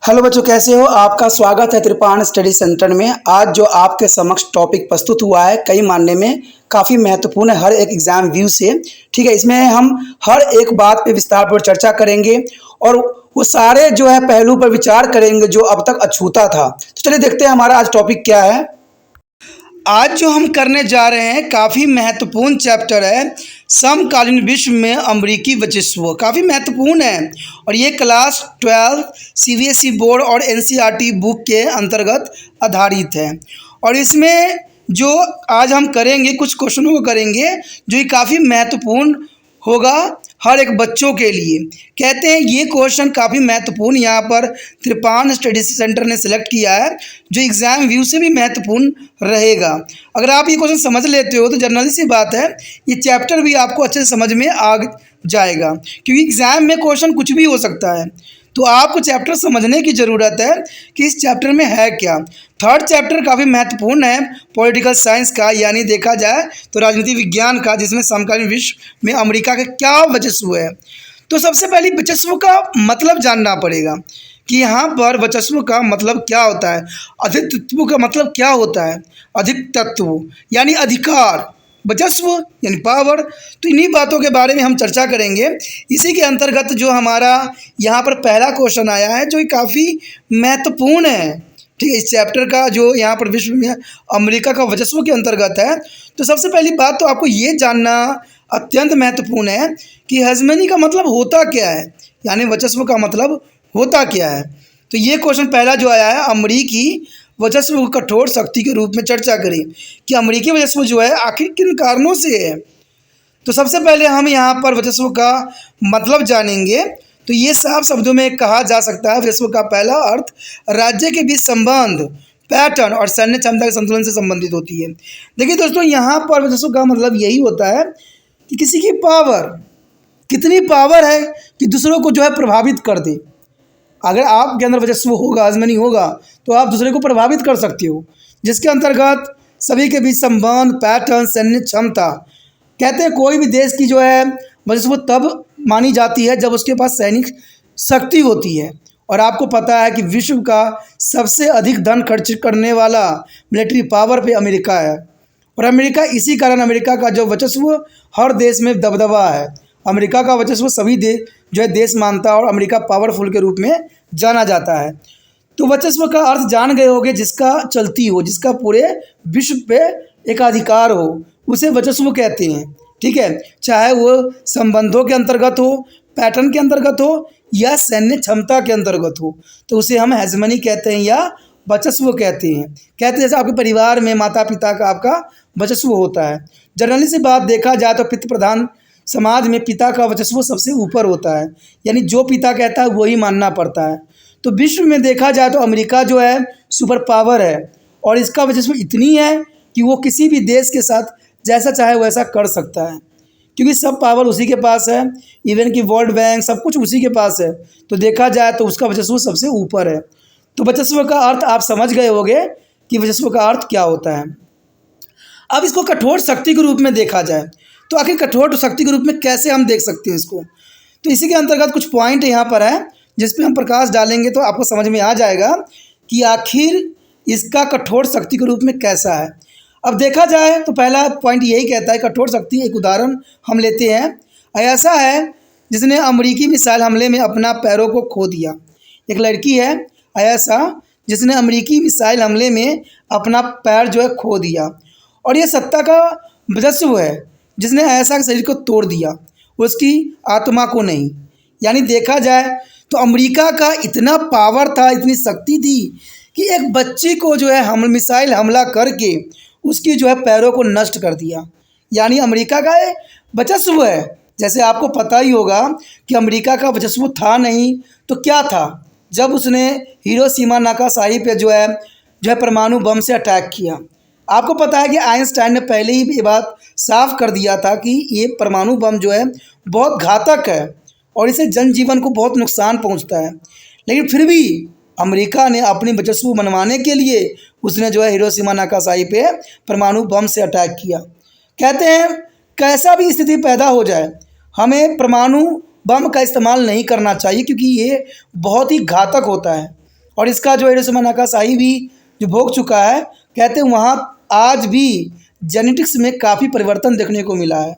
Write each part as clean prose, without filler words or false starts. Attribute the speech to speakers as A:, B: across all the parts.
A: Hello बच्चों, कैसे हो? आपका स्वागत है त्रिपाण स्टडी सेंटर में। आज जो आपके समक्ष टॉपिक प्रस्तुत हुआ है कई मानने में काफ़ी महत्वपूर्ण है हर एक एग्जाम व्यू से। ठीक है, इसमें हम हर एक बात पे विस्तारपूर्वक चर्चा करेंगे और वो सारे जो है पहलू पर विचार करेंगे जो अब तक अछूता था। तो चलिए देखते हैं हमारा आज टॉपिक क्या है। आज जो हम करने जा रहे हैं काफ़ी महत्वपूर्ण चैप्टर है, समकालीन विश्व में अमेरिकी वर्चस्व। काफ़ी महत्वपूर्ण है और ये क्लास 12 सीबीएसई बोर्ड और एनसीईआरटी बुक के अंतर्गत आधारित है। और इसमें जो आज हम करेंगे कुछ क्वेश्चनों को करेंगे जो ये काफ़ी महत्वपूर्ण होगा हर एक बच्चों के लिए। कहते हैं ये क्वेश्चन काफ़ी महत्वपूर्ण यहाँ पर त्रिपाण स्टडी सेंटर ने सिलेक्ट किया है जो एग्ज़ाम व्यू से भी महत्वपूर्ण रहेगा। अगर आप ये क्वेश्चन समझ लेते हो तो जनरली सी बात है ये चैप्टर भी आपको अच्छे से समझ में आ जाएगा, क्योंकि एग्ज़ाम में क्वेश्चन कुछ भी हो सकता है। तो आपको चैप्टर समझने की ज़रूरत है कि इस चैप्टर में है क्या। थर्ड चैप्टर काफ़ी महत्वपूर्ण है पॉलिटिकल साइंस का, यानी देखा जाए तो राजनीति विज्ञान का, जिसमें समकालीन विश्व में अमेरिका का क्या वर्चस्व है। तो सबसे पहले वर्चस्व का मतलब जानना पड़ेगा कि यहाँ पर वर्चस्व का मतलब क्या होता है, अधिकत्व का मतलब क्या होता है। अधिकत्व यानी अधिकार, वर्चस्व यानी पावर। तो इन्हीं बातों के बारे में हम चर्चा करेंगे। इसी के अंतर्गत जो हमारा यहाँ पर पहला क्वेश्चन आया है जो काफ़ी महत्वपूर्ण है, ठीक है, इस चैप्टर का जो यहाँ पर विश्व में अमेरिका का वर्चस्व के अंतर्गत है। तो सबसे पहली बात तो आपको ये जानना अत्यंत महत्वपूर्ण है कि हेजमनी का मतलब होता क्या है, यानी वर्चस्व का मतलब होता क्या है। तो ये क्वेश्चन पहला जो आया है, अमेरिकी वर्चस्व को कठोर शक्ति के रूप में चर्चा करें कि अमेरिकी वर्चस्व जो है आखिर किन कारणों से है। तो सबसे पहले हम यहाँ पर वर्चस्व का मतलब जानेंगे। तो ये साफ शब्दों में कहा जा सकता है वर्चस्व का पहला अर्थ राज्य के बीच संबंध, पैटर्न और सैन्य क्षमता के संतुलन से संबंधित होती है। देखिए दोस्तों, यहाँ पर वर्चस्व का मतलब यही होता है कि किसी की पावर, कितनी पावर है कि दूसरों को जो है प्रभावित कर दे। अगर आपके अंदर वर्चस्व होगा, हेजमनी होगा, तो आप दूसरे को प्रभावित कर सकते हो, जिसके अंतर्गत सभी के बीच संबंध, पैटर्न, सैन्य क्षमता। कहते हैं कोई भी देश की जो है वर्चस्व तब मानी जाती है जब उसके पास सैनिक शक्ति होती है। और आपको पता है कि विश्व का सबसे अधिक धन खर्च करने वाला मिलिट्री पावर पे अमेरिका है। और अमेरिका, इसी कारण अमेरिका का जो वर्चस्व हर देश में दबदबा है। अमेरिका का वर्चस्व सभी जो है देश मानता है और अमेरिका पावरफुल के रूप में जाना जाता है। तो वर्चस्व का अर्थ जान गए होंगे, जिसका चलती हो, जिसका पूरे विश्व पे एकाधिकार हो, उसे वर्चस्व कहते हैं। ठीक है, चाहे वो संबंधों के अंतर्गत हो, पैटर्न के अंतर्गत हो या सैन्य क्षमता के अंतर्गत हो, तो उसे हम हेजमनी कहते हैं या वर्चस्व कहते हैं। कहते हैं जैसे आपके परिवार में माता पिता का आपका वर्चस्व होता है। जनरली से बात देखा जाए तो पितृ प्रधान समाज में पिता का वर्चस्व सबसे ऊपर होता है, यानी जो पिता कहता है वही मानना पड़ता है। तो विश्व में देखा जाए तो अमेरिका जो है सुपर पावर है और इसका वर्चस्व इतनी है कि वो किसी भी देश के साथ जैसा चाहे वैसा कर सकता है, क्योंकि सब पावर उसी के पास है। इवन कि वर्ल्ड बैंक सब कुछ उसी के पास है। तो देखा जाए तो उसका वर्चस्व सबसे ऊपर है। तो वर्चस्व का अर्थ आप समझ गए होंगे कि वर्चस्व का अर्थ क्या होता है। अब इसको कठोर शक्ति के रूप में देखा जाए तो आखिर कठोर शक्ति के रूप में कैसे हम देख सकते हैं इसको। तो इसी के अंतर्गत कुछ पॉइंट यहाँ पर है जिस पे हम प्रकाश डालेंगे तो आपको समझ में आ जाएगा कि आखिर इसका कठोर शक्ति के रूप में कैसा है। अब देखा जाए तो पहला पॉइंट यही कहता है कठोर शक्ति। एक उदाहरण हम लेते हैं, ऐसा है जिसने अमेरिकी मिसाइल हमले में अपना पैरों को खो दिया। एक लड़की है ऐसा जिसने अमेरिकी मिसाइल हमले में अपना पैर जो है खो दिया, और ये सत्ता का वर्चस्व है जिसने ऐसा के शरीर को तोड़ दिया, उसकी आत्मा को नहीं। यानी देखा जाए तो अमेरिका का इतना पावर था, इतनी शक्ति थी कि एक बच्ची को जो है हम मिसाइल हमला करके उसकी जो है पैरों को नष्ट कर दिया। यानी अमेरिका का ये वर्चस्व है। जैसे आपको पता ही होगा कि अमेरिका का वर्चस्व था नहीं तो क्या था, जब उसने हिरोशिमा नागासाकी पे जो है परमाणु बम से अटैक किया। आपको पता है कि आइंस्टाइन ने पहले ही ये बात साफ कर दिया था कि ये परमाणु बम जो है बहुत घातक है और इसे जनजीवन को बहुत नुकसान पहुंचता है। लेकिन फिर भी अमेरिका ने अपनी वर्चस्व मनवाने के लिए उसने जो है हिरोशिमा नागासाकी पे परमाणु बम से अटैक किया। कहते हैं कैसा भी स्थिति पैदा हो जाए हमें परमाणु बम का इस्तेमाल नहीं करना चाहिए, क्योंकि ये बहुत ही घातक होता है। और इसका जो हिरोशिमा नागासाकी भी जो भोग चुका है, कहते हैं वहाँ आज भी जेनेटिक्स में काफ़ी परिवर्तन देखने को मिला है।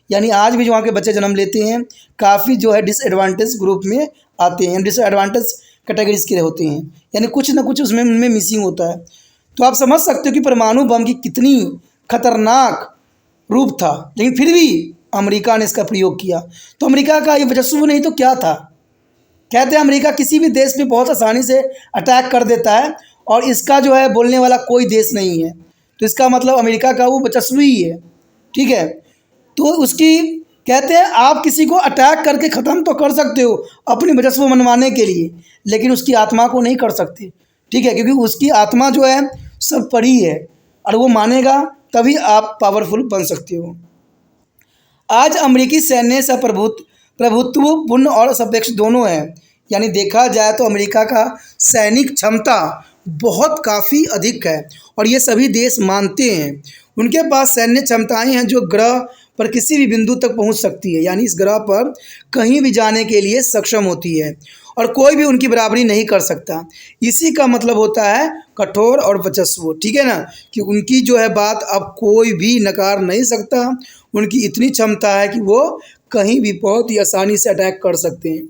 A: यानी आज भी जो वहाँ के बच्चे जन्म लेते हैं काफ़ी जो है डिसएडवांटेज ग्रुप में आते हैं, डिसएडवांटेज कैटेगरीज के होते हैं, यानी कुछ ना कुछ उसमें उनमें मिसिंग होता है। तो आप समझ सकते हो कि परमाणु बम की कितनी खतरनाक रूप था, लेकिन फिर भी अमेरिका ने इसका प्रयोग किया। तो अमेरिका का ये वर्चस्व नहीं तो क्या था। कहते हैं अमेरिका किसी भी देश पे बहुत आसानी से अटैक कर देता है और इसका जो है बोलने वाला कोई देश नहीं है। तो इसका मतलब अमेरिका का वो वर्चस्व ही है, ठीक है। तो उसकी कहते हैं आप किसी को अटैक करके ख़त्म तो कर सकते हो अपनी वर्चस्व मनवाने के लिए, लेकिन उसकी आत्मा को नहीं कर सकते, ठीक है, क्योंकि उसकी आत्मा जो है सब पड़ी है और वो मानेगा तभी आप पावरफुल बन सकते हो। आज अमेरिकी सैन्य प्रभुत्वपूर्ण और सापेक्ष दोनों है। यानी देखा जाए तो अमेरिका का सैनिक क्षमता बहुत काफ़ी अधिक है और ये सभी देश मानते हैं। उनके पास सैन्य क्षमताएं हैं जो ग्रह पर किसी भी बिंदु तक पहुंच सकती है, यानी इस ग्रह पर कहीं भी जाने के लिए सक्षम होती है और कोई भी उनकी बराबरी नहीं कर सकता। इसी का मतलब होता है कठोर और वर्चस्व, ठीक है ना, कि उनकी जो है बात अब कोई भी नकार नहीं सकता। उनकी इतनी क्षमता है कि वो कहीं भी बहुत ही आसानी से अटैक कर सकते हैं।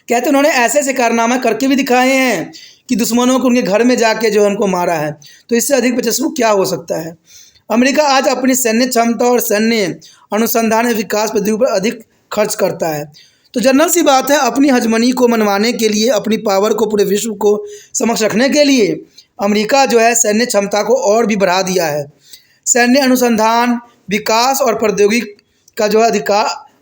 A: कहते उन्होंने ऐसे ऐसे कारनामे करके भी दिखाए हैं कि दुश्मनों को उनके घर में जाके जो है उनको मारा है। तो इससे अधिक वर्चस्व क्या हो सकता है। अमेरिका आज अपनी सैन्य क्षमता और सैन्य अनुसंधान और विकास पद्धतियों पर अधिक खर्च करता है। तो जनरल सी बात है, अपनी हजमनी को मनवाने के लिए, अपनी पावर को पूरे विश्व को समक्ष रखने के लिए अमेरिका जो है सैन्य क्षमता को और भी बढ़ा दिया है। सैन्य अनुसंधान, विकास और प्रौद्योगिकी का जो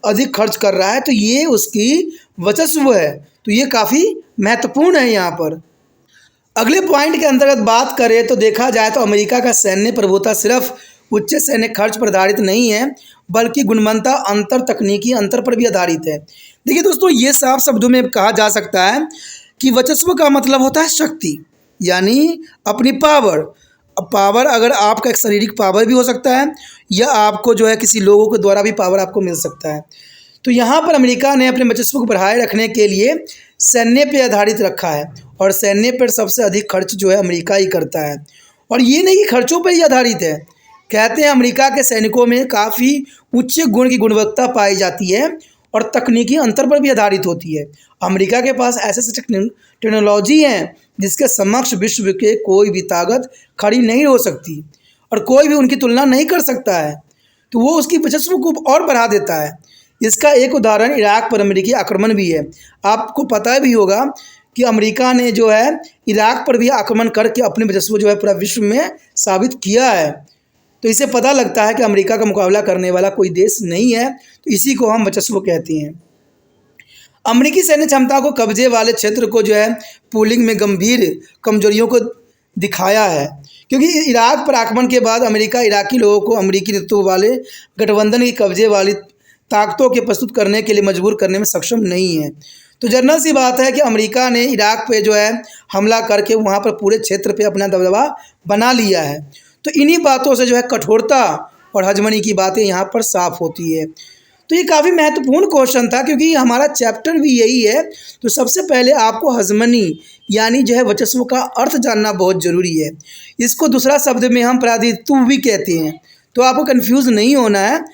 A: अधिक खर्च कर रहा है। तो ये उसकी वर्चस्व है। तो ये काफ़ी महत्वपूर्ण है यहाँ पर। अगले पॉइंट के अंतर्गत बात करें तो देखा जाए तो अमेरिका का सैन्य प्रभुत्व सिर्फ उच्च सैन्य खर्च पर आधारित नहीं है, बल्कि गुणवत्ता अंतर, तकनीकी अंतर पर भी आधारित है। देखिए दोस्तों, ये साफ शब्दों में कहा जा सकता है कि वर्चस्व का मतलब होता है शक्ति, यानी अपनी पावर। अब पावर अगर आपका एक शारीरिक पावर भी हो सकता है या आपको जो है किसी लोगों के द्वारा भी पावर आपको मिल सकता है। तो यहाँ पर अमेरिका ने अपने वर्चस्व को बढ़ाए रखने के लिए सैन्य पे आधारित रखा है और सैन्य पर सबसे अधिक खर्च जो है अमेरिका ही करता है। और ये नहीं कि खर्चों पर ही आधारित है। कहते हैं अमेरिका के सैनिकों में काफ़ी उच्च गुण की गुणवत्ता पाई जाती है और तकनीकी अंतर पर भी आधारित होती है। अमेरिका के पास ऐसे टेक्नोलॉजी हैं जिसके समक्ष विश्व के कोई भी ताकत खड़ी नहीं हो सकती और कोई भी उनकी तुलना नहीं कर सकता है। तो वो उसकी वर्चस्व को और बढ़ा देता है। इसका एक उदाहरण इराक पर अमेरिकी आक्रमण भी है। आपको पता भी होगा कि अमेरिका ने जो है इराक पर भी आक्रमण करके अपने वर्चस्व जो है पूरा विश्व में साबित किया है। तो इससे पता लगता है कि अमेरिका का मुकाबला करने वाला कोई देश नहीं है। तो इसी को हम वर्चस्व कहते हैं। अमेरिकी सैन्य क्षमता को कब्जे वाले क्षेत्र को जो है पूलिंग में गंभीर कमजोरियों को दिखाया है, क्योंकि इराक पर आक्रमण के बाद अमेरिका इराकी लोगों को अमेरिकी नेतृत्व वाले गठबंधन की कब्जे वाली ताकतों के प्रस्तुत करने के लिए मजबूर करने में सक्षम नहीं है। तो जनरल सी बात है कि अमेरिका ने इराक पे जो है हमला करके वहाँ पर पूरे क्षेत्र पे अपना दबदबा बना लिया है। तो इन्हीं बातों से जो है कठोरता और हजमनी की बातें यहाँ पर साफ होती है। तो ये काफ़ी महत्वपूर्ण क्वेश्चन था, क्योंकि हमारा चैप्टर भी यही है। तो सबसे पहले आपको हजमनी यानी जो है वर्चस्व का अर्थ जानना बहुत ज़रूरी है। इसको दूसरा शब्द में हम प्राधित्व भी कहते हैं। तो आपको कन्फ्यूज़ नहीं होना है।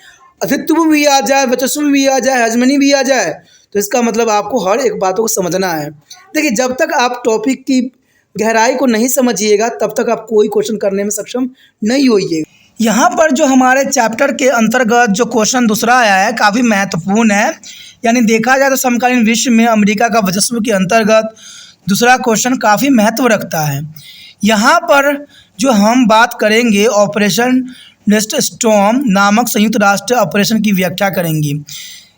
A: अधित्व भी आ जाए, वर्चस्व भी आ जाए, हजमनी भी आ जाए, तो इसका मतलब आपको हर एक बातों को समझना है। देखिए, जब तक आप टॉपिक की गहराई को नहीं समझिएगा तब तक आप कोई क्वेश्चन करने में सक्षम नहीं होइएगा। यहाँ पर जो हमारे चैप्टर के अंतर्गत जो क्वेश्चन दूसरा आया है काफ़ी महत्वपूर्ण है। यानी देखा जाए तो समकालीन विश्व में अमेरिका का वर्चस्व के अंतर्गत दूसरा क्वेश्चन काफ़ी महत्व रखता है। यहाँ पर जो हम बात करेंगे ऑपरेशन डेजर्ट स्टॉर्म नामक संयुक्त राष्ट्र ऑपरेशन की व्याख्या करेंगे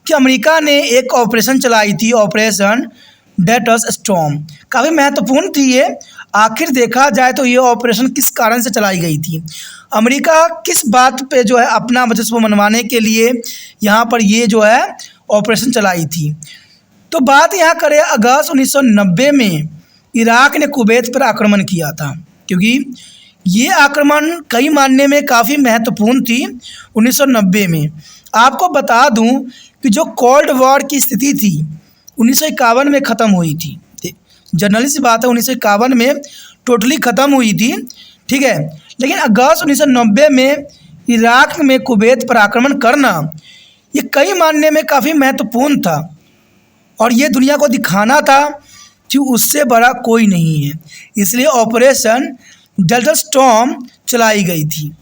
A: कि अमेरिका ने एक ऑपरेशन चलाई थी, ऑपरेशन डेजर्ट स्टॉर्म। काफ़ी महत्वपूर्ण थी ये। आखिर देखा जाए तो ये ऑपरेशन किस कारण से चलाई गई थी, अमेरिका किस बात पे जो है अपना वर्चस्व मनवाने के लिए यहाँ पर ये जो है ऑपरेशन चलाई थी। तो बात यहाँ करें अगस्त 1990 में इराक ने कुवैत पर आक्रमण किया था, क्योंकि ये आक्रमण कई मायने में काफ़ी महत्वपूर्ण थी। 1990 में आपको बता दूं कि जो कोल्ड वॉर की स्थिति थी 1951 में ख़त्म हुई थी। जनरली सी बात है 1951 में टोटली ख़त्म हुई थी, ठीक है। लेकिन अगस्त 1990 में इराक में कुवैत पर आक्रमण करना ये कई मायने में काफ़ी महत्वपूर्ण था और ये दुनिया को दिखाना था कि उससे बड़ा कोई नहीं है, इसलिए ऑपरेशन डेल्टा स्टॉर्म चलाई गई थी।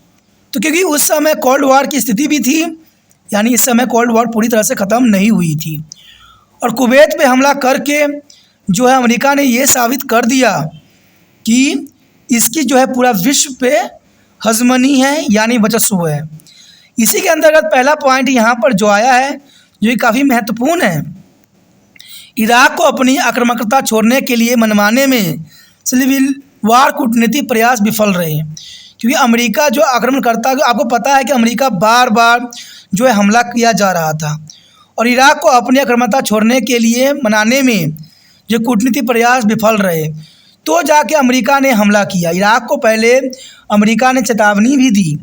A: तो क्योंकि उस समय कोल्ड वॉर की स्थिति भी थी, यानी इस समय कोल्ड वॉर पूरी तरह से ख़त्म नहीं हुई थी, और कुवैत पे हमला करके जो है अमेरिका ने ये साबित कर दिया कि इसकी जो है पूरा विश्व पे हज़मनी है, यानी वर्चस्व है। इसी के अंतर्गत पहला पॉइंट यहाँ पर जो आया है जो कि काफ़ी महत्वपूर्ण है, इराक को अपनी आक्रामकता छोड़ने के लिए मनवाने में सिविल वार कूटनीति प्रयास विफल रहे, क्योंकि अमेरिका जो आक्रमण करता है, आपको पता है कि अमेरिका बार बार जो है हमला किया जा रहा था और इराक को अपनी आक्रामकता छोड़ने के लिए मनाने में जो कूटनीति प्रयास विफल रहे, तो जाके अमेरिका ने हमला किया। इराक को पहले अमेरिका ने चेतावनी भी दी,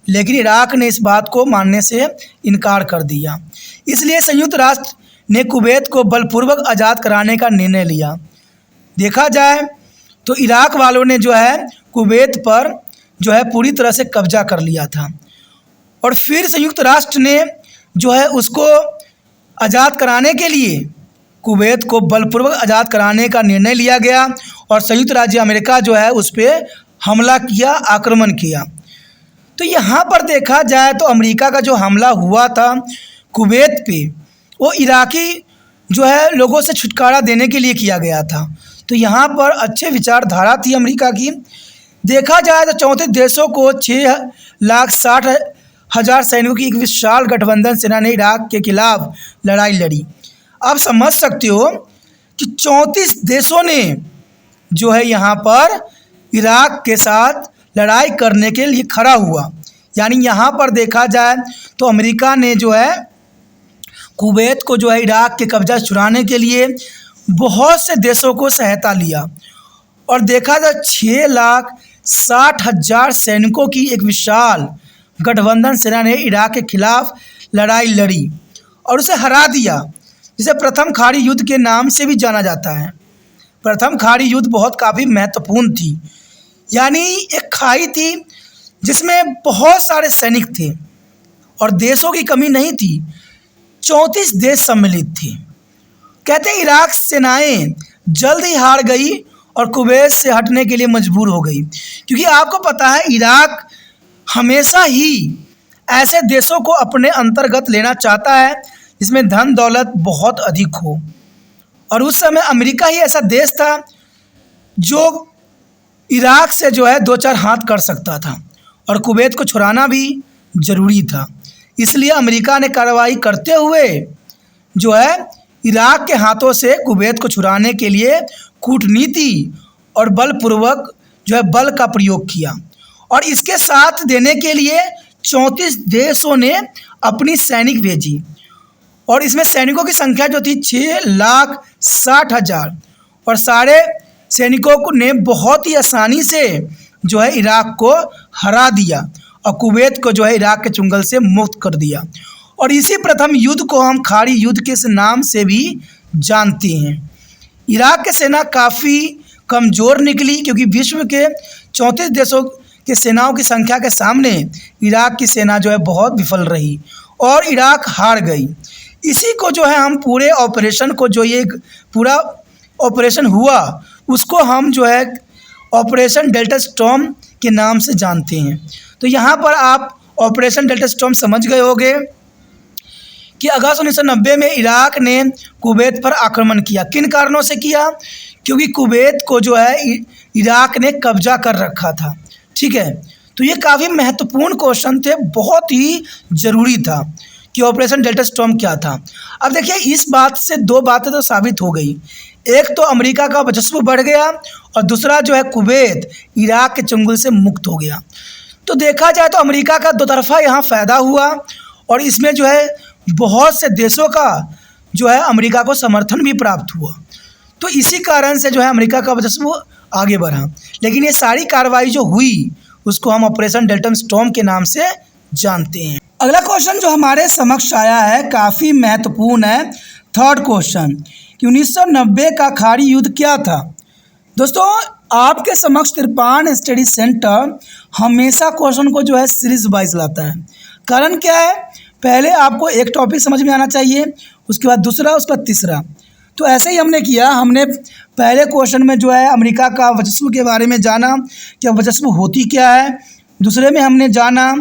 A: लेकिन इराक ने इस बात को मानने से इनकार कर दिया। इसलिए संयुक्त राष्ट्र ने कुवैत को बलपूर्वक आज़ाद कराने का निर्णय लिया। देखा जाए तो इराक वालों ने जो है कुवैत पर जो है पूरी तरह से कब्जा कर लिया था और फिर संयुक्त राष्ट्र ने जो है उसको आज़ाद कराने के लिए कुवैत को बलपूर्वक आज़ाद कराने का निर्णय लिया गया और संयुक्त राज्य अमेरिका जो है उस पर हमला किया, आक्रमण किया। तो यहाँ पर देखा जाए तो अमेरिका का जो हमला हुआ था कुवैत पे, वो इराकी जो है लोगों से छुटकारा देने के लिए किया गया था। तो यहाँ पर अच्छे विचारधारा थी अमेरिका की। देखा जाए तो 34 देशों को 6,60,000 सैनिकों की एक विशाल गठबंधन सेना ने इराक के खिलाफ लड़ाई लड़ी। आप समझ सकते हो कि 34 देशों ने जो है यहाँ पर इराक के साथ लड़ाई करने के लिए खड़ा हुआ। यानी यहाँ पर देखा जाए तो अमेरिका ने जो है कुवैत को जो है इराक के कब्जा छुड़ाने के लिए बहुत से देशों को सहायता लिया और देखा जाए 6,60,000 सैनिकों की एक विशाल गठबंधन सेना ने इराक के खिलाफ लड़ाई लड़ी और उसे हरा दिया, जिसे प्रथम खाड़ी युद्ध के नाम से भी जाना जाता है। प्रथम खाड़ी युद्ध बहुत काफ़ी महत्वपूर्ण थी, यानी एक खाई थी जिसमें बहुत सारे सैनिक थे और देशों की कमी नहीं थी, 34 देश सम्मिलित थे। कहते हैं इराक सेनाएं जल्द ही हार गई और कुवैत से हटने के लिए मजबूर हो गई, क्योंकि आपको पता है इराक हमेशा ही ऐसे देशों को अपने अंतर्गत लेना चाहता है जिसमें धन दौलत बहुत अधिक हो, और उस समय अमेरिका ही ऐसा देश था जो इराक से जो है दो चार हाथ कर सकता था और कुवैत को छुड़ाना भी ज़रूरी था। इसलिए अमेरिका ने कार्रवाई करते हुए जो है इराक के हाथों से कुवैत को छुड़ाने के लिए कूटनीति और बलपूर्वक जो है बल का प्रयोग किया और इसके साथ देने के लिए 34 देशों ने अपनी सैनिक भेजी और इसमें सैनिकों की संख्या जो थी 6,60,000 और सारे सैनिकों ने बहुत ही आसानी से जो है इराक को हरा दिया और कुवैत को जो है इराक के चुंगल से मुक्त कर दिया। और इसी प्रथम युद्ध को हम खाड़ी युद्ध के नाम से भी जानते हैं। इराक की सेना काफ़ी कमज़ोर निकली, क्योंकि विश्व के 34 देशों के सेनाओं की संख्या के सामने इराक की सेना जो है बहुत विफल रही और इराक हार गई। इसी को जो है हम पूरे ऑपरेशन को, जो ये पूरा ऑपरेशन हुआ, उसको हम जो है ऑपरेशन डेल्टा स्टॉर्म के नाम से जानते हैं। तो यहाँ पर आप ऑपरेशन डेल्टा स्टॉर्म समझ गए होंगे कि अगस्त 1990 में इराक ने कुवैत पर आक्रमण किया। किन कारणों से किया? क्योंकि कुवैत को जो है इराक ने कब्जा कर रखा था, ठीक है। तो ये काफ़ी महत्वपूर्ण क्वेश्चन थे, बहुत ही ज़रूरी था कि ऑपरेशन डेल्टा स्टॉर्म क्या था। अब देखिए इस बात से दो बातें तो साबित हो गई, एक तो अमेरिका का वर्चस्व बढ़ गया और दूसरा जो है कुवैत इराक के चंगुल से मुक्त हो गया। तो देखा जाए तो अमेरिका का दो तरफा यहाँ फ़ायदा हुआ और इसमें जो है बहुत से देशों का जो है अमेरिका को समर्थन भी प्राप्त हुआ। तो इसी कारण से जो है अमेरिका का वर्चस्व आगे बढ़ा। लेकिन ये सारी कार्रवाई जो हुई उसको हम ऑपरेशन डेल्टा स्टॉर्म के नाम से जानते हैं। अगला क्वेश्चन जो हमारे समक्ष आया है काफ़ी महत्वपूर्ण है, थर्ड क्वेश्चन, कि 1990 का खाड़ी युद्ध क्या था। दोस्तों, आपके समक्ष त्रिपाण स्टडी सेंटर हमेशा क्वेश्चन को जो है सीरीज वाइज लाता है। कारण क्या है, पहले आपको एक टॉपिक समझ में आना चाहिए, उसके बाद दूसरा, उसके बाद तीसरा। तो ऐसे ही हमने किया। हमने पहले क्वेश्चन में जो है अमेरिका का वर्चस्व के बारे में जाना, क्या वर्चस्व होती क्या है। दूसरे में हमने जाना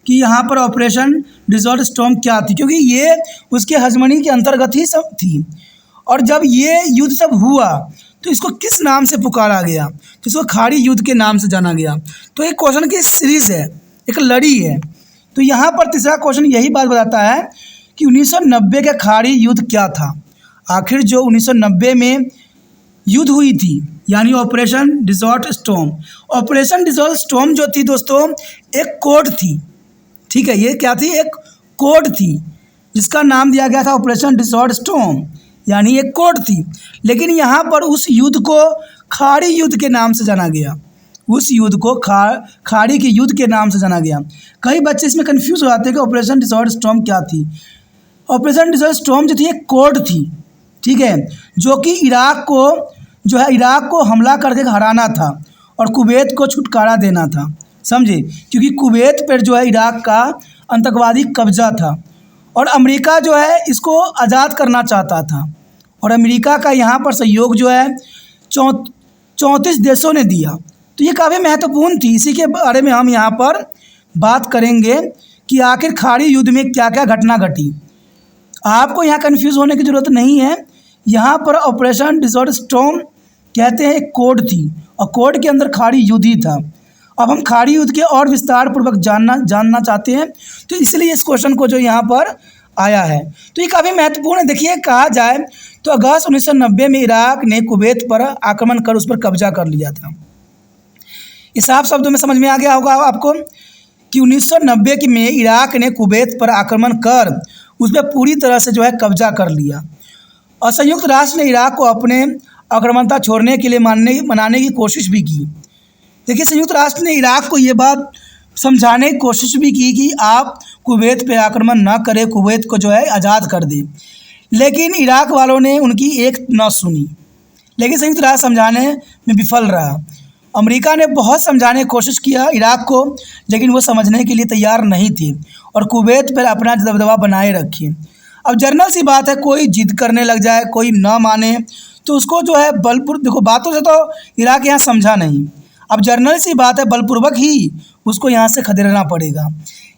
A: कि यहाँ पर ऑपरेशन डिजॉल्ट स्टॉर्म क्या थी, क्योंकि ये उसके हजमनी के अंतर्गत ही सब थी। और जब ये युद्ध सब हुआ तो इसको किस नाम से पुकारा गया, तो इसको खाड़ी युद्ध के नाम से जाना गया। तो एक क्वेश्चन की सीरीज़ है, एक लड़ी है। तो यहाँ पर तीसरा क्वेश्चन यही बात बताता है कि 1990 का खाड़ी युद्ध क्या था। आखिर जो 1990 में युद्ध हुई थी, यानी ऑपरेशन डिजॉल्ट स्टॉर्म। ऑपरेशन डिजॉल्ट स्टॉर्म जो थी दोस्तों, एक कोड थी। ठीक है, ये क्या थी, एक कोड थी जिसका नाम दिया गया था ऑपरेशन डिजॉल्ट स्टॉर्म, यानी एक कोड थी। लेकिन यहाँ पर उस युद्ध को खाड़ी युद्ध के नाम से जाना गया। उस युद्ध को खाड़ी के युद्ध के नाम से जाना गया। कई बच्चे इसमें कंफ्यूज हो जाते हैं कि ऑपरेशन डिजॉल्ट स्टॉर्म क्या थी। ऑपरेशन डिजॉल्ट स्टॉर्म जो थी एक कोड थी, ठीक है, जो कि इराक को हमला करके हराना था और कुवैत को छुटकारा देना था, समझे। क्योंकि कुवैत पर जो है इराक का आतंकवादी कब्जा था और अमेरिका जो है इसको आज़ाद करना चाहता था। और अमेरिका का यहाँ पर सहयोग जो है 34 देशों ने दिया। तो ये काफ़ी महत्वपूर्ण थी। इसी के बारे में हम यहाँ पर बात करेंगे कि आखिर खाड़ी युद्ध में क्या क्या घटना घटी। आपको यहाँ कंफ्यूज होने की ज़रूरत नहीं है। यहाँ पर ऑपरेशन डिजॉल्ट स्टॉर्म कहते हैं एक कोड थी और कोड के अंदर खाड़ी युद्ध ही था। अब हम खाड़ी युद्ध के और विस्तार पूर्वक जानना चाहते हैं, तो इसलिए इस क्वेश्चन को जो यहाँ पर आया है तो ये काफ़ी महत्वपूर्ण है। देखिए, कहा जाए तो अगस्त 1990 में इराक ने कुवैत पर आक्रमण कर उस पर कब्जा कर लिया था। ये साफ शब्दों में समझ में आ गया होगा आपको कि 1990 में इराक ने कुवैत पर आक्रमण कर उस पर पूरी तरह से जो है कब्जा कर लिया और संयुक्त राष्ट्र ने इराक को अपने आक्रामकता छोड़ने के लिए मनाने की कोशिश भी की। देखिए, संयुक्त राष्ट्र ने इराक को ये बात समझाने की कोशिश भी की कि आप कुवैत पे आक्रमण ना करें, कुवैत को जो है आज़ाद कर दें। लेकिन इराक वालों ने उनकी एक न सुनी। लेकिन संयुक्त राष्ट्र समझाने में विफल रहा। अमेरिका ने बहुत समझाने की कोशिश किया इराक को, लेकिन वो समझने के लिए तैयार नहीं थी और कुवैत पर अपना दबदबा बनाए रखी। अब जनरल सी बात है, कोई जिद करने लग जाए, कोई ना माने तो उसको जो है बलपूर्वक, देखो बातों से तो इराक यहाँ समझा नहीं, अब जनरल सी बात है बलपूर्वक ही उसको यहाँ से खदेड़ना पड़ेगा।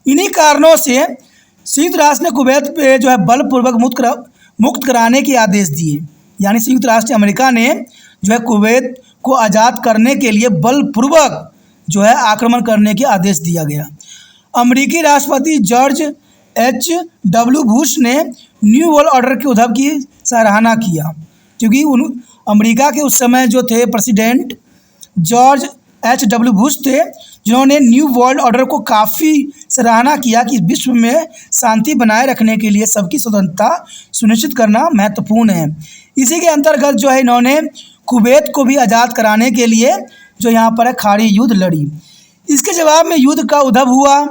A: इन्हीं कारणों से संयुक्त राष्ट्र ने कुवैत पे जो है बलपूर्वक मुक्त कराने के आदेश दिए। यानी संयुक्त राष्ट्र अमेरिका ने जो है कुवैत को आज़ाद करने के लिए बलपूर्वक जो है आक्रमण करने के आदेश दिया गया। अमेरिकी राष्ट्रपति जॉर्ज H.W. बुश ने न्यू वर्ल्ड ऑर्डर के उद्भव की सराहना किया, क्योंकि अमेरिका के उस समय जो थे प्रेसिडेंट जॉर्ज H.W. बुश थे, जिन्होंने न्यू वर्ल्ड ऑर्डर को काफ़ी सराहना किया कि विश्व में शांति बनाए रखने के लिए सबकी स्वतंत्रता सुनिश्चित करना महत्वपूर्ण है। इसी के अंतर्गत जो है इन्होंने कुवैत को भी आज़ाद कराने के लिए जो यहाँ पर है खाड़ी युद्ध लड़ी। इसके जवाब में युद्ध का उद्भव हुआ,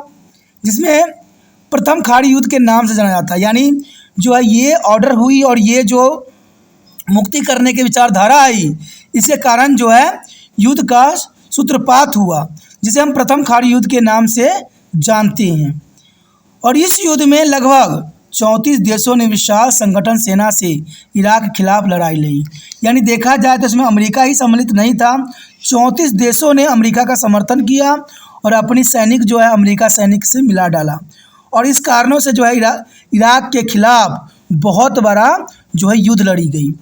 A: जिसमें प्रथम खाड़ी युद्ध के नाम से जाना जाता है। यानी जो है ये ऑर्डर हुई और ये जो मुक्ति करने की विचारधारा आई, इसके कारण जो है युद्ध का सूत्रपात हुआ, जिसे हम प्रथम खाड़ी युद्ध के नाम से जानते हैं। और इस युद्ध में लगभग 34 देशों ने विशाल संगठन सेना से इराक के खिलाफ लड़ाई लड़ी। यानी देखा जाए तो इसमें अमेरिका ही सम्मिलित नहीं था, 34 देशों ने अमेरिका का समर्थन किया और अपनी सैनिक जो है अमेरिका सैनिक से मिला डाला। और इस कारणों से जो है इराक के खिलाफ बहुत बड़ा जो है युद्ध लड़ी गई।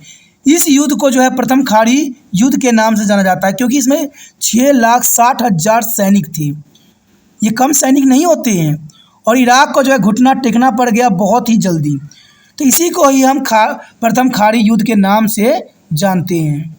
A: इस युद्ध को जो है प्रथम खाड़ी युद्ध के नाम से जाना जाता है, क्योंकि इसमें 6,60,000 सैनिक थे। ये कम सैनिक नहीं होते हैं और इराक को जो है घुटना टेकना पड़ गया बहुत ही जल्दी। तो इसी को ही हम प्रथम खाड़ी युद्ध के नाम से जानते हैं।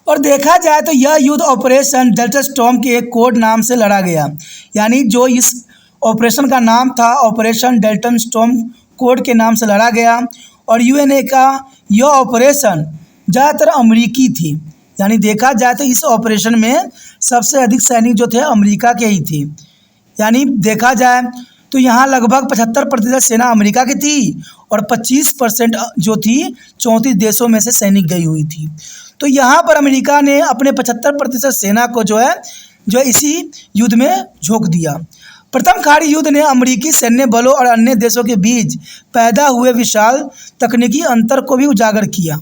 A: और देखा जाए तो यह युद्ध ऑपरेशन डेल्टा स्टॉर्म के एक कोड नाम से लड़ा गया। यानी जो इस ऑपरेशन का नाम था ऑपरेशन डेल्टा स्टॉर्म कोड के नाम से लड़ा गया। और यूएनए का यह ऑपरेशन ज़्यादातर अमेरिकी थी। यानी देखा जाए तो इस ऑपरेशन में सबसे अधिक सैनिक जो थे अमेरिका के ही थे। यानी देखा जाए तो यहाँ लगभग 75% सेना अमेरिका की थी और 25% जो थी 34 देशों में से सैनिक गई हुई थी। तो यहाँ पर अमेरिका ने अपने 75% सेना को जो है इसी युद्ध में झोंक दिया। प्रथम खाड़ी युद्ध ने अमेरिकी सैन्य बलों और अन्य देशों के बीच पैदा हुए विशाल तकनीकी अंतर को भी उजागर किया।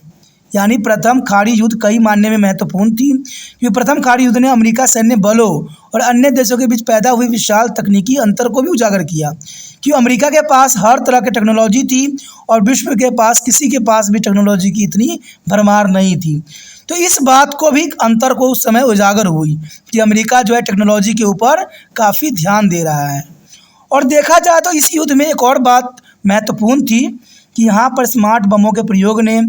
A: यानी प्रथम खाड़ी युद्ध कई मायने में महत्वपूर्ण थी, क्योंकि प्रथम खाड़ी युद्ध ने अमेरिका सैन्य बलों और अन्य देशों के बीच पैदा हुए विशाल तकनीकी अंतर को भी उजागर किया, क्योंकि अमेरिका के पास हर तरह की टेक्नोलॉजी थी और विश्व के पास किसी के पास भी टेक्नोलॉजी की इतनी भरमार नहीं थी। तो इस बात को भी अंतर को उस समय उजागर हुई कि अमेरिका जो है टेक्नोलॉजी के ऊपर काफ़ी ध्यान दे रहा है। और देखा जाए तो इस युद्ध में एक और बात महत्वपूर्ण थी कि यहाँ पर स्मार्ट बमों के प्रयोग ने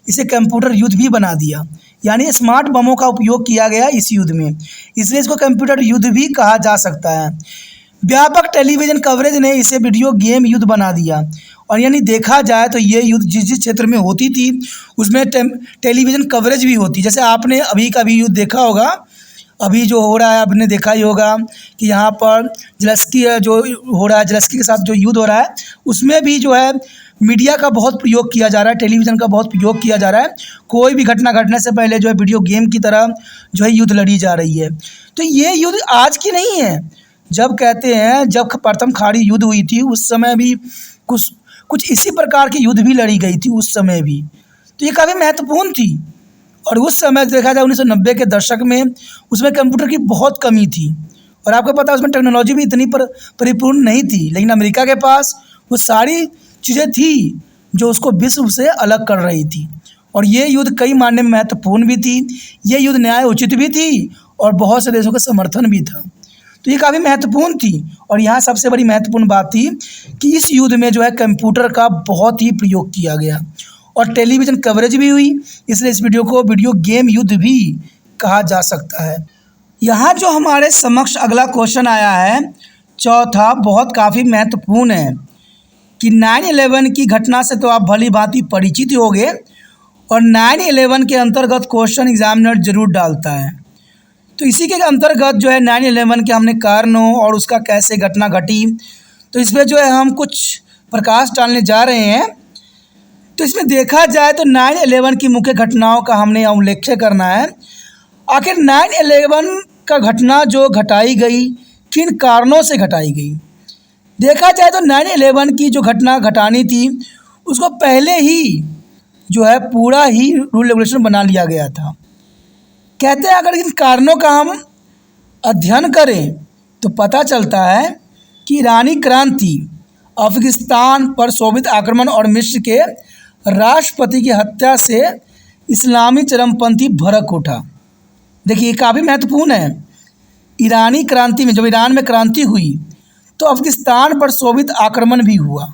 A: इसे कंप्यूटर युद्ध भी बना दिया। यानी स्मार्ट बमों का उपयोग किया गया इस युद्ध में, इसलिए इसको कंप्यूटर युद्ध भी कहा जा सकता है। व्यापक टेलीविज़न कवरेज ने इसे वीडियो गेम युद्ध बना दिया। और यानी देखा जाए तो ये युद्ध जिस जिस क्षेत्र में होती थी उसमें टेलीविज़न कवरेज भी होती। जैसे आपने अभी का भी युद्ध देखा होगा, अभी जो हो रहा है आपने देखा ही होगा कि यहाँ पर ज़ेलेंस्की जो हो रहा है, ज़ेलेंस्की के साथ जो युद्ध हो रहा है उसमें भी जो है मीडिया का बहुत प्रयोग किया जा रहा है, टेलीविज़न का बहुत प्रयोग किया जा रहा है। कोई भी घटना घटने से पहले जो है वीडियो गेम की तरह जो है युद्ध लड़ी जा रही है। तो ये युद्ध आज की नहीं है। जब कहते हैं जब प्रथम खाड़ी युद्ध हुई थी उस समय भी कुछ इसी प्रकार की युद्ध भी लड़ी गई थी उस समय भी। तो ये काफ़ी महत्वपूर्ण थी। और उस समय देखा जाए 1990 के दशक में उसमें कंप्यूटर की बहुत कमी थी और आपको पता है उसमें टेक्नोलॉजी भी इतनी परिपूर्ण नहीं थी, लेकिन अमेरिका के पास वो सारी चीज़ें थी जो उसको विश्व से अलग कर रही थी। और ये युद्ध कई मायने में महत्वपूर्ण भी थी, ये युद्ध न्याय उचित भी थी और बहुत से देशों का समर्थन भी था। तो ये काफ़ी महत्वपूर्ण थी। और यहाँ सबसे बड़ी महत्वपूर्ण बात थी कि इस युद्ध में जो है कंप्यूटर का बहुत ही प्रयोग किया गया और टेलीविज़न कवरेज भी हुई, इसलिए इस वीडियो को वीडियो गेम युद्ध भी कहा जा सकता है। यहाँ जो हमारे समक्ष अगला क्वेश्चन आया है चौथा, बहुत काफ़ी महत्वपूर्ण है कि 9/11 की घटना से तो आप भली भांति परिचित ही होंगे और 9/11 के अंतर्गत क्वेश्चन एग्जामिनर जरूर डालता है। तो इसी के अंतर्गत जो है 9/11 के हमने कारणों और उसका कैसे घटना घटी, तो इसमें जो है हम कुछ प्रकाश डालने जा रहे हैं। तो इसमें देखा जाए तो 9/11 की मुख्य घटनाओं का हमने उल्लेख करना है। आखिर 9/11 का घटना जो घटाई गई किन कारणों से घटाई गई। देखा जाए तो 9/11 की जो घटना घटानी थी उसको पहले ही जो है पूरा ही रूल रेगुलेशन बना लिया गया था। कहते हैं अगर इन कारणों का हम अध्ययन करें तो पता चलता है कि ईरानी क्रांति, अफगानिस्तान पर सोवियत आक्रमण और मिस्र के राष्ट्रपति की हत्या से इस्लामी चरमपंथी भड़क उठा। देखिए काफ़ी महत्वपूर्ण है। ईरानी क्रांति में जब ईरान में क्रांति हुई तो अफगानिस्तान पर सोवियत आक्रमण भी हुआ,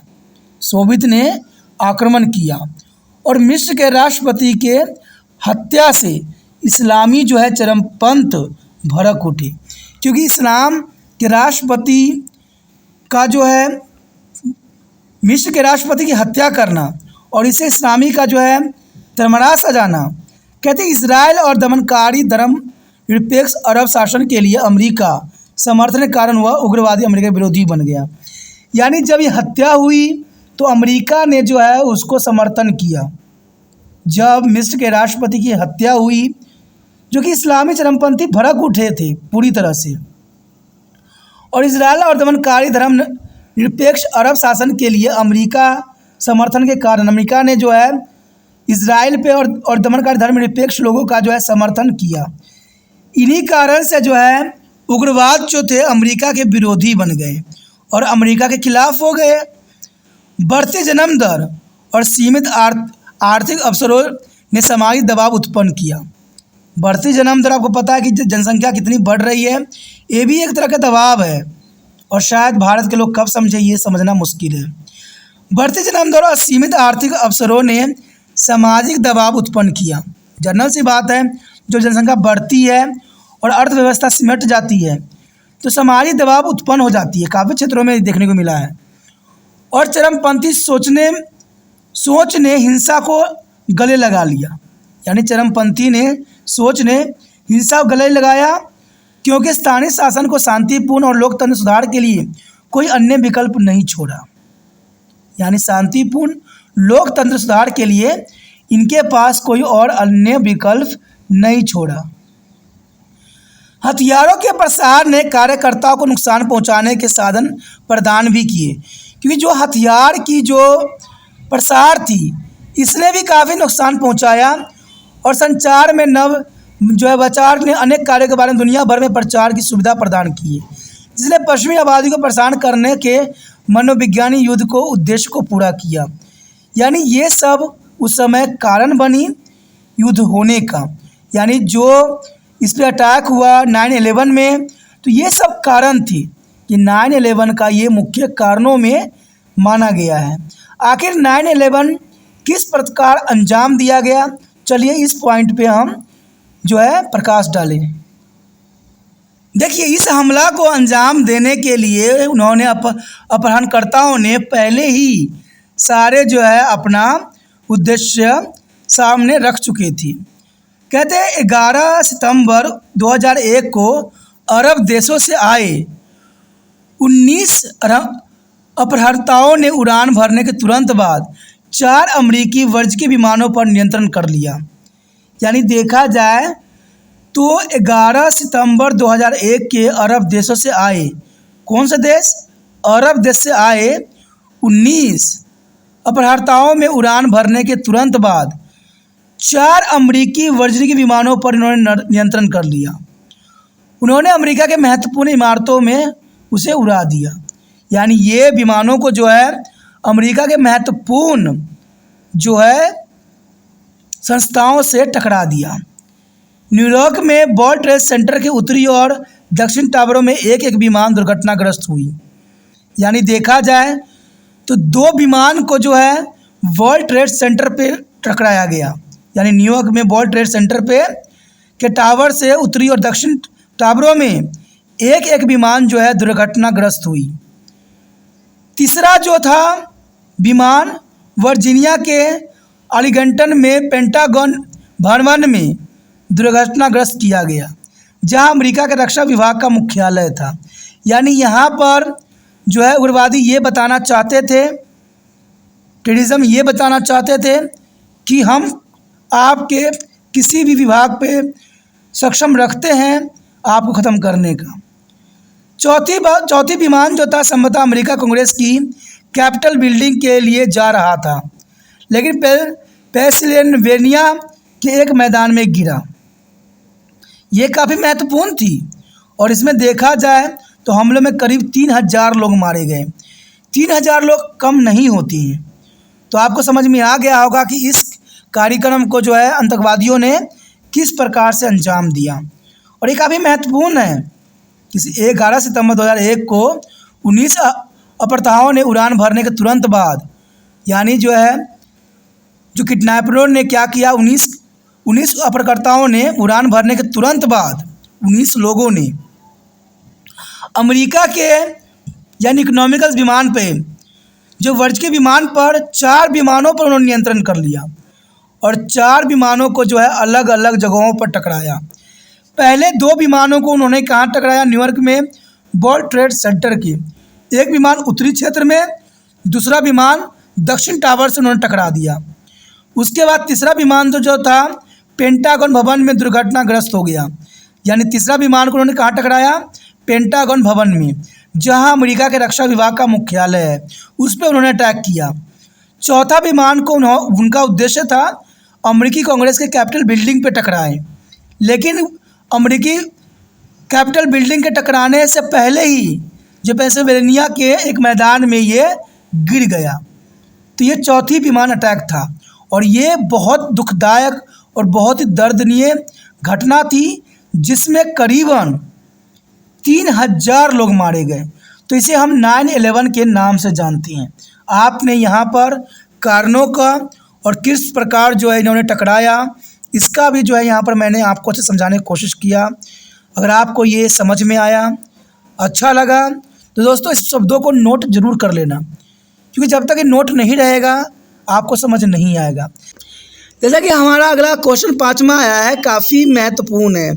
A: सोवियत ने आक्रमण किया और मिस्र के राष्ट्रपति के हत्या से इस्लामी जो है चरमपंथ भड़क उठे, क्योंकि इस्लाम के राष्ट्रपति का जो है मिस्र के राष्ट्रपति की हत्या करना और इसे इस्लामी का जो है धर्मराज सजाना, कहते हैं इजराइल और दमनकारी धर्म निरपेक्ष अरब शासन के लिए अमेरिका समर्थन के कारण वह उग्रवादी अमेरिका विरोधी बन गया। यानी जब ये हत्या हुई तो अमेरिका ने जो है उसको समर्थन किया। जब मिस्र के राष्ट्रपति की हत्या हुई जो कि इस्लामी चरमपंथी भड़क उठे थे पूरी तरह से, और इजराइल और दमनकारी धर्म निरपेक्ष अरब शासन के लिए अमेरिका समर्थन के कारण अमेरिका ने जो है इजराइल पे और दमनकारी धर्म निरपेक्ष लोगों का जो है समर्थन किया। इन्हीं कारण से जो है उग्रवाद जो थे अमेरिका के विरोधी बन गए और अमेरिका के खिलाफ हो गए। बढ़ती जन्म दर और सीमित आर्थिक अवसरों ने सामाजिक दबाव उत्पन्न किया। बढ़ती जन्म दर, आपको पता है कि जनसंख्या कितनी बढ़ रही है, ये भी एक तरह का दबाव है और शायद भारत के लोग कब समझे ये समझना मुश्किल है। बढ़ती जन्म दर और सीमित आर्थिक अवसरों ने सामाजिक दबाव उत्पन्न किया। जनरल सी बात है, जो जनसंख्या बढ़ती है और अर्थव्यवस्था सिमट जाती है तो सामाजिक दबाव उत्पन्न हो जाती है, काफ़ी क्षेत्रों में देखने को मिला है। और चरमपंथी सोच ने हिंसा को गले लगा लिया। यानी चरमपंथी ने सोच ने हिंसा को गले लगाया, क्योंकि स्थानीय शासन को शांतिपूर्ण और लोकतंत्र सुधार के लिए कोई अन्य विकल्प नहीं छोड़ा। यानी शांतिपूर्ण लोकतंत्र सुधार के लिए इनके पास कोई और अन्य विकल्प नहीं छोड़ा। हथियारों के प्रसार ने कार्यकर्ताओं को नुकसान पहुंचाने के साधन प्रदान भी किए, क्योंकि जो हथियार की जो प्रसार थी इसने भी काफ़ी नुकसान पहुंचाया और संचार में नवाचार ने अनेक कार्यों के बारे में दुनिया भर में प्रचार की सुविधा प्रदान की है, जिसने पश्चिमी आबादी को परेशान करने के मनोविज्ञानिक युद्ध को उद्देश्य को पूरा किया। यानी ये सब उस समय कारण बनी युद्ध होने का, यानी जो इस पर अटैक हुआ 9/11 में, तो ये सब कारण थी कि 9/11 का ये मुख्य कारणों में माना गया है। आखिर 9/11 किस प्रकार अंजाम दिया गया, चलिए इस पॉइंट पे हम जो है प्रकाश डालें। देखिए, इस हमला को अंजाम देने के लिए उन्होंने अपहरणकर्ताओं ने पहले ही सारे जो है अपना उद्देश्य सामने रख चुकी थी। कहते हैं 11 सितंबर 2001 को अरब देशों से आए 19 अपहरणकर्ताओं ने उड़ान भरने के तुरंत बाद 4 अमेरिकी वर्ज के विमानों पर नियंत्रण कर लिया। यानी देखा जाए तो 11 सितंबर 2001 के अरब देशों से आए, कौन से देश? अरब देश से आए 19 अपहरणकर्ताओं में उड़ान भरने के तुरंत बाद 4 अमेरिकी वर्जनी के विमानों पर इन्होंने नियंत्रण कर लिया। उन्होंने अमेरिका के महत्वपूर्ण इमारतों में उसे उड़ा दिया। यानी ये विमानों को जो है अमेरिका के महत्वपूर्ण जो है संस्थाओं से टकरा दिया। न्यूयॉर्क में वर्ल्ड ट्रेड सेंटर के उत्तरी और दक्षिण टावरों में एक एक विमान दुर्घटनाग्रस्त हुई। यानी देखा जाए तो 2 विमान को जो है वर्ल्ड ट्रेड सेंटर पे टकराया गया। यानी न्यूयॉर्क में वर्ल्ड ट्रेड सेंटर पे के टावर से उत्तरी और दक्षिण टावरों में एक एक विमान जो है दुर्घटनाग्रस्त हुई। तीसरा जो था विमान वर्जीनिया के आर्लिंगटन में पेंटागन भवन में दुर्घटनाग्रस्त किया गया, जहां अमेरिका के रक्षा विभाग का मुख्यालय था। यानी यहाँ पर जो है उग्रवादी ये बताना चाहते थे, टेररिज्म ये बताना चाहते थे कि हम आपके किसी भी विभाग पे सक्षम रखते हैं आपको ख़त्म करने का। चौथी विमान जो था संभवतः अमेरिका कांग्रेस की कैपिटल बिल्डिंग के लिए जा रहा था, लेकिन पेंसिल्वेनिया के एक मैदान में गिरा। ये काफ़ी महत्वपूर्ण थी और इसमें देखा जाए तो हमलों में करीब 3000 लोग मारे गए। 3000 लोग कम नहीं होती हैं। तो आपको समझ में आ गया होगा कि इस कार्यक्रम को जो है आतंकवादियों ने किस प्रकार से अंजाम दिया। और ये काफ़ी महत्वपूर्ण है कि 11 सितंबर 2001 को 19 अपहरणकर्ताओं ने उड़ान भरने के तुरंत बाद, यानी जो है जो किडनैपरों ने क्या किया, 19 अपहरणकर्ताओं ने उड़ान भरने के तुरंत बाद 19 लोगों ने अमेरिका के यानी इकोनॉमिकल विमान पे जो वर्ज के विमान पर 4 विमानों पर उन्होंने नियंत्रण कर लिया और 4 विमानों को जो है अलग अलग जगहों पर टकराया। पहले 2 विमानों को उन्होंने कहाँ टकराया? न्यूयॉर्क में वर्ल्ड ट्रेड सेंटर की। एक विमान उत्तरी क्षेत्र में, दूसरा विमान दक्षिण टावर से उन्होंने टकरा दिया। उसके बाद तीसरा विमान जो था पेंटागन भवन में दुर्घटनाग्रस्त हो गया। यानी तीसरा विमान को उन्होंने कहाँ टकराया? पेंटागन भवन में, जहां अमेरिका के रक्षा विभाग का मुख्यालय है, उस पर उन्होंने अटैक किया। चौथा विमान को उनका उद्देश्य था अमेरिकी कांग्रेस के कैपिटल बिल्डिंग पे टकराए, लेकिन अमेरिकी कैपिटल बिल्डिंग के टकराने से पहले ही जो पेंसिल्वेनिया के एक मैदान में ये गिर गया। तो ये चौथी विमान अटैक था और ये बहुत दुखदायक और बहुत ही दर्दनीय घटना थी, जिसमें करीबन 3000 लोग मारे गए। तो इसे हम 9/11 के नाम से जानते हैं। आपने यहाँ पर कारणों का और किस प्रकार जो है इन्होंने टकराया, इसका भी जो है यहाँ पर मैंने आपको अच्छे समझाने की कोशिश किया। अगर आपको ये समझ में आया, अच्छा लगा, तो दोस्तों इस शब्दों को नोट ज़रूर कर लेना, क्योंकि जब तक ये नोट नहीं रहेगा आपको समझ नहीं आएगा। जैसा कि हमारा अगला क्वेश्चन 5वां आया है, काफ़ी महत्वपूर्ण है।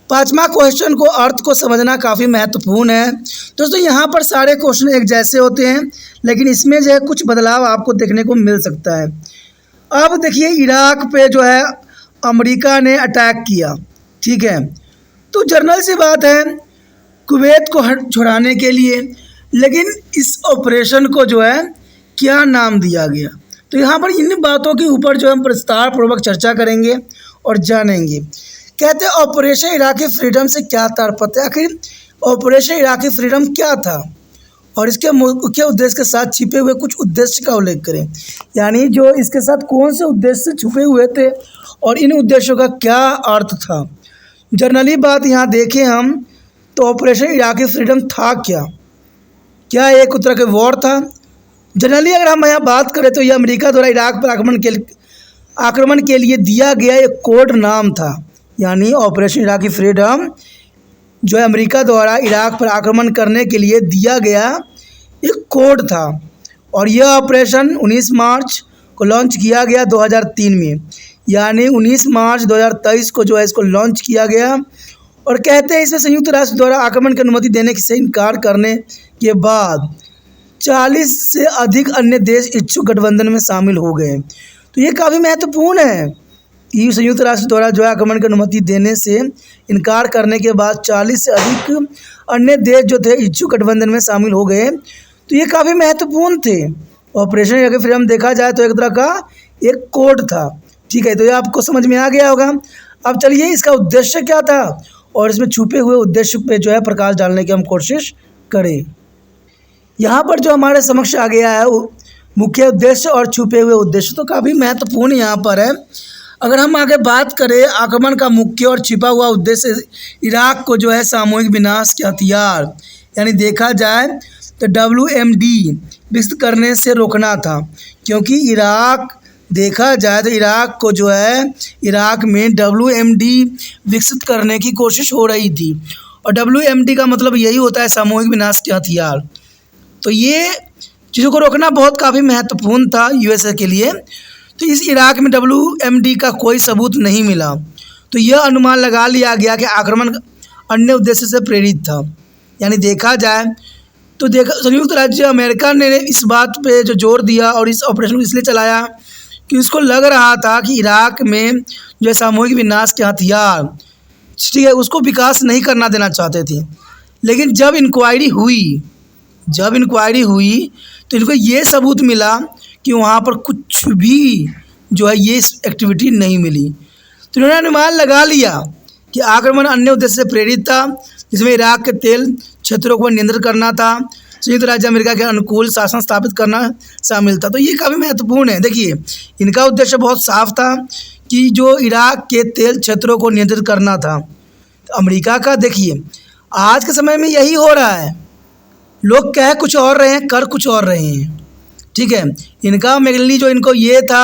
A: पाँचवा क्वेश्चन को अर्थ को समझना काफ़ी महत्वपूर्ण है। दोस्तों यहाँ पर सारे क्वेश्चन एक जैसे होते हैं, लेकिन इसमें जो है कुछ बदलाव आपको देखने को मिल सकता है। अब देखिए इराक पे जो है अमेरिका ने अटैक किया, ठीक है, तो जनरल सी बात है कुवैत को छुड़ाने के लिए, लेकिन इस ऑपरेशन को जो है क्या नाम दिया गया। तो यहाँ पर इन बातों के ऊपर जो हम विस्तार पूर्वक चर्चा करेंगे और जानेंगे। कहते हैं ऑपरेशन इराकी फ्रीडम से क्या तात्पर्य है, आखिर ऑपरेशन इराकी फ्रीडम क्या था और इसके मुख्य उद्देश्य के साथ छिपे हुए कुछ उद्देश्य का उल्लेख करें। यानी जो इसके साथ कौन से उद्देश्य छुपे हुए थे और इन उद्देश्यों का क्या अर्थ था। जनरली बात यहाँ देखें हम तो ऑपरेशन इराकी फ्रीडम था क्या एक तरह के वॉर था। जनरली अगर हम यहाँ बात करें तो यह अमेरिका द्वारा इराक पर आक्रमण के लिए दिया गया एक कोड नाम था। यानी ऑपरेशन इराकी फ्रीडम जो है अमेरिका द्वारा इराक पर आक्रमण करने के लिए दिया गया एक कोड था और यह ऑपरेशन 19 मार्च को लॉन्च किया गया 2003 में। यानी 19 मार्च 2023 को जो है इसको लॉन्च किया गया और कहते हैं इसमें संयुक्त राष्ट्र द्वारा आक्रमण की अनुमति देने से इनकार करने के बाद 40 से अधिक अन्य देश इच्छुक गठबंधन में शामिल हो गए। तो ये काफ़ी महत्वपूर्ण है कि संयुक्त राष्ट्र द्वारा जो है आक्रमण की अनुमति देने से इनकार करने के बाद 40 से अधिक अन्य देश जो थे इच्छुक गठबंधन में शामिल हो गए। तो ये काफ़ी महत्वपूर्ण थे। ऑपरेशन इराकी फ्रीडम देखा जाए तो एक तरह का एक कोड था, ठीक है। तो ये आपको समझ में आ गया होगा। अब चलिए इसका उद्देश्य क्या था और इसमें छुपे हुए उद्देश्य पे जो है प्रकाश डालने की हम कोशिश करें। यहाँ पर जो हमारे समक्ष आ गया है मुख्य उद्देश्य और छुपे हुए उद्देश्य, तो काफ़ी महत्वपूर्ण यहाँ पर है। अगर हम आगे बात करें आक्रमण का मुख्य और छिपा हुआ उद्देश्य इराक को जो है सामूहिक विनाश के हथियार यानी देखा जाए तो WMD विकसित करने से रोकना था, क्योंकि इराक देखा जाए तो इराक को जो है इराक में WMD विकसित करने की कोशिश हो रही थी और WMD का मतलब यही होता है सामूहिक विनाश के हथियार। तो ये चीज़ों को रोकना बहुत काफ़ी महत्वपूर्ण था USA के लिए। तो इस इराक में WMD का कोई सबूत नहीं मिला, तो यह अनुमान लगा लिया गया कि आक्रमण अन्य उद्देश्य से प्रेरित था। यानी देखा जाए तो संयुक्त राज्य अमेरिका ने इस बात पे जो जोर दिया और इस ऑपरेशन को इसलिए चलाया कि उसको लग रहा था कि इराक में जो सामूहिक विनाश के हथियार, ठीक है, उसको विकास नहीं करना देना चाहते थे। लेकिन जब इंक्वायरी हुई तो इनको ये सबूत मिला कि वहाँ पर कुछ भी जो है ये एक्टिविटी नहीं मिली। तो इन्होंने अनुमान लगा लिया कि आक्रमण अन्य उद्देश्य से प्रेरित था, जिसमें इराक के तेल क्षेत्रों को नियंत्रित करना था, संयुक्त राज्य अमेरिका के अनुकूल शासन स्थापित करना शामिल था। तो ये काफ़ी महत्वपूर्ण है। देखिए इनका उद्देश्य बहुत साफ था कि जो इराक के तेल क्षेत्रों को नियंत्रित करना था। तो अमेरिका का देखिए आज के समय में यही हो रहा है, लोग कह कुछ और रहे हैं कर कुछ और रहे हैं, ठीक है। इनका मेनली जो इनको ये था,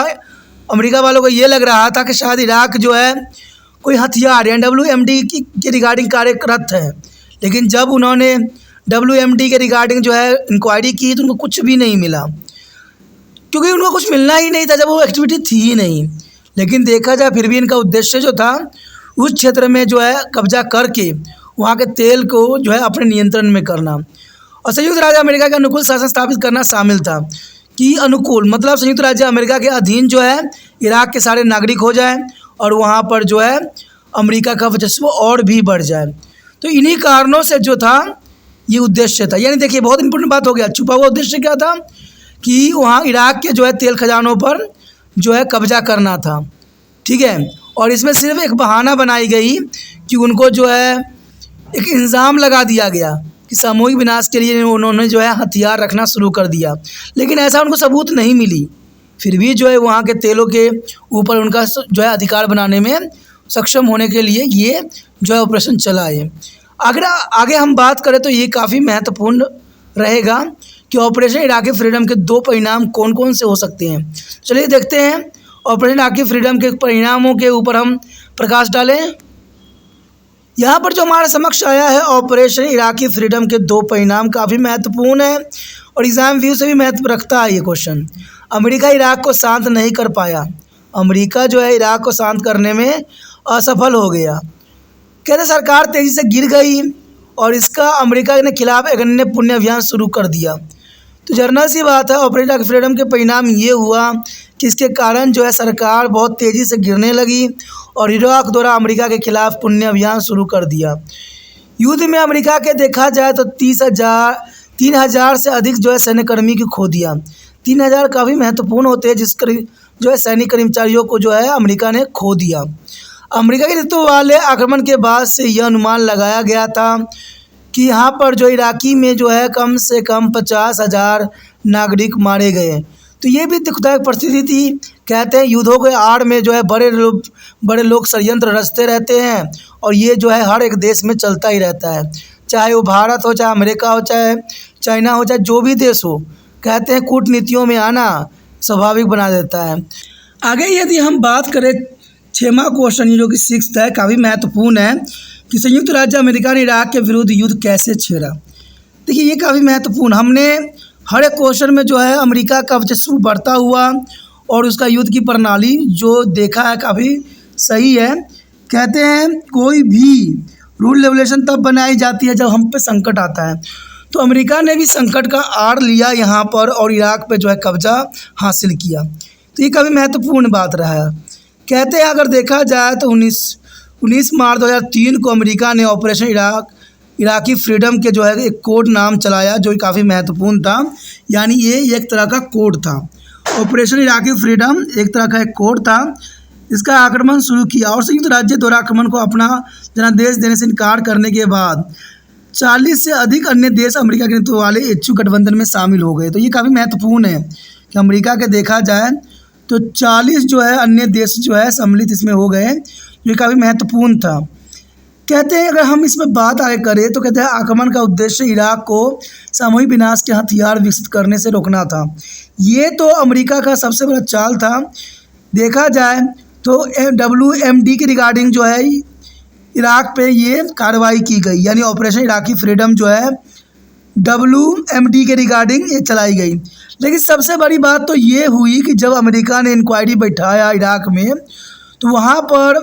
A: अमेरिका वालों को ये लग रहा था कि शायद इराक जो है कोई हथियार या WMD के रिगार्डिंग कार्यरत है। लेकिन जब उन्होंने WMD के रिगार्डिंग जो है इंक्वायरी की तो उनको कुछ भी नहीं मिला, क्योंकि उनको कुछ मिलना ही नहीं था जब वो एक्टिविटी थी ही नहीं। लेकिन देखा जाए फिर भी इनका उद्देश्य जो था उस क्षेत्र में जो है कब्जा करके वहाँ के तेल को जो है अपने नियंत्रण में करना और संयुक्त राज्य अमेरिका के अनुकूल शासन स्थापित करना शामिल था। कि अनुकूल मतलब संयुक्त राज्य अमेरिका के अधीन जो है इराक के सारे नागरिक हो जाए और वहाँ पर जो है अमेरिका का वर्चस्व और भी बढ़ जाए। तो इन्हीं कारणों से जो था ये उद्देश्य था। यानी देखिए बहुत इंपॉर्टेंट बात हो गया, छुपा हुआ उद्देश्य क्या था कि वहाँ इराक के जो है तेल खजानों पर जो है कब्जा करना था, ठीक है। और इसमें सिर्फ एक बहाना बनाई गई कि उनको जो है एक इल्ज़ाम लगा दिया गया कि सामूहिक विनाश के लिए उन्होंने जो है हथियार रखना शुरू कर दिया। लेकिन ऐसा उनको सबूत नहीं मिली, फिर भी जो है वहाँ के तेलों के ऊपर उनका जो है अधिकार बनाने में सक्षम होने के लिए ये जो है ऑपरेशन चला है। अगर आगे हम बात करें तो ये काफ़ी महत्वपूर्ण रहेगा कि ऑपरेशन इराकी फ्रीडम के 2 परिणाम कौन कौन से हो सकते हैं। चलिए देखते हैं ऑपरेशन इराकी फ्रीडम के परिणामों के ऊपर हम प्रकाश डालें। यहाँ पर जो हमारे समक्ष आया है ऑपरेशन इराकी फ्रीडम के 2 परिणाम काफ़ी महत्वपूर्ण है और एग्ज़ाम व्यू से भी महत्व रखता है ये क्वेश्चन। अमेरिका इराक को शांत नहीं कर पाया, अमेरिका जो है इराक को शांत करने में असफल हो गया। कहते सरकार तेज़ी से गिर गई और इसका अमेरिका के खिलाफ एक अन्य पुण्य अभियान शुरू कर दिया। तो जर्नल सी बात है, ऑपरेशन फ्रीडम के परिणाम ये हुआ कि इसके कारण जो है सरकार बहुत तेज़ी से गिरने लगी और इराक द्वारा अमेरिका के खिलाफ पुण्य अभियान शुरू कर दिया। युद्ध में अमेरिका के देखा जाए तो 3,000 से अधिक जो है सैन्यकर्मी की खो दिया। 3,000 काफ़ी महत्वपूर्ण होते हैं, जो है सैनिक कर्मचारियों को जो है अमेरिका ने खो दिया। अमेरिका के नेतृत्व वाले आक्रमण के बाद से यह अनुमान लगाया गया था कि यहाँ पर जो इराकी में जो है कम से कम 50,000 नागरिक मारे गए। तो ये भी दुखदायक परिस्थिति थी। कहते हैं युद्धों के आड़ में जो है बड़े लोग षड्यंत्र रचते रहते हैं और ये जो है हर एक देश में चलता ही रहता है, चाहे वो भारत हो, चाहे अमेरिका हो, चाहे चाइना हो, चाहे जो भी देश हो। कहते हैं कूटनीतियों में आना स्वाभाविक बना देता है। आगे यदि हम बात करें 6वां क्वेश्चन जो कि 6th है, काफ़ी महत्वपूर्ण है कि संयुक्त राज्य अमेरिका ने इराक के विरुद्ध युद्ध कैसे छेड़ा। देखिए ये काफ़ी महत्वपूर्ण, हमने हर एक क्वेश्चन में जो है अमेरिका का वर्चस्व बढ़ता हुआ और उसका युद्ध की प्रणाली जो देखा है काफ़ी सही है। कहते हैं कोई भी रूल रेगुलेशन तब बनाई जाती है जब हम पे संकट आता है। तो अमेरिका ने भी संकट का आड़ लिया यहाँ पर और इराक पे जो है कब्जा हासिल किया। तो ये काफ़ी महत्वपूर्ण बात रहा है। कहते हैं अगर देखा जाए तो 19 मार्च 2003 को अमेरिका ने ऑपरेशन इराकी फ्रीडम के जो है एक कोड नाम चलाया जो काफ़ी महत्वपूर्ण था। यानी ये एक तरह का कोड था। ऑपरेशन इराकी फ्रीडम एक तरह का एक कोड था। इसका आक्रमण शुरू किया और संयुक्त राज्य द्वारा आक्रमण को अपना जनादेश देने से इनकार करने के बाद 40 से अधिक अन्य देश अमेरिका के नेतृत्व वाले इच्छुक गठबंधन में शामिल हो गए। तो ये काफ़ी महत्वपूर्ण है कि अमेरिका के देखा जाए तो 40 जो है अन्य देश जो है सम्मिलित इसमें हो गए, जो काफ़ी महत्वपूर्ण था। कहते हैं अगर हम इसमें बात आगे करें तो कहते हैं आक्रमण का उद्देश्य इराक को सामूहिक विनाश के हथियार विकसित करने से रोकना था। ये तो अमेरिका का सबसे बड़ा चाल था। देखा जाए तो WMD के रिगार्डिंग जो है इराक पे ये कार्रवाई की गई, यानी ऑपरेशन इराकी फ्रीडम जो है WMD के रिगार्डिंग ये चलाई गई। लेकिन सबसे बड़ी बात तो ये हुई कि जब अमेरिका ने इंक्वायरी बैठाया इराक में तो वहाँ पर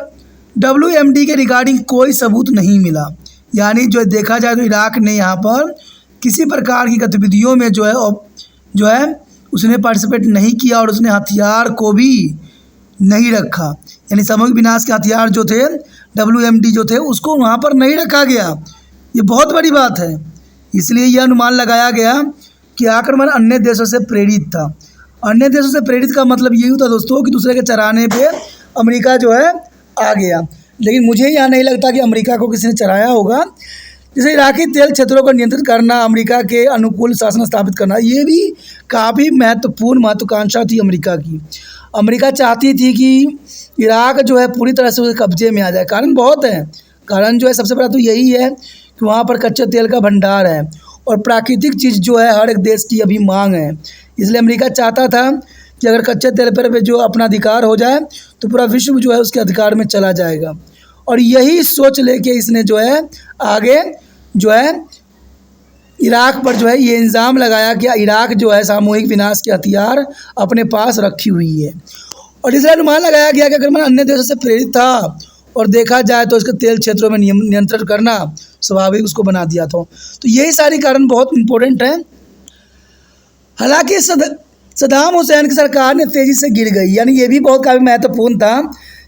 A: WMD के रिगार्डिंग कोई सबूत नहीं मिला। यानी जो देखा जाए तो इराक ने यहाँ पर किसी प्रकार की गतिविधियों में जो है उसने पार्टिसिपेट नहीं किया और उसने हथियार को भी नहीं रखा। यानी सामूहिक विनाश के हथियार जो थे WMD जो थे उसको वहाँ पर नहीं रखा गया। ये बहुत बड़ी बात है। इसलिए यह अनुमान लगाया गया कि आक्रमण अन्य देशों से प्रेरित था। अन्य देशों से प्रेरित का मतलब यही होता दोस्तों कि दूसरे के चराने पे अमेरिका जो है आ गया। लेकिन मुझे यहाँ नहीं लगता कि अमेरिका को किसी ने चराया होगा। जैसे इराकी तेल क्षेत्रों को नियंत्रित करना, अमेरिका के अनुकूल शासन स्थापित करना, ये भी काफ़ी महत्वपूर्ण महत्वाकांक्षा थी अमेरिका की। अमेरिका चाहती थी कि इराक जो है पूरी तरह से उसके कब्जे में आ जाए। कारण बहुत है। कारण जो है सबसे बड़ा तो यही है कि वहाँ पर कच्चे तेल का भंडार है और प्राकृतिक चीज़ जो है हर एक देश की अभी मांग है। इसलिए अमेरिका चाहता था कि अगर कच्चे तेल पर जो अपना अधिकार हो जाए तो पूरा विश्व जो है उसके अधिकार में चला जाएगा। और यही सोच लेके इसने जो है आगे जो है इराक पर जो है ये इल्ज़ाम लगाया कि इराक जो है सामूहिक विनाश के हथियार अपने पास रखी हुई है। और इसलिए अनुमान लगाया गया कि अगर मैं अन्य देशों से प्रेरित था और देखा जाए तो इसके तेल क्षेत्रों में नियंत्रण करना स्वाभाविक उसको बना दिया था। तो यही सारी कारण बहुत इम्पोर्टेंट हैं। हालांकि सद्दाम हुसैन की सरकार ने तेज़ी से गिर गई, यानी ये भी बहुत काफ़ी महत्वपूर्ण था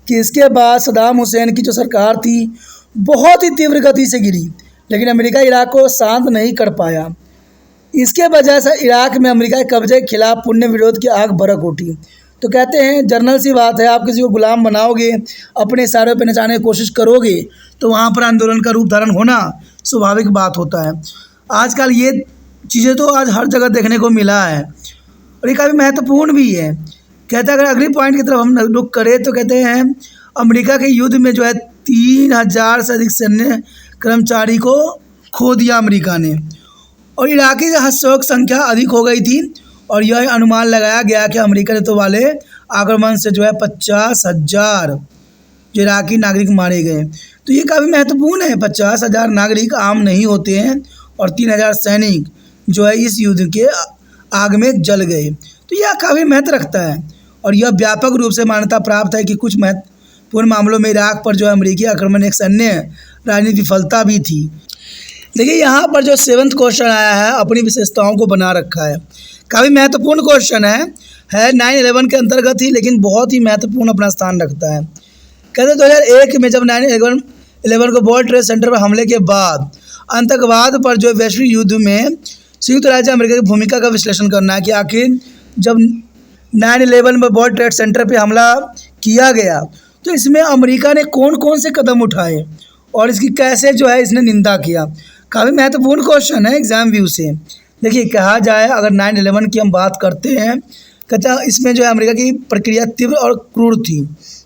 A: कि इसके बाद सद्दाम हुसैन की जो सरकार थी बहुत ही तीव्र गति से गिरी। लेकिन अमेरिका इराक को शांत नहीं कर पाया। इसके वजह से इराक में अमेरिका के कब्जे के खिलाफ पुण्य विरोध की आग भड़क उठी। तो कहते हैं जर्नल सी बात है, आप किसी को गुलाम बनाओगे, अपने इशारों पर नचाने की कोशिश करोगे तो वहाँ पर आंदोलन का रूप धारण होना स्वाभाविक बात होता है। आजकल ये चीज़ें तो आज हर जगह देखने को मिला है और ये काफ़ी महत्वपूर्ण भी है। कहते हैं अगर अगली पॉइंट की तरफ हम रुक करें तो कहते हैं अमेरिका के युद्ध में जो है 3,000 से अधिक सैन्य कर्मचारी को खो दिया अमेरिका ने और इराकी हत्याओं की संख्या अधिक हो गई थी। और यह अनुमान लगाया गया कि अमेरिका ने तो वाले आक्रमण से जो है 50,000 जो इराकी नागरिक मारे गए। तो ये काफ़ी महत्वपूर्ण है। 50,000 नागरिक आम नहीं होते हैं और 3,000 सैनिक जो है इस युद्ध के आग में जल गए। तो यह काफ़ी महत्व रखता है और यह व्यापक रूप से मान्यता प्राप्त है कि कुछ पूर्ण मामलों में इराक पर जो है अमेरिकी आक्रमण एक सैन्य राजनीतिक विफलता भी थी। देखिए यहाँ पर जो 7वां क्वेश्चन आया है अपनी विशेषताओं को बना रखा है। काफ़ी महत्वपूर्ण क्वेश्चन है 9/11 के अंतर्गत ही, लेकिन बहुत ही महत्वपूर्ण अपना स्थान रखता है। कहते 2001 में जब 9/11 को वर्ल्ड ट्रेड सेंटर पर हमले के बाद आतंकवाद पर जो वैश्विक युद्ध में संयुक्त राज्य अमेरिका की भूमिका का विश्लेषण करना है कि आखिर जब 9/11 में वर्ल्ड ट्रेड सेंटर पर हमला किया गया तो इसमें अमेरिका ने कौन कौन से कदम उठाए और इसकी कैसे जो है इसने निंदा किया। काफ़ी महत्वपूर्ण क्वेश्चन है एग्जाम व्यू से। देखिए कहा जाए अगर 9/11 की हम बात करते हैं, कहता इसमें जो है अमेरिका की प्रक्रिया तीव्र और क्रूर थी,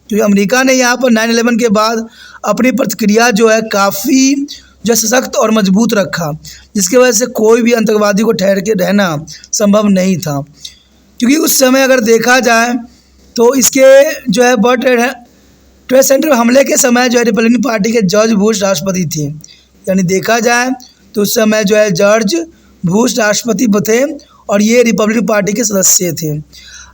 A: क्योंकि अमेरिका ने यहाँ पर 9/11 के बाद अपनी प्रतिक्रिया जो है काफ़ी जो सशक्त और मजबूत रखा, जिसकी वजह से कोई भी आतंकवादी को ठहर के रहना संभव नहीं था। क्योंकि उस समय अगर देखा जाए तो इसके जो है वर्ल्ड ट्रेड सेंटर हमले के समय जो है रिपब्लिकन पार्टी के जॉर्ज बुश राष्ट्रपति थे। यानी देखा जाए तो उस समय जो है जॉर्ज बुश राष्ट्रपति थे और ये रिपब्लिकन पार्टी के सदस्य थे।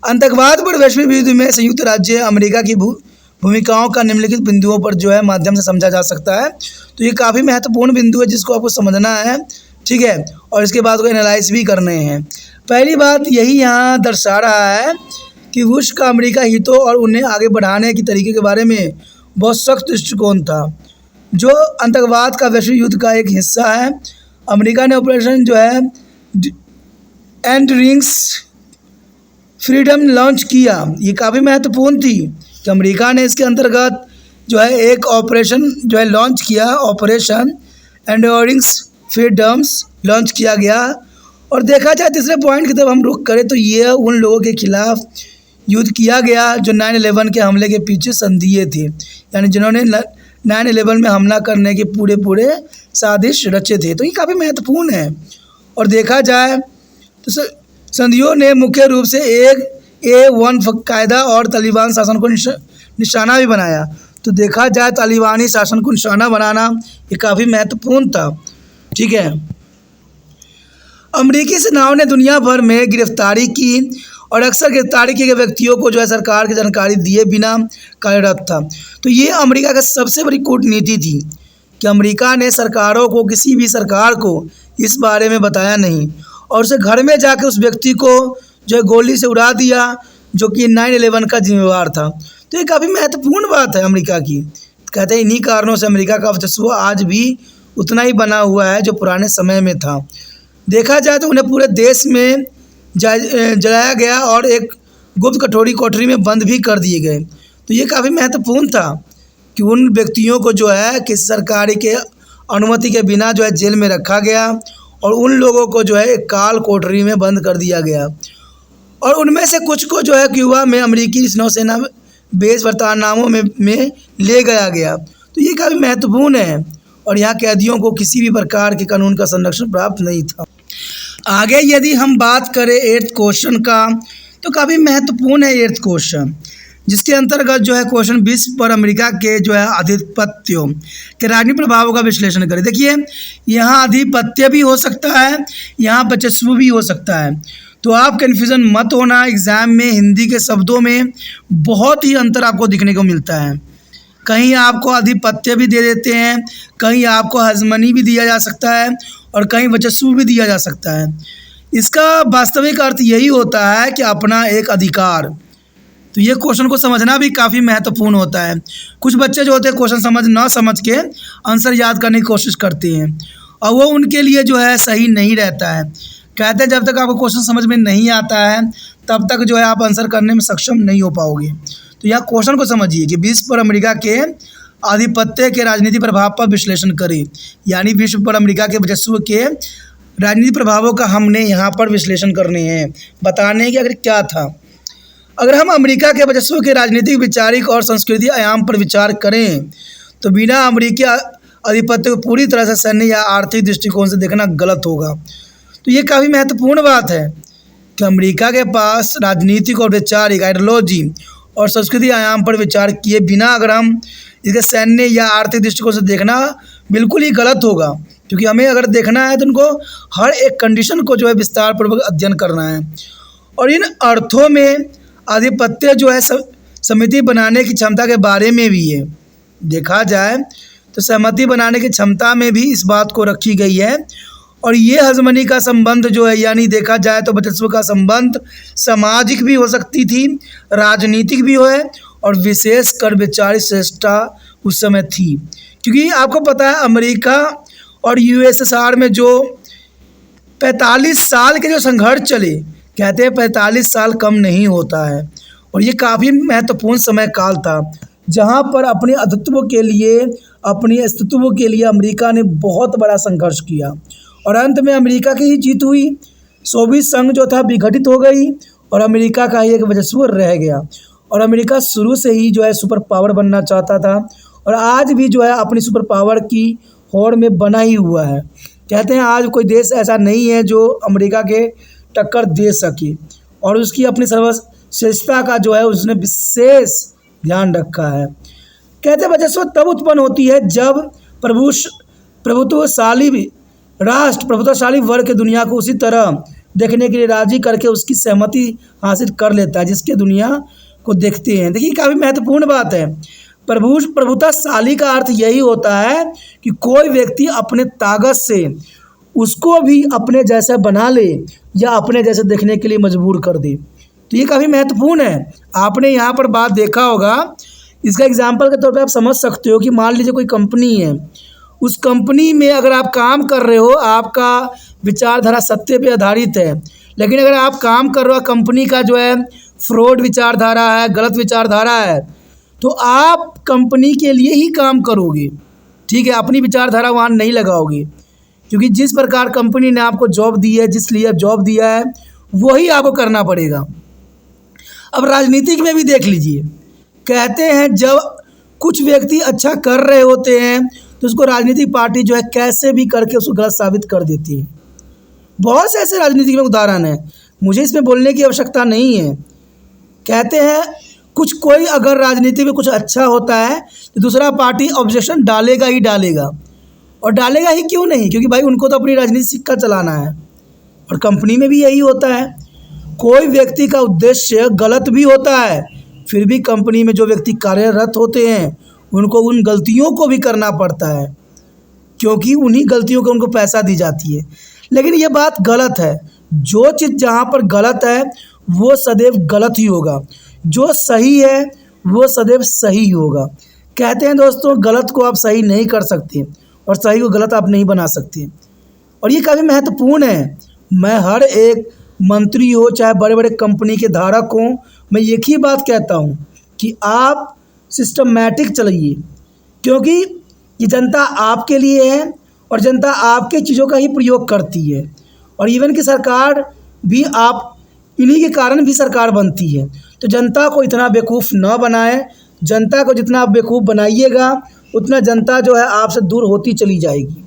A: आतंकवाद पर वैश्विक युद्ध में संयुक्त राज्य अमेरिका की भूमिकाओं का निम्नलिखित बिंदुओं पर जो है माध्यम से समझा जा सकता है। तो ये काफ़ी महत्वपूर्ण बिंदु है जिसको आपको समझना है, ठीक है, और इसके बाद को एनालाइज भी करने हैं। पहली बात यही यहाँ दर्शा रहा है कि बुश का अमेरिका हितों और उन्हें आगे बढ़ाने की तरीके के बारे में बहुत सख्त दृष्टिकोण था, जो आतंकवाद का वैश्विक युद्ध का एक हिस्सा है। अमेरिका ने ऑपरेशन जो है एंडरिंग फ्रीडम लॉन्च किया। ये काफ़ी महत्वपूर्ण थी कि अमेरिका ने इसके अंतर्गत जो है एक ऑपरेशन जो है लॉन्च किया, ऑपरेशन एंडरिंग फ्रीडम्स लॉन्च किया गया। और देखा जाए तीसरे पॉइंट की तरफ हम रुख करें तो ये उन लोगों के खिलाफ युद्ध किया गया जो 9/11 के हमले के पीछे संदिग्ध थे, यानी जिन्होंने 9/11 में हमला करने के पूरे साजिश रचे थे। तो ये काफ़ी महत्वपूर्ण है। और देखा जाए तो संधियों ने मुख्य रूप से A1 कायदा और तालिबान शासन को निशाना भी बनाया। तो देखा जाए तालिबानी शासन को निशाना बनाना ये काफ़ी महत्वपूर्ण था, ठीक है। अमेरिकी सेनाओं ने दुनिया भर में गिरफ्तारी की और अक्सर गिरफ्तारी किए गए व्यक्तियों को जो है सरकार की जानकारी दिए बिना कार्यरत था। तो ये अमेरिका का सबसे बड़ी कूटनीति थी कि अमेरिका ने सरकारों को, किसी भी सरकार को इस बारे में बताया नहीं और उसे घर में जाकर उस व्यक्ति को जो है गोली से उड़ा दिया जो कि 9/11 का जिम्मेवार था। तो ये काफ़ी महत्वपूर्ण बात है अमेरिका की। कहते हैं इन्हीं कारणों से अमेरिका का वर्चस्व आज भी उतना ही बना हुआ है जो पुराने समय में था। देखा जाए तो उन्हें पूरे देश में जलाया गया और एक गुप्त कोठरी में बंद भी कर दिए गए। तो ये काफ़ी महत्वपूर्ण था कि उन व्यक्तियों को जो है किसी सरकारी के अनुमति के बिना जो है जेल में रखा गया और उन लोगों को जो है एक काल कोठरी में बंद कर दिया गया। और उनमें से कुछ को जो है क्यूबा में अमेरिकी नौसेना बेस वर्तानामों में ले गया। तो ये काफ़ी महत्वपूर्ण है और यहाँ कैदियों को किसी भी प्रकार के कानून का संरक्षण प्राप्त नहीं था। आगे यदि हम बात करें 8th क्वेश्चन का तो काफ़ी महत्वपूर्ण है 8th क्वेश्चन, जिसके अंतर्गत जो है क्वेश्चन विश्व पर अमेरिका के जो है आधिपत्य के राजनीतिक प्रभावों का विश्लेषण करें। देखिए यहाँ आधिपत्य भी हो सकता है, यहाँ वर्चस्व भी हो सकता है। तो आप कन्फ्यूज़न मत होना, एग्ज़ाम में हिंदी के शब्दों में बहुत ही अंतर आपको दिखने को मिलता है। कहीं आपको आधिपत्य भी दे देते हैं, कहीं आपको हजमनी भी दिया जा सकता है और कहीं वर्चस्व भी दिया जा सकता है। इसका वास्तविक अर्थ यही होता है कि अपना एक अधिकार। तो ये क्वेश्चन को समझना भी काफ़ी महत्वपूर्ण होता है। कुछ बच्चे जो होते हैं क्वेश्चन समझ के आंसर याद करने की कोशिश करते हैं और वो उनके लिए जो है सही नहीं रहता है। कहते हैं जब तक आपको क्वेश्चन समझ में नहीं आता है तब तक जो है आप आंसर करने में सक्षम नहीं हो पाओगे। तो यहाँ क्वेश्चन को समझिए कि विश्व पर अमेरिका के आधिपत्य के राजनीतिक प्रभाव पर विश्लेषण करें, यानी विश्व पर अमेरिका के वर्चस्व के राजनीतिक प्रभावों का हमने यहाँ पर विश्लेषण करने हैं, बताने कि अगर क्या था। अगर हम अमेरिका के वर्चस्व के राजनीतिक, वैचारिक और सांस्कृतिक आयाम पर विचार करें तो बिना अमेरिकी आधिपत्य को पूरी तरह से सैन्य या आर्थिक दृष्टिकोण से देखना गलत होगा। तो ये काफ़ी महत्वपूर्ण बात है कि अमेरिका के पास राजनीतिक और वैचारिक आइडियोलॉजी और सांस्कृतिक आयाम पर विचार किए बिना अगर हम इसके सैन्य या आर्थिक दृष्टिकोण से देखना बिल्कुल ही गलत होगा, क्योंकि हमें अगर देखना है तो उनको हर एक कंडीशन को जो है विस्तारपूर्वक अध्ययन करना है। और इन अर्थों में आधिपत्य जो है समिति बनाने की क्षमता के बारे में भी है। देखा जाए तो सहमति बनाने की क्षमता में भी इस बात को रखी गई है। और ये हजमनी का संबंध जो है, यानी देखा जाए तो वर्चस्व का संबंध सामाजिक भी हो सकती थी, राजनीतिक भी है, और विशेष कर वैचारिक श्रेष्ठता उस समय थी। क्योंकि आपको पता है अमेरिका और यूएसएसआर में जो 45 साल के जो संघर्ष चले, कहते हैं 45 साल कम नहीं होता है, और ये काफ़ी महत्वपूर्ण समय काल था जहाँ पर अपने अस्तित्व के लिए, अपने अस्तित्व के लिए अमेरिका ने बहुत बड़ा संघर्ष किया, और अंत में अमेरिका की ही जीत हुई। सोवियत संघ जो था विघटित हो गई और अमेरिका का ही एक वर्चस्व रह गया। और अमेरिका शुरू से ही जो है सुपर पावर बनना चाहता था, और आज भी जो है अपनी सुपर पावर की होड़ में बना ही हुआ है। कहते हैं आज कोई देश ऐसा नहीं है जो अमेरिका के टक्कर दे सके, और उसकी अपनी सर्वश्रेष्ठता का जो है उसने विशेष ध्यान रखा है। कहते हैं वर्चस्व तब उत्पन्न होती है जब प्रभुत्वशाली वर्ग के दुनिया को उसी तरह देखने के लिए राजी करके उसकी सहमति हासिल कर लेता है जिसके दुनिया को देखते हैं। देखिए काफ़ी महत्वपूर्ण बात है। प्रभुत्वशाली का अर्थ यही होता है कि कोई व्यक्ति अपने ताकत से उसको भी अपने जैसा बना ले या अपने जैसे देखने के लिए मजबूर कर दे। तो ये काफ़ी महत्वपूर्ण है। आपने यहाँ पर बात देखा होगा, इसका एग्जाम्पल के तौर पे आप समझ सकते हो कि मान लीजिए कोई कंपनी है, उस कंपनी में अगर आप काम कर रहे हो, आपका विचारधारा सत्य पे आधारित है, लेकिन अगर आप काम कर रहे हो कंपनी का जो है फ्रॉड विचारधारा है, गलत विचारधारा है, तो आप कंपनी के लिए ही काम करोगे, ठीक है, अपनी विचारधारा वहाँ नहीं लगाओगे, क्योंकि जिस प्रकार कंपनी ने आपको जॉब दी है, जिस लिए जॉब दिया है, वही आपको करना पड़ेगा। अब राजनीतिक में भी देख लीजिए, कहते हैं जब कुछ व्यक्ति अच्छा कर रहे होते हैं तो उसको राजनीतिक पार्टी जो है कैसे भी करके उसको गलत साबित कर देती है। बहुत से ऐसे राजनीतिक में उदाहरण हैं, मुझे इसमें बोलने की आवश्यकता नहीं है। कहते हैं कोई अगर राजनीति में कुछ अच्छा होता है तो दूसरा पार्टी ऑब्जेक्शन डालेगा ही डालेगा, और डालेगा ही क्यों नहीं, क्योंकि भाई उनको तो अपनी राजनीति सिक्का चलाना है। और कंपनी में भी यही होता है, कोई व्यक्ति का उद्देश्य गलत भी होता है, फिर भी कंपनी में जो व्यक्ति कार्यरत होते हैं उनको उन गलतियों को भी करना पड़ता है, क्योंकि उन्हीं गलतियों को उनको पैसा दी जाती है। लेकिन ये बात गलत है। जो चीज़ जहाँ पर गलत है वो सदैव गलत ही होगा, जो सही है वो सदैव सही होगा। कहते हैं दोस्तों, गलत को आप सही नहीं कर सकते और सही को गलत आप नहीं बना सकते, और ये काफ़ी महत्वपूर्ण है। मैं हर एक मंत्री हो चाहे बड़े बड़े कंपनी के धारक हों, मैं एक ही बात कहता हूँ कि आप सिस्टमैटिक चलिए, क्योंकि ये जनता आपके लिए है और जनता आपके चीज़ों का ही प्रयोग करती है। और इवन कि सरकार भी आप इन्हीं के कारण भी सरकार बनती है। तो जनता को इतना बेवकूफ़ न बनाएं। जनता को जितना आप बेवकूफ़ बनाइएगा उतना जनता जो है आपसे दूर होती चली जाएगी।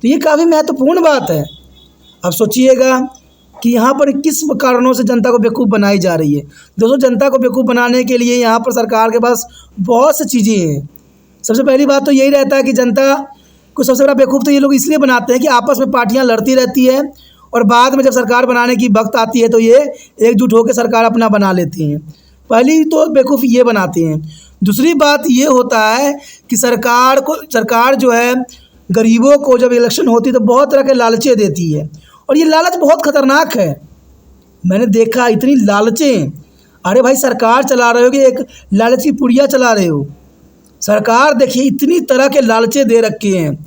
A: तो ये काफ़ी महत्वपूर्ण बात है। अब सोचिएगा कि यहाँ पर किस कारणों से जनता को बेवकूफ़ बनाई जा रही है। दोस्तों, जनता को बेवकूफ़ बनाने के लिए यहाँ पर सरकार के पास बहुत सी चीज़ें हैं। सबसे पहली बात तो यही रहता है कि जनता को सबसे बड़ा बेवकूफ़ तो ये लोग इसलिए बनाते हैं कि आपस में पार्टियाँ लड़ती रहती है, और बाद में जब सरकार बनाने की वक्त आती है तो ये एकजुट होकर सरकार अपना बना लेती हैं। पहली तो बेवकूफ़ ये बनाते हैं। दूसरी बात ये होता है कि सरकार जो है गरीबों को जब इलेक्शन होती है तो बहुत तरह के लालचें देती है, और ये लालच बहुत ख़तरनाक है। मैंने देखा इतनी लालचें, अरे भाई सरकार चला रहे हो कि एक लालच की पुड़िया चला रहे हो। सरकार देखिए इतनी तरह के लालचें दे रखे हैं।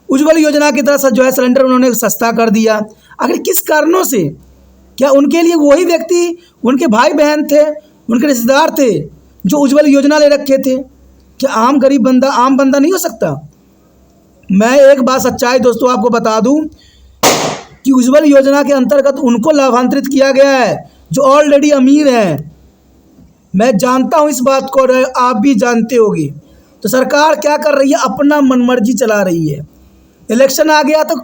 A: उज्ज्वल योजना की तरह जो है सिलेंडर उन्होंने सस्ता कर दिया। आखिर किस कारणों से? क्या उनके लिए वही व्यक्ति, उनके भाई बहन थे, उनके रिश्तेदार थे जो उज्ज्वल योजना ले रखे थे? क्या आम गरीब बंदा आम बंदा नहीं हो सकता? मैं एक बात सच्चाई दोस्तों आपको बता दूं कि उज्ज्वल योजना के अंतर्गत उनको लाभांतरित किया गया है जो ऑलरेडी अमीर हैं। मैं जानता हूं इस बात को, आप भी जानते होंगे। तो सरकार क्या कर रही है? अपना मनमर्जी चला रही है। इलेक्शन आ गया तो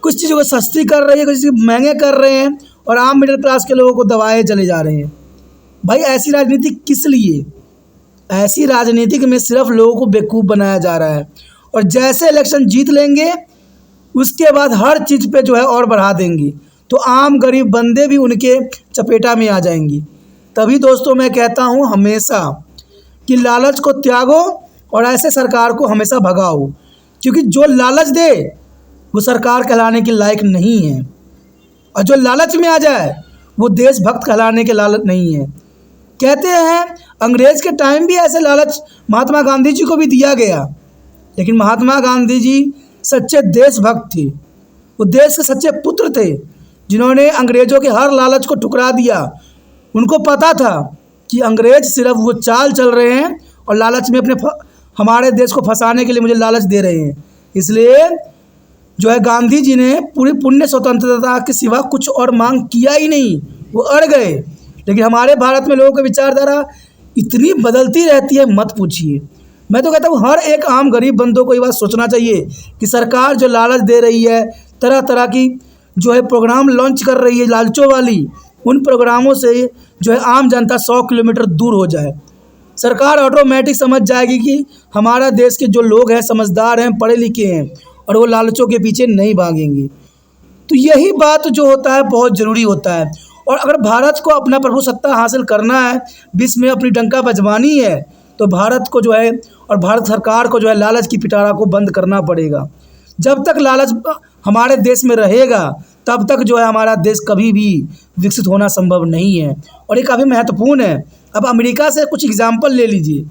A: कुछ चीज़ों को सस्ती कर रही है, कुछ चीज़ महंगे कर रहे हैं, और आम मिडिल क्लास के लोगों को दबाए चले जा रहे हैं। भाई ऐसी राजनीति किस लिए? ऐसी राजनीति में सिर्फ लोगों को बेवकूफ़ बनाया जा रहा है, और जैसे इलेक्शन जीत लेंगे उसके बाद हर चीज़ पे जो है और बढ़ा देंगी, तो आम गरीब बंदे भी उनके चपेटा में आ जाएंगी। तभी दोस्तों मैं कहता हूँ हमेशा कि लालच को त्यागो और ऐसे सरकार को हमेशा भगाओ, क्योंकि जो लालच दे वो सरकार कहलाने के लायक नहीं है, और जो लालच में आ जाए वो देशभक्त कहलाने के लायक नहीं है। कहते हैं अंग्रेज़ के टाइम भी ऐसे लालच महात्मा गांधी जी को भी दिया गया, लेकिन महात्मा गांधी जी सच्चे देशभक्त थे, वो देश के सच्चे पुत्र थे, जिन्होंने अंग्रेज़ों के हर लालच को ठुकरा दिया। उनको पता था कि अंग्रेज़ सिर्फ वो चाल चल रहे हैं और लालच में हमारे देश को फंसाने के लिए मुझे लालच दे रहे हैं। इसलिए जो है गांधी जी ने पूरी पुण्य स्वतंत्रता के सिवा कुछ और मांग किया ही नहीं, वो अड़ गए। लेकिन हमारे भारत में लोगों की विचारधारा इतनी बदलती रहती है, मत पूछिए। मैं तो कहता हूँ हर एक आम गरीब बंदों को ये बात सोचना चाहिए कि सरकार जो लालच दे रही है, तरह तरह की जो है प्रोग्राम लॉन्च कर रही है लालचों वाली, उन प्रोग्रामों से जो है आम जनता 100 किलोमीटर दूर हो जाए। सरकार ऑटोमेटिक समझ जाएगी कि हमारा देश के जो लोग हैं समझदार हैं, पढ़े लिखे हैं, और वो लालचों के पीछे नहीं भागेंगे। तो यही बात जो होता है बहुत ज़रूरी होता है। और अगर भारत को अपना प्रभुसत्ता हासिल करना है, विश्व में अपनी डंका बजवानी है, तो भारत को जो है और भारत सरकार को जो है लालच की पिटारा को बंद करना पड़ेगा। जब तक लालच हमारे देश में रहेगा तब तक जो है हमारा देश कभी भी विकसित होना संभव नहीं है। और ये काफ़ी महत्वपूर्ण है। अब अमेरिका से कुछ एग्जाम्पल ले लीजिए।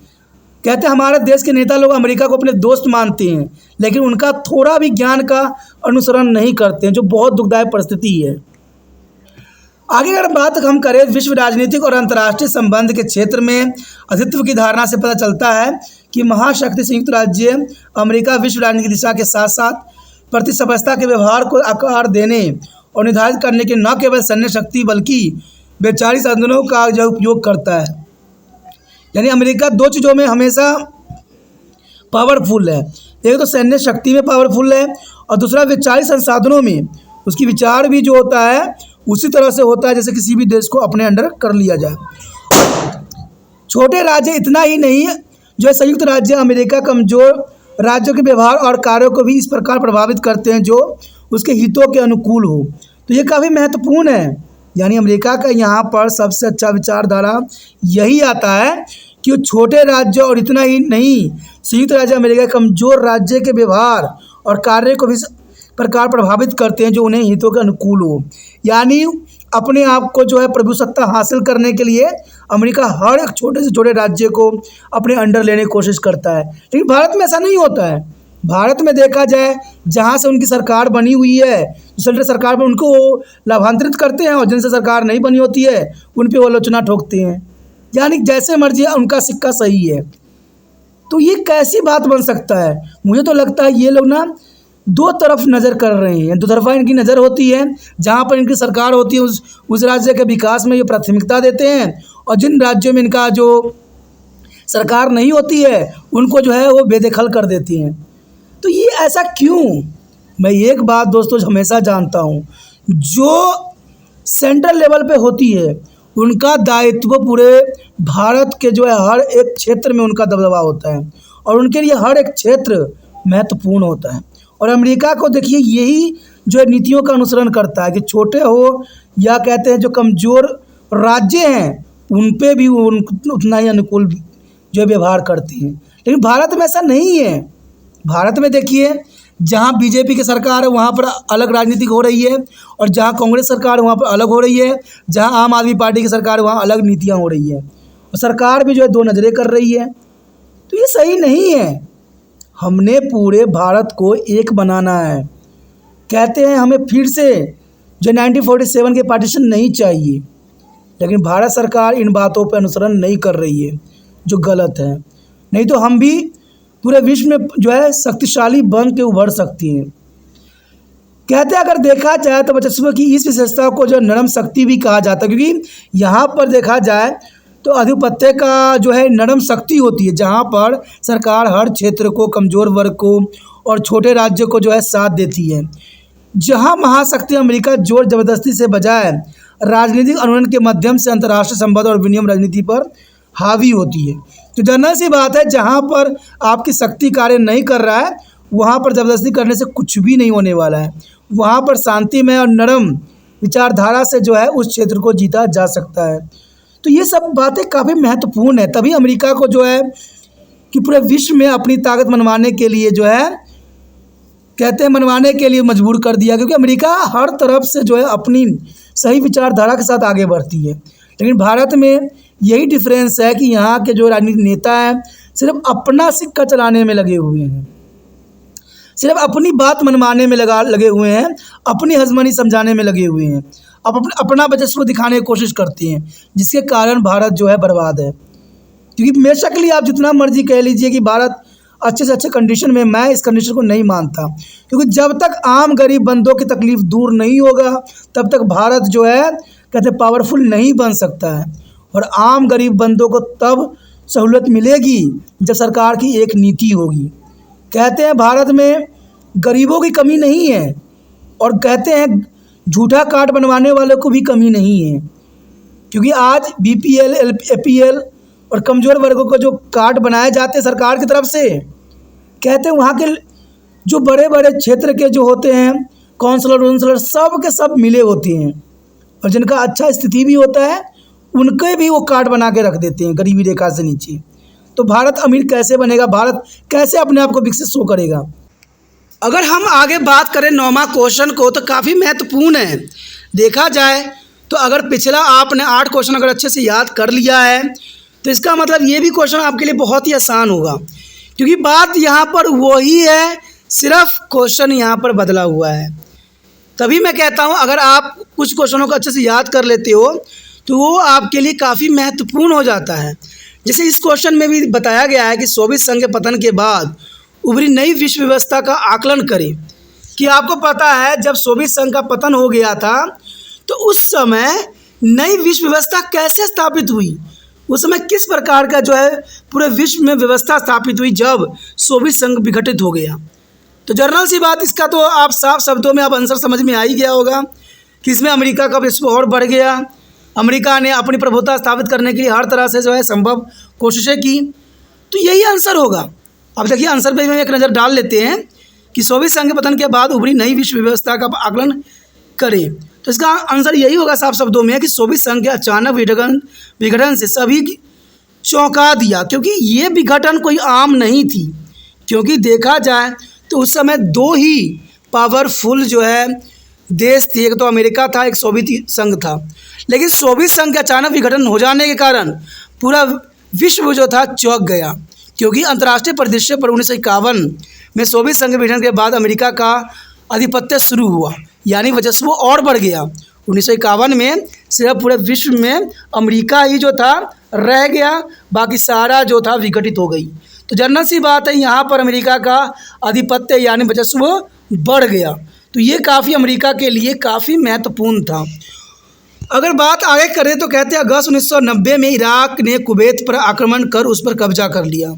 A: कहते हैं हमारे देश के नेता लोग अमेरिका को अपने दोस्त मानते हैं, लेकिन उनका थोड़ा भी ज्ञान का अनुसरण नहीं करते हैं, जो बहुत दुखदायक परिस्थिति है। आगे अगर बात हम करें विश्व राजनीतिक और अंतर्राष्ट्रीय संबंध के क्षेत्र में अस्तित्व की धारणा से पता चलता है कि महाशक्ति संयुक्त राज्य अमेरिका विश्व राजनीति की दिशा के साथ साथ प्रतिस्पर्धा के व्यवहार को आकार देने और निर्धारित करने के न केवल सैन्य शक्ति बल्कि वैचारिक साधनों का जो उपयोग करता है। यानी अमेरिका दो चीज़ों में हमेशा पावरफुल है, एक तो सैन्य शक्ति में पावरफुल है और दूसरा वैचारिक संसाधनों में। उसकी विचार भी जो होता है उसी तरह से होता है जैसे किसी भी देश को अपने अंडर कर लिया जाए। छोटे राज्य इतना ही नहीं, जो है संयुक्त राज्य अमेरिका कमज़ोर राज्यों के व्यवहार और कार्यों को भी इस प्रकार प्रभावित करते हैं जो उसके हितों के अनुकूल हो। तो ये काफ़ी महत्वपूर्ण है। यानी अमेरिका का यहाँ पर सबसे अच्छा विचारधारा यही आता है कि वो छोटे राज्य और इतना ही नहीं, संयुक्त राज्य अमेरिका कमज़ोर राज्य के व्यवहार और कार्य को भी इस प्रकार प्रभावित करते हैं जो उन्हें हितों के अनुकूल हो। यानी अपने आप को जो है प्रभुसत्ता हासिल करने के लिए अमेरिका हर एक छोटे से छोटे राज्य को अपने अंडर लेने की कोशिश करता है। लेकिन भारत में ऐसा नहीं होता है। भारत में देखा जाए जहाँ से उनकी सरकार बनी हुई है, सेंट्रल सरकार में उनको वो लाभांतरित करते हैं और जिनसे सरकार नहीं बनी होती है उन पे वो आलोचना ठोकते हैं। यानी जैसे मर्जी उनका सिक्का सही है। तो ये कैसी बात बन सकता है? मुझे तो लगता है ये लोग ना दो तरफ नज़र कर रहे हैं, दो तरफा इनकी नज़र होती है। जहाँ पर इनकी सरकार होती है उस राज्य के विकास में ये प्राथमिकता देते हैं, और जिन राज्यों में इनका जो सरकार नहीं होती है उनको जो है वो बेदखल कर देती हैं। तो ये ऐसा क्यों? मैं एक बात दोस्तों हमेशा जानता हूँ, जो सेंट्रल लेवल पे होती है उनका दायित्व पूरे भारत के जो है हर एक क्षेत्र में उनका दबदबा होता है और उनके लिए हर एक क्षेत्र महत्वपूर्ण होता है। और अमेरिका को देखिए यही जो है नीतियों का अनुसरण करता है कि छोटे हो या कहते हैं जो कमज़ोर राज्य हैं उन पे भी उतना ही अनुकूल जो व्यवहार करते हैं। लेकिन भारत में ऐसा नहीं है। भारत में देखिए जहाँ बीजेपी की सरकार है वहाँ पर अलग राजनीति हो रही है, और जहाँ कांग्रेस सरकार है वहाँ पर अलग हो रही है, जहाँ आम आदमी पार्टी की सरकार है वहाँ अलग नीतियाँ हो रही है, और सरकार भी जो है दो नज़रें कर रही है। तो ये सही नहीं है। हमने पूरे भारत को एक बनाना है। कहते हैं हमें फिर से जो 1947 के पार्टीशन नहीं चाहिए, लेकिन भारत सरकार इन बातों पर अनुसरण नहीं कर रही है जो गलत है। नहीं तो हम भी पूरे विश्व में जो है शक्तिशाली बन के उभर सकती हैं। कहते हैं अगर देखा जाए तो वर्चस्व की इस विशेषता को जो नरम शक्ति भी कहा जाता है, क्योंकि यहाँ पर देखा जाए तो आधिपत्य का जो है नरम शक्ति होती है, जहाँ पर सरकार हर क्षेत्र को, कमज़ोर वर्ग को और छोटे राज्यों को जो है साथ देती है। जहाँ महाशक्ति अमेरिका जोर ज़बरदस्ती से बजाय राजनीतिक अनुनय के माध्यम से अंतर्राष्ट्रीय संबंध और विनिमय राजनीति पर हावी होती है। तो जनरल सी बात है, जहाँ पर आपकी शक्ति कार्य नहीं कर रहा है वहाँ पर ज़बरदस्ती करने से कुछ भी नहीं होने वाला है। वहाँ पर शांतिमय और नरम विचारधारा से जो है उस क्षेत्र को जीता जा सकता है। तो ये सब बातें काफ़ी महत्वपूर्ण है। तभी अमेरिका को जो है कि पूरे विश्व में अपनी ताकत मनवाने के लिए जो है कहते हैं मनवाने के लिए मजबूर कर दिया, क्योंकि अमेरिका हर तरफ से जो है अपनी सही विचारधारा के साथ आगे बढ़ती है। लेकिन भारत में यही डिफरेंस है कि यहाँ के जो राजनीतिक नेता हैं सिर्फ अपना सिक्का चलाने में लगे हुए हैं, सिर्फ अपनी बात मनवाने में लगे हुए हैं, अपनी हजमनी समझाने में लगे हुए हैं, अपना वर्चस्व दिखाने की कोशिश करते हैं, जिसके कारण भारत जो है बर्बाद है। क्योंकि बेशक लिए आप जितना मर्जी कह लीजिए कि भारत अच्छे से अच्छे कंडीशन में, मैं इस कंडीशन को नहीं मानता, क्योंकि जब तक आम गरीब बंदों की तकलीफ़ दूर नहीं होगा तब तक भारत जो है कहते पावरफुल नहीं बन सकता है। और आम गरीब बंदों को तब सहूलत मिलेगी जब सरकार की एक नीति होगी। कहते हैं भारत में गरीबों की कमी नहीं है, और कहते हैं झूठा कार्ड बनवाने वालों को भी कमी नहीं है, क्योंकि आज BPL APL और कमज़ोर वर्गों को जो कार्ड बनाए जाते हैं सरकार की तरफ से, कहते हैं वहाँ के जो बड़े बड़े क्षेत्र के जो होते हैं काउंसलर सब के सब मिले होते हैं, और जिनका अच्छा स्थिति भी होता है उनके भी वो कार्ड बना के रख देते हैं गरीबी रेखा से नीचे। तो भारत अमीर कैसे बनेगा, भारत कैसे अपने आप को विकसित शो करेगा। अगर हम आगे बात करें 9वां क्वेश्चन को, तो काफ़ी महत्वपूर्ण है। देखा जाए तो अगर पिछला आपने 8 क्वेश्चन अगर अच्छे से याद कर लिया है तो इसका मतलब ये भी क्वेश्चन आपके लिए बहुत ही आसान होगा, क्योंकि बात यहाँ पर वही है, सिर्फ क्वेश्चन यहाँ पर बदला हुआ है। तभी मैं कहता हूँ अगर आप कुछ क्वेश्चनों को अच्छे से याद कर लेते हो तो वो आपके लिए काफ़ी महत्वपूर्ण हो जाता है। जैसे इस क्वेश्चन में भी बताया गया है कि सोवियत संघ के पतन के बाद उभरी नई विश्व व्यवस्था का आकलन करें। कि आपको पता है जब सोवियत संघ का पतन हो गया था तो उस समय नई विश्व व्यवस्था कैसे स्थापित हुई, उस समय किस प्रकार का जो है पूरे विश्व में व्यवस्था स्थापित हुई जब सोवियत संघ विघटित हो गया। तो जनरल सी बात, इसका तो आप साफ शब्दों में आप आंसर समझ में आ ही गया होगा कि इसमें अमेरिका का विश्व और बढ़ गया। अमेरिका ने अपनी प्रभुत्व स्थापित करने के लिए हर तरह से जो है संभव कोशिशें की, तो यही आंसर होगा। अब देखिए आंसर पे एक नज़र डाल लेते हैं कि सोवियत संघ के पतन के बाद उभरी नई विश्व व्यवस्था का आकलन करें। तो इसका आंसर यही होगा साफ शब्दों में कि सोवियत संघ के अचानक विघटन से सभी चौंका दिया, क्योंकि ये विघटन कोई आम नहीं थी। क्योंकि देखा जाए तो उस समय 2 ही पावरफुल जो है देश थे, एक तो अमेरिका था, एक सोवियत संघ था। लेकिन सोवियत संघ के अचानक विघटन हो जाने के कारण पूरा विश्व जो था चौंक गया, क्योंकि अंतर्राष्ट्रीय परिदृश्य पर 1951 में सोवियत संघ के विघटन के बाद अमेरिका का आधिपत्य शुरू हुआ, यानी वर्चस्व और बढ़ गया। 1951 में सिर्फ पूरे विश्व में अमेरिका ही जो था रह गया, बाकी सारा जो था विघटित हो गई। तो जनरल सी बात है यहाँ पर अमेरिका का आधिपत्य यानी वर्चस्व बढ़ गया। तो ये काफ़ी अमेरिका के लिए काफ़ी महत्वपूर्ण था। अगर बात आगे करें तो कहते हैं अगस्त 1990 में इराक ने कुवैत पर आक्रमण कर उस पर कब्जा कर लिया।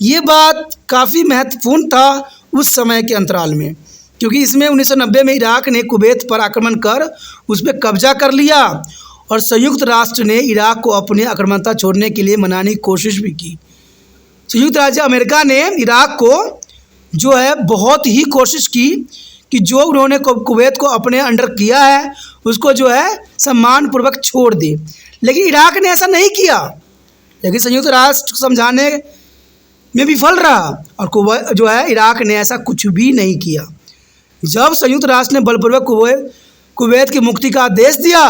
A: ये बात काफ़ी महत्वपूर्ण था उस समय के अंतराल में, क्योंकि इसमें 1990 में इराक ने कुवैत पर आक्रमण कर उस पर कब्जा कर लिया और संयुक्त राष्ट्र ने इराक को अपनी आक्रामकता छोड़ने के लिए मनाने की कोशिश भी की। संयुक्त राज्य अमेरिका ने इराक को जो है बहुत ही कोशिश की कि जो उन्होंने कुवैत को अपने अंडर किया है उसको जो है सम्मानपूर्वक छोड़ दे, लेकिन इराक ने ऐसा नहीं किया। लेकिन संयुक्त राष्ट्र समझाने में विफल रहा और कुवैत जो है इराक ने ऐसा कुछ भी नहीं किया। जब संयुक्त राष्ट्र ने बलपूर्वक कुवैत की मुक्ति का आदेश दिया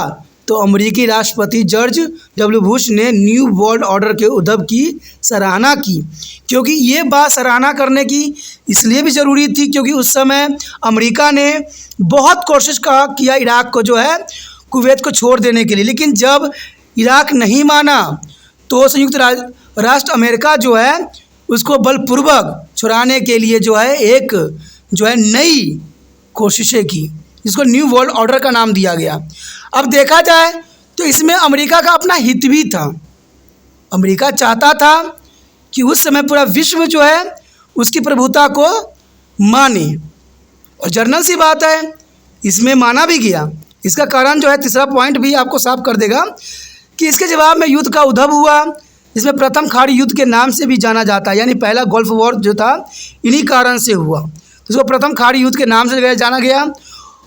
A: तो अमेरिकी राष्ट्रपति जॉर्ज W. बुश ने न्यू वर्ल्ड ऑर्डर के उद्भव की सराहना की, क्योंकि ये बात सराहना करने की इसलिए भी ज़रूरी थी क्योंकि उस समय अमेरिका ने बहुत कोशिश किया इराक को जो है कुवैत को छोड़ देने के लिए, लेकिन जब इराक नहीं माना तो संयुक्त राष्ट्र अमेरिका जो है उसको बलपूर्वक छुड़ाने के लिए जो है एक जो है नई कोशिशें की, जिसको न्यू वर्ल्ड ऑर्डर का नाम दिया गया। अब देखा जाए तो इसमें अमेरिका का अपना हित भी था। अमेरिका चाहता था कि उस समय पूरा विश्व जो है उसकी प्रभुता को माने, और जनरल सी बात है इसमें माना भी गया। इसका कारण जो है तीसरा पॉइंट भी आपको साफ कर देगा कि इसके जवाब में युद्ध का उद्भव हुआ, जिसमें प्रथम खाड़ी युद्ध के नाम से भी जाना जाता है, यानी पहला गल्फ वॉर जो था इन्हीं कारण से हुआ, तो इसको प्रथम खाड़ी युद्ध के नाम से जाना गया।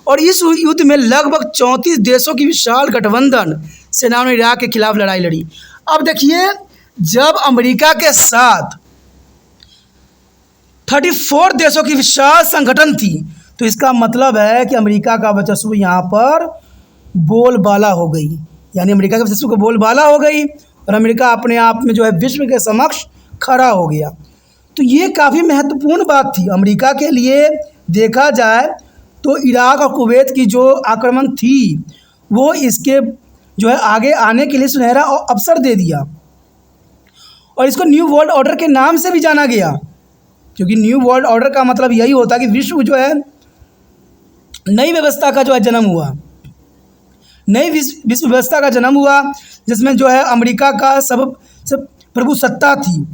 A: और इस युद्ध में लगभग 34 देशों की विशाल गठबंधन सेनाओं ने इराक के खिलाफ लड़ाई लड़ी। अब देखिए, जब अमेरिका के साथ 34 देशों की विशाल संगठन थी, तो इसका मतलब है कि अमेरिका का वर्चस्व यहाँ पर बोलबाला हो गई, यानी अमेरिका के वर्चस्व को बोलबाला हो गई और अमेरिका अपने आप में जो है विश्व के समक्ष खड़ा हो गया। तो ये काफ़ी महत्वपूर्ण बात थी अमेरिका के लिए। देखा जाए तो इराक और कुवैत की जो आक्रमण थी वो इसके जो है आगे आने के लिए सुनहरा अवसर दे दिया और इसको न्यू वर्ल्ड ऑर्डर के नाम से भी जाना गया, क्योंकि न्यू वर्ल्ड ऑर्डर का मतलब यही होता है कि विश्व जो है नई व्यवस्था का जो है जन्म हुआ, नई विश्व व्यवस्था का जन्म हुआ, जिसमें जो है अमेरिका का सब प्रभु सत्ता थी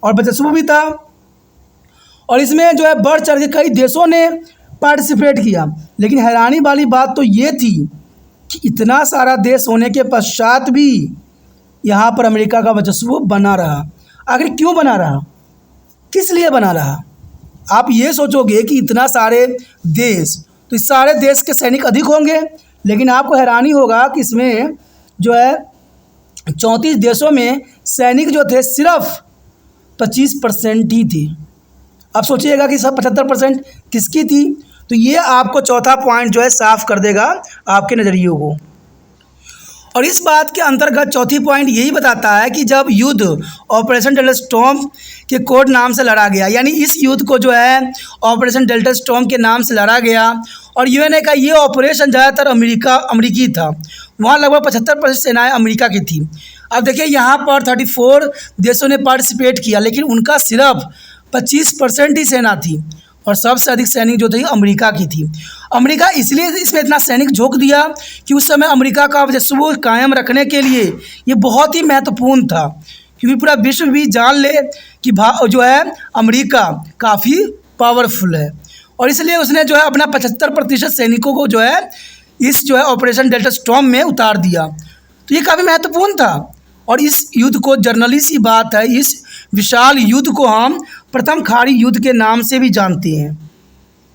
A: और वर्चस्व भी था। और इसमें जो है बढ़ चढ़ के कई देशों ने पार्टिसिपेट किया। लेकिन हैरानी वाली बात तो ये थी कि इतना सारा देश होने के पश्चात भी यहाँ पर अमेरिका का वर्चस्व बना रहा। आखिर क्यों बना रहा, किस लिए बना रहा? आप ये सोचोगे कि इतना सारे देश, तो इस सारे देश के सैनिक अधिक होंगे, लेकिन आपको हैरानी होगा कि इसमें जो है 34 देशों में सैनिक जो थे सिर्फ 25% ही थे। अब सोचिएगा कि सब 75% किसकी थी? तो ये आपको चौथा पॉइंट जो है साफ कर देगा आपके नज़रियों को। और इस बात के अंतर्गत चौथी पॉइंट यही बताता है कि जब युद्ध ऑपरेशन डेल्टा स्टॉर्म के कोड नाम से लड़ा गया, यानी इस युद्ध को जो है ऑपरेशन डेल्टा स्टॉर्म के नाम से लड़ा गया और यूएनए का ये ऑपरेशन ज़्यादातर अमेरिकी था। वहाँ लगभग 75% सेनाएँ अमेरिका की थी। अब देखिए, यहाँ पर 34 देशों ने पार्टिसिपेट किया, लेकिन उनका सिर्फ 25% ही सेना थी और सबसे अधिक सैनिक जो थे अमेरिका की थी। अमेरिका इसलिए इसमें इतना सैनिक झोंक दिया कि उस समय अमेरिका का वर्चस्व कायम रखने के लिए ये बहुत ही महत्वपूर्ण था, क्योंकि पूरा विश्व भी जान ले कि जो है अमेरिका काफ़ी पावरफुल है। और इसलिए उसने जो है अपना 75% सैनिकों को जो है इस जो है ऑपरेशन डेल्टा स्टॉर्म में उतार दिया। तो ये काफ़ी महत्वपूर्ण था। और इस युद्ध को, जर्नली सी बात है, इस विशाल युद्ध को हम प्रथम खाड़ी युद्ध के नाम से भी जानते हैं।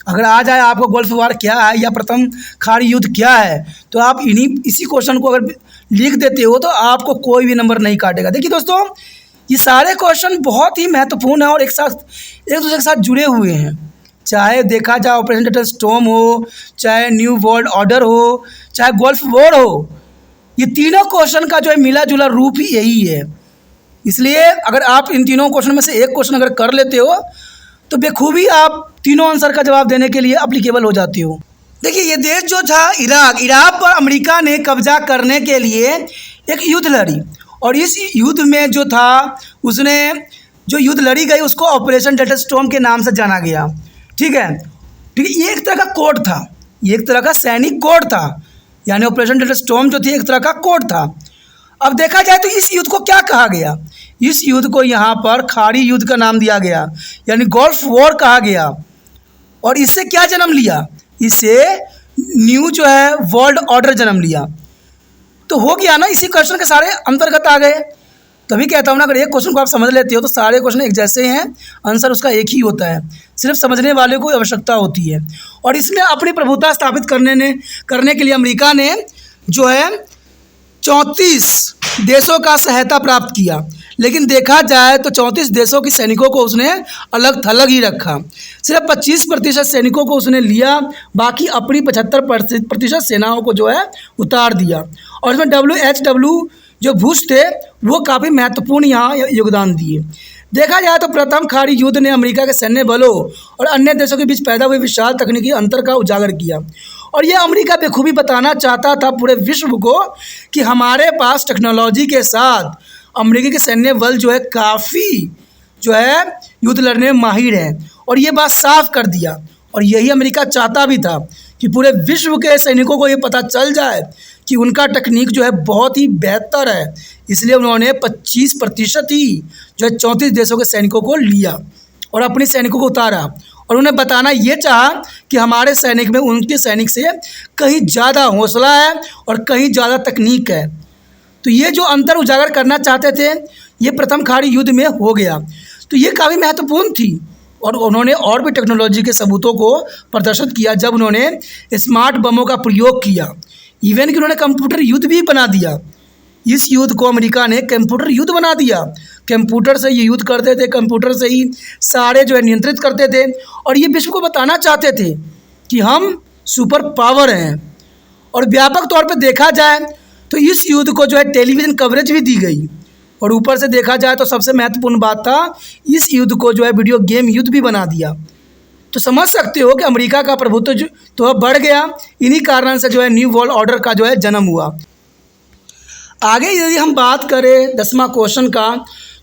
A: अगर आ जाए आपको गल्फ वार क्या है या प्रथम खाड़ी युद्ध क्या है, तो आप इसी क्वेश्चन को अगर लिख देते हो तो आपको कोई भी नंबर नहीं काटेगा। देखिए दोस्तों, ये सारे क्वेश्चन बहुत ही महत्वपूर्ण हैं और एक दूसरे के साथ जुड़े हुए हैं। चाहे देखा जाए ऑपरेशन डेल्टा स्टॉर्म हो, चाहे न्यू वर्ल्ड ऑर्डर हो, चाहे गल्फ वॉर हो, ये तीनों क्वेश्चन का जो है मिला जुला रूप ही यही है। इसलिए अगर आप इन तीनों क्वेश्चन में से एक क्वेश्चन अगर कर लेते हो तो बेखूबी आप तीनों आंसर का जवाब देने के लिए एप्लीकेबल हो जाते हो। देखिए, ये देश जो था इराक पर अमेरिका ने कब्जा करने के लिए एक युद्ध लड़ी और इस युद्ध में जो था उसने जो युद्ध लड़ी गई उसको ऑपरेशन डेल्टा स्टॉर्म के नाम से जाना गया। ठीक है, ये एक तरह का कोड था, ये एक तरह का सैनिक कोड था, यानी ऑपरेशन डेल्टा स्टॉर्म जो थी एक तरह का कोड था। अब देखा जाए तो इस युद्ध को क्या कहा गया? इस युद्ध को यहाँ पर खाड़ी युद्ध का नाम दिया गया, यानी गल्फ वॉर कहा गया। और इससे क्या जन्म लिया? इससे न्यू जो है वर्ल्ड ऑर्डर जन्म लिया। तो हो गया ना, इसी क्वेश्चन के सारे अंतर्गत आ गए। तभी कहता हूँ ना, अगर एक क्वेश्चन को आप समझ लेते हो तो सारे क्वेश्चन एक जैसे हैं, आंसर उसका एक ही होता है, सिर्फ समझने वाले को आवश्यकता होती है। और इसमें अपनी प्रभुता स्थापित करने के लिए अमेरिका ने जो है 34 देशों का सहायता प्राप्त किया। लेकिन देखा जाए तो 34 देशों के सैनिकों को उसने अलग थलग ही रखा। सिर्फ 25% सैनिकों को उसने लिया, बाकी अपनी 75% सेनाओं को जो है उतार दिया। और इसमें WHW जो बुश थे वो काफ़ी महत्वपूर्ण यहाँ योगदान दिए। देखा जाए तो प्रथम खाड़ी युद्ध ने अमेरिका के सैन्य बलों और अन्य देशों के बीच पैदा हुए विशाल तकनीकी अंतर का उजागर किया। और ये अमेरिका बेखूबी बताना चाहता था पूरे विश्व को कि हमारे पास टेक्नोलॉजी के साथ अमेरिका के सैन्य बल जो है काफ़ी जो है युद्ध लड़ने में माहिर है। और ये बात साफ कर दिया, और यही अमेरिका चाहता भी था कि पूरे विश्व के सैनिकों को ये पता चल जाए कि उनका टेक्निक जो है बहुत ही बेहतर है। इसलिए उन्होंने 25% ही जो है 34 देशों के सैनिकों को लिया और अपने सैनिकों को उतारा। और उन्हें बताना ये चाहा कि हमारे सैनिक में उनके सैनिक से कहीं ज़्यादा हौसला है और कहीं ज़्यादा तकनीक है। तो ये जो अंतर उजागर करना चाहते थे ये प्रथम खाड़ी युद्ध में हो गया। तो ये काफ़ी महत्वपूर्ण थी। और उन्होंने और भी टेक्नोलॉजी के सबूतों को प्रदर्शित किया जब उन्होंने स्मार्ट बमों का प्रयोग किया। इवन कि उन्होंने कंप्यूटर युद्ध भी बना दिया। इस युद्ध को अमेरिका ने कंप्यूटर युद्ध बना दिया। कंप्यूटर से ये युद्ध करते थे, कंप्यूटर से ही सारे जो है नियंत्रित करते थे, और ये विश्व को बताना चाहते थे कि हम सुपर पावर हैं। और व्यापक तौर पे देखा जाए तो इस युद्ध को जो है टेलीविज़न कवरेज भी दी गई। और ऊपर से देखा जाए तो सबसे महत्वपूर्ण बात था, इस युद्ध को जो है वीडियो गेम युद्ध भी बना दिया। तो समझ सकते हो कि अमेरिका का प्रभुत्व तो बढ़ गया। इन्हीं कारण से जो है न्यू वर्ल्ड ऑर्डर का जो है जन्म हुआ। आगे यदि हम बात करें 10वां क्वेश्चन का,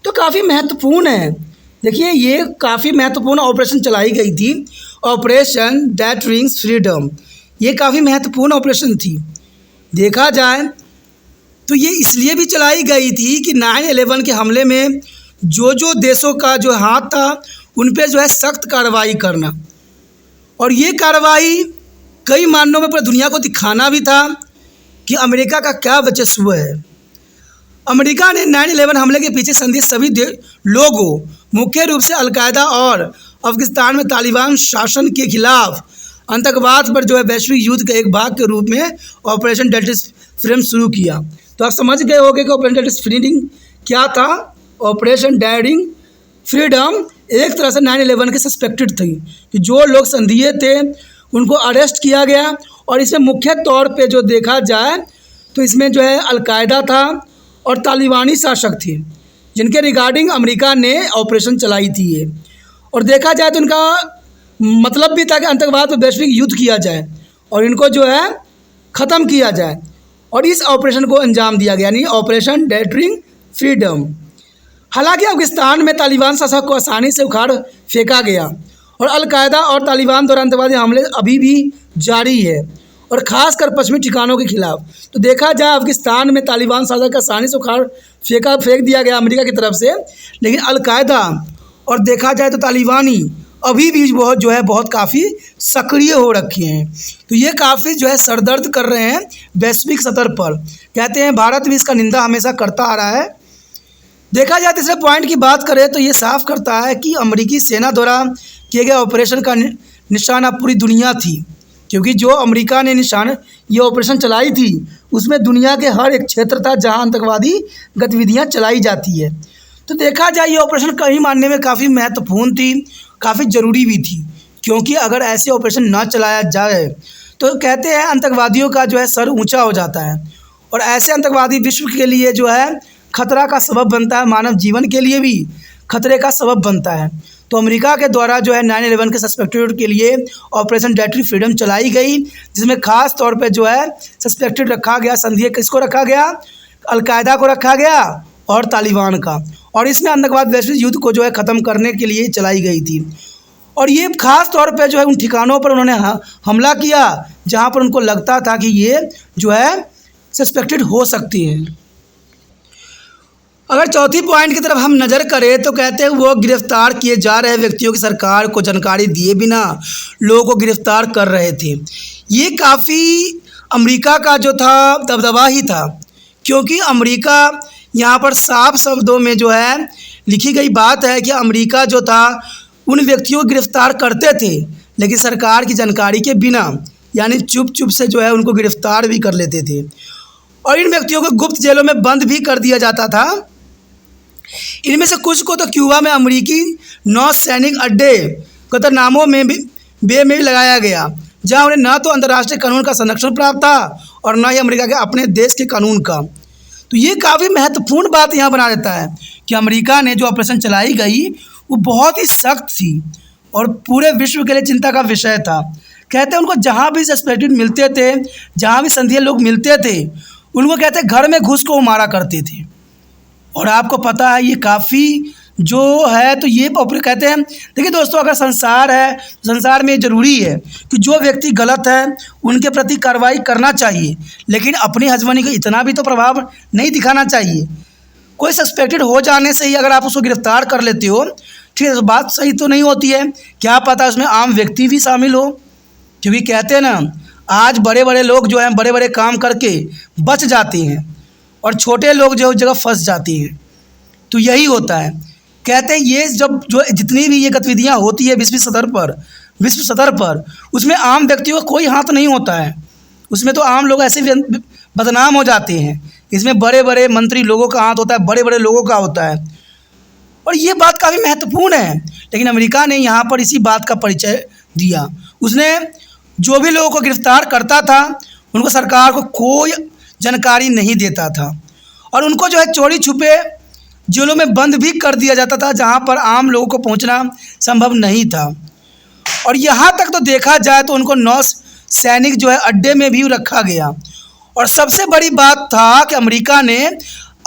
A: तो काफ़ी महत्वपूर्ण है। देखिए, ये काफ़ी महत्वपूर्ण ऑपरेशन चलाई गई थी, ऑपरेशन दैट ब्रिंग्स फ्रीडम। ये काफ़ी महत्वपूर्ण ऑपरेशन थी। देखा जाए तो ये इसलिए भी चलाई गई थी कि 9/11 के हमले में जो देशों का जो हाथ था उन पे जो है सख्त कार्रवाई करना, और ये कार्रवाई कई मानों में पूरी दुनिया को दिखाना भी था कि अमेरिका का क्या वर्चस्व है। अमेरिका ने 9/11 हमले के पीछे संदिग्ध सभी लोगों, मुख्य रूप से अलकायदा और अफगानिस्तान में तालिबान शासन के खिलाफ आतंकवाद पर जो है वैश्विक युद्ध के एक भाग के रूप में ऑपरेशन डेल्टा फ्रीडम शुरू किया। तो आप समझ गए होंगे कि ऑपरेशन डेल्टा फ्रीडम क्या था। ऑपरेशन डेयरिंग फ्रीडम एक तरह से 9/11 के सस्पेक्टेड थी कि जो लोग संदिग्ध थे उनको अरेस्ट किया गया। और इसमें मुख्य तौर पे जो देखा जाए तो इसमें जो है अलकायदा था और तालिबानी शासक थे, जिनके रिगार्डिंग अमेरिका ने ऑपरेशन चलाई थी ये। और देखा जाए तो इनका मतलब भी था कि आतंकवाद पर वैश्विक युद्ध किया जाए और इनको जो है ख़त्म किया जाए, और इस ऑपरेशन को अंजाम दिया गया, यानी ऑपरेशन डेयरिंग फ्रीडम। हालांकि अफगानिस्तान में तालिबान शासक को आसानी से उखाड़ फेंका गया, और अलकायदा और तालिबान द्वारा आतंकवादी हमले अभी भी जारी है, और ख़ासकर पश्चिमी ठिकानों के खिलाफ। तो देखा जाए अफगानिस्तान में तालिबान शासक को आसानी से उखाड़ फेंक दिया गया अमेरिका की तरफ से, लेकिन अलकायदा और देखा जाए तो तालिबानी अभी भी बहुत काफ़ी सक्रिय हो रखे हैं। तो ये काफ़ी जो है सरदर्द कर रहे हैं वैश्विक स्तर पर। कहते हैं भारत भी इसका निंदा हमेशा करता आ रहा है। देखा जाए तीसरे पॉइंट की बात करें तो ये साफ करता है कि अमेरिकी सेना द्वारा किए गए ऑपरेशन का निशाना पूरी दुनिया थी, क्योंकि जो अमेरिका ने ये ऑपरेशन चलाई थी उसमें दुनिया के हर एक क्षेत्र था जहां आतंकवादी गतिविधियां चलाई जाती है। तो देखा जाए ये ऑपरेशन कई मानने में काफ़ी महत्वपूर्ण थी, काफ़ी ज़रूरी भी थी, क्योंकि अगर ऐसे ऑपरेशन ना चलाया जाए तो कहते हैं आतंकवादियों का जो है सर ऊंचा हो जाता है, और ऐसे आतंकवादी विश्व के लिए जो है खतरा का सबब बनता है, मानव जीवन के लिए भी खतरे का सबब बनता है। तो अमेरिका के द्वारा जो है 9/11 के सस्पेक्टेड के लिए ऑपरेशन डेयरिंग फ्रीडम चलाई गई, जिसमें ख़ास तौर पे जो है सस्पेक्टेड रखा गया, संदिग्ध किसको रखा गया, अलकायदा को रखा गया और तालिबान का। और इसमें आतंकवाद वैश्विक युद्ध को जो है ख़त्म करने के लिए चलाई गई थी। और ये ख़ास तौर पे जो है उन ठिकानों पर उन्होंने हमला किया जहाँ पर उनको लगता था कि ये जो है सस्पेक्टेड हो सकती है। अगर चौथी पॉइंट की तरफ हम नज़र करें तो कहते हैं वो गिरफ्तार किए जा रहे व्यक्तियों की सरकार को जानकारी दिए बिना लोगों को गिरफ्तार कर रहे थे। ये काफ़ी अमेरिका का जो था दबदबा ही था, क्योंकि अमेरिका यहाँ पर साफ शब्दों में जो है लिखी गई बात है कि अमेरिका जो था उन व्यक्तियों को गिरफ्तार करते थे, लेकिन सरकार की जानकारी के बिना, यानी चुप चुप से जो है उनको गिरफ्तार भी कर लेते थे। और इन व्यक्तियों को गुप्त जेलों में बंद भी कर दिया जाता था। इनमें से कुछ को तो क्यूबा में अमेरिकी नौसैनिक अड्डे गुआंतानामो में बे में भी लगाया गया, जहां उन्हें न तो अंतर्राष्ट्रीय कानून का संरक्षण प्राप्त था और न ही अमेरिका के अपने देश के कानून का। तो ये काफ़ी महत्वपूर्ण बात यहाँ बना देता है कि अमेरिका ने जो ऑपरेशन चलाई गई वो बहुत ही सख्त थी और पूरे विश्व के लिए चिंता का विषय था। कहते हैं उनको जहाँ भी सस्पेक्टेड मिलते थे, जहाँ भी संदिग्ध लोग मिलते थे, उनको कहते घर में घुस को मारा करते थे। और आपको पता है ये काफ़ी जो है तो ये कहते हैं, देखिए दोस्तों, अगर संसार है तो संसार में ज़रूरी है कि जो व्यक्ति गलत है उनके प्रति कार्रवाई करना चाहिए, लेकिन अपनी हजमनी को इतना भी तो प्रभाव नहीं दिखाना चाहिए। कोई सस्पेक्टेड हो जाने से ही अगर आप उसको गिरफ्तार कर लेते हो, ठीक है, तो बात सही तो नहीं होती है। क्या पता उसमें आम व्यक्ति भी शामिल हो, क्योंकि कहते हैं ना, आज बड़े बड़े लोग जो हैं बड़े बड़े काम करके बच जाते हैं और छोटे लोग जो जगह फंस जाते हैं। तो यही होता है। कहते हैं ये जब जो जितनी भी ये गतिविधियाँ होती है विश्व सतर पर उसमें आम व्यक्तियों का कोई हाथ नहीं होता है। उसमें तो आम लोग ऐसे बदनाम हो जाते हैं इसमें बड़े बड़े मंत्री लोगों का हाथ होता है, बड़े बड़े लोगों का होता है, और ये बात काफ़ी महत्वपूर्ण है। लेकिन अमेरिका ने यहाँ पर इसी बात का परिचय दिया। उसने जो भी लोगों को गिरफ्तार करता था उनको सरकार को कोई जानकारी नहीं देता था, और उनको जो है चोरी छुपे जेलों में बंद भी कर दिया जाता था, जहाँ पर आम लोगों को पहुँचना संभव नहीं था। और यहाँ तक तो देखा जाए तो उनको 9 सैनिक जो है अड्डे में भी रखा गया। और सबसे बड़ी बात था कि अमेरिका ने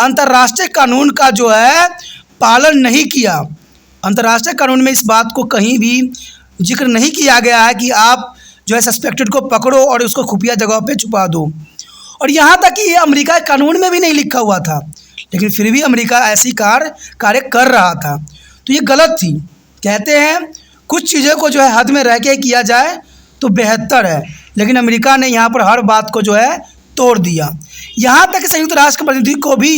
A: अंतर्राष्ट्रीय कानून का जो है पालन नहीं किया। अंतर्राष्ट्रीय कानून में इस बात को कहीं भी जिक्र नहीं किया गया है कि आप जो है सस्पेक्टेड को पकड़ो और उसको खुफिया जगह पे छुपा दो। और यहाँ तक कि ये अमेरिका के कानून में भी नहीं लिखा हुआ था, लेकिन फिर भी अमेरिका ऐसी कार्य कर रहा था, तो ये गलत थी। कहते हैं कुछ चीज़ों को जो है हद में रह के किया जाए तो बेहतर है, लेकिन अमेरिका ने यहाँ पर हर बात को जो है तोड़ दिया। यहाँ तक कि संयुक्त राष्ट्र के प्रतिनिधि को भी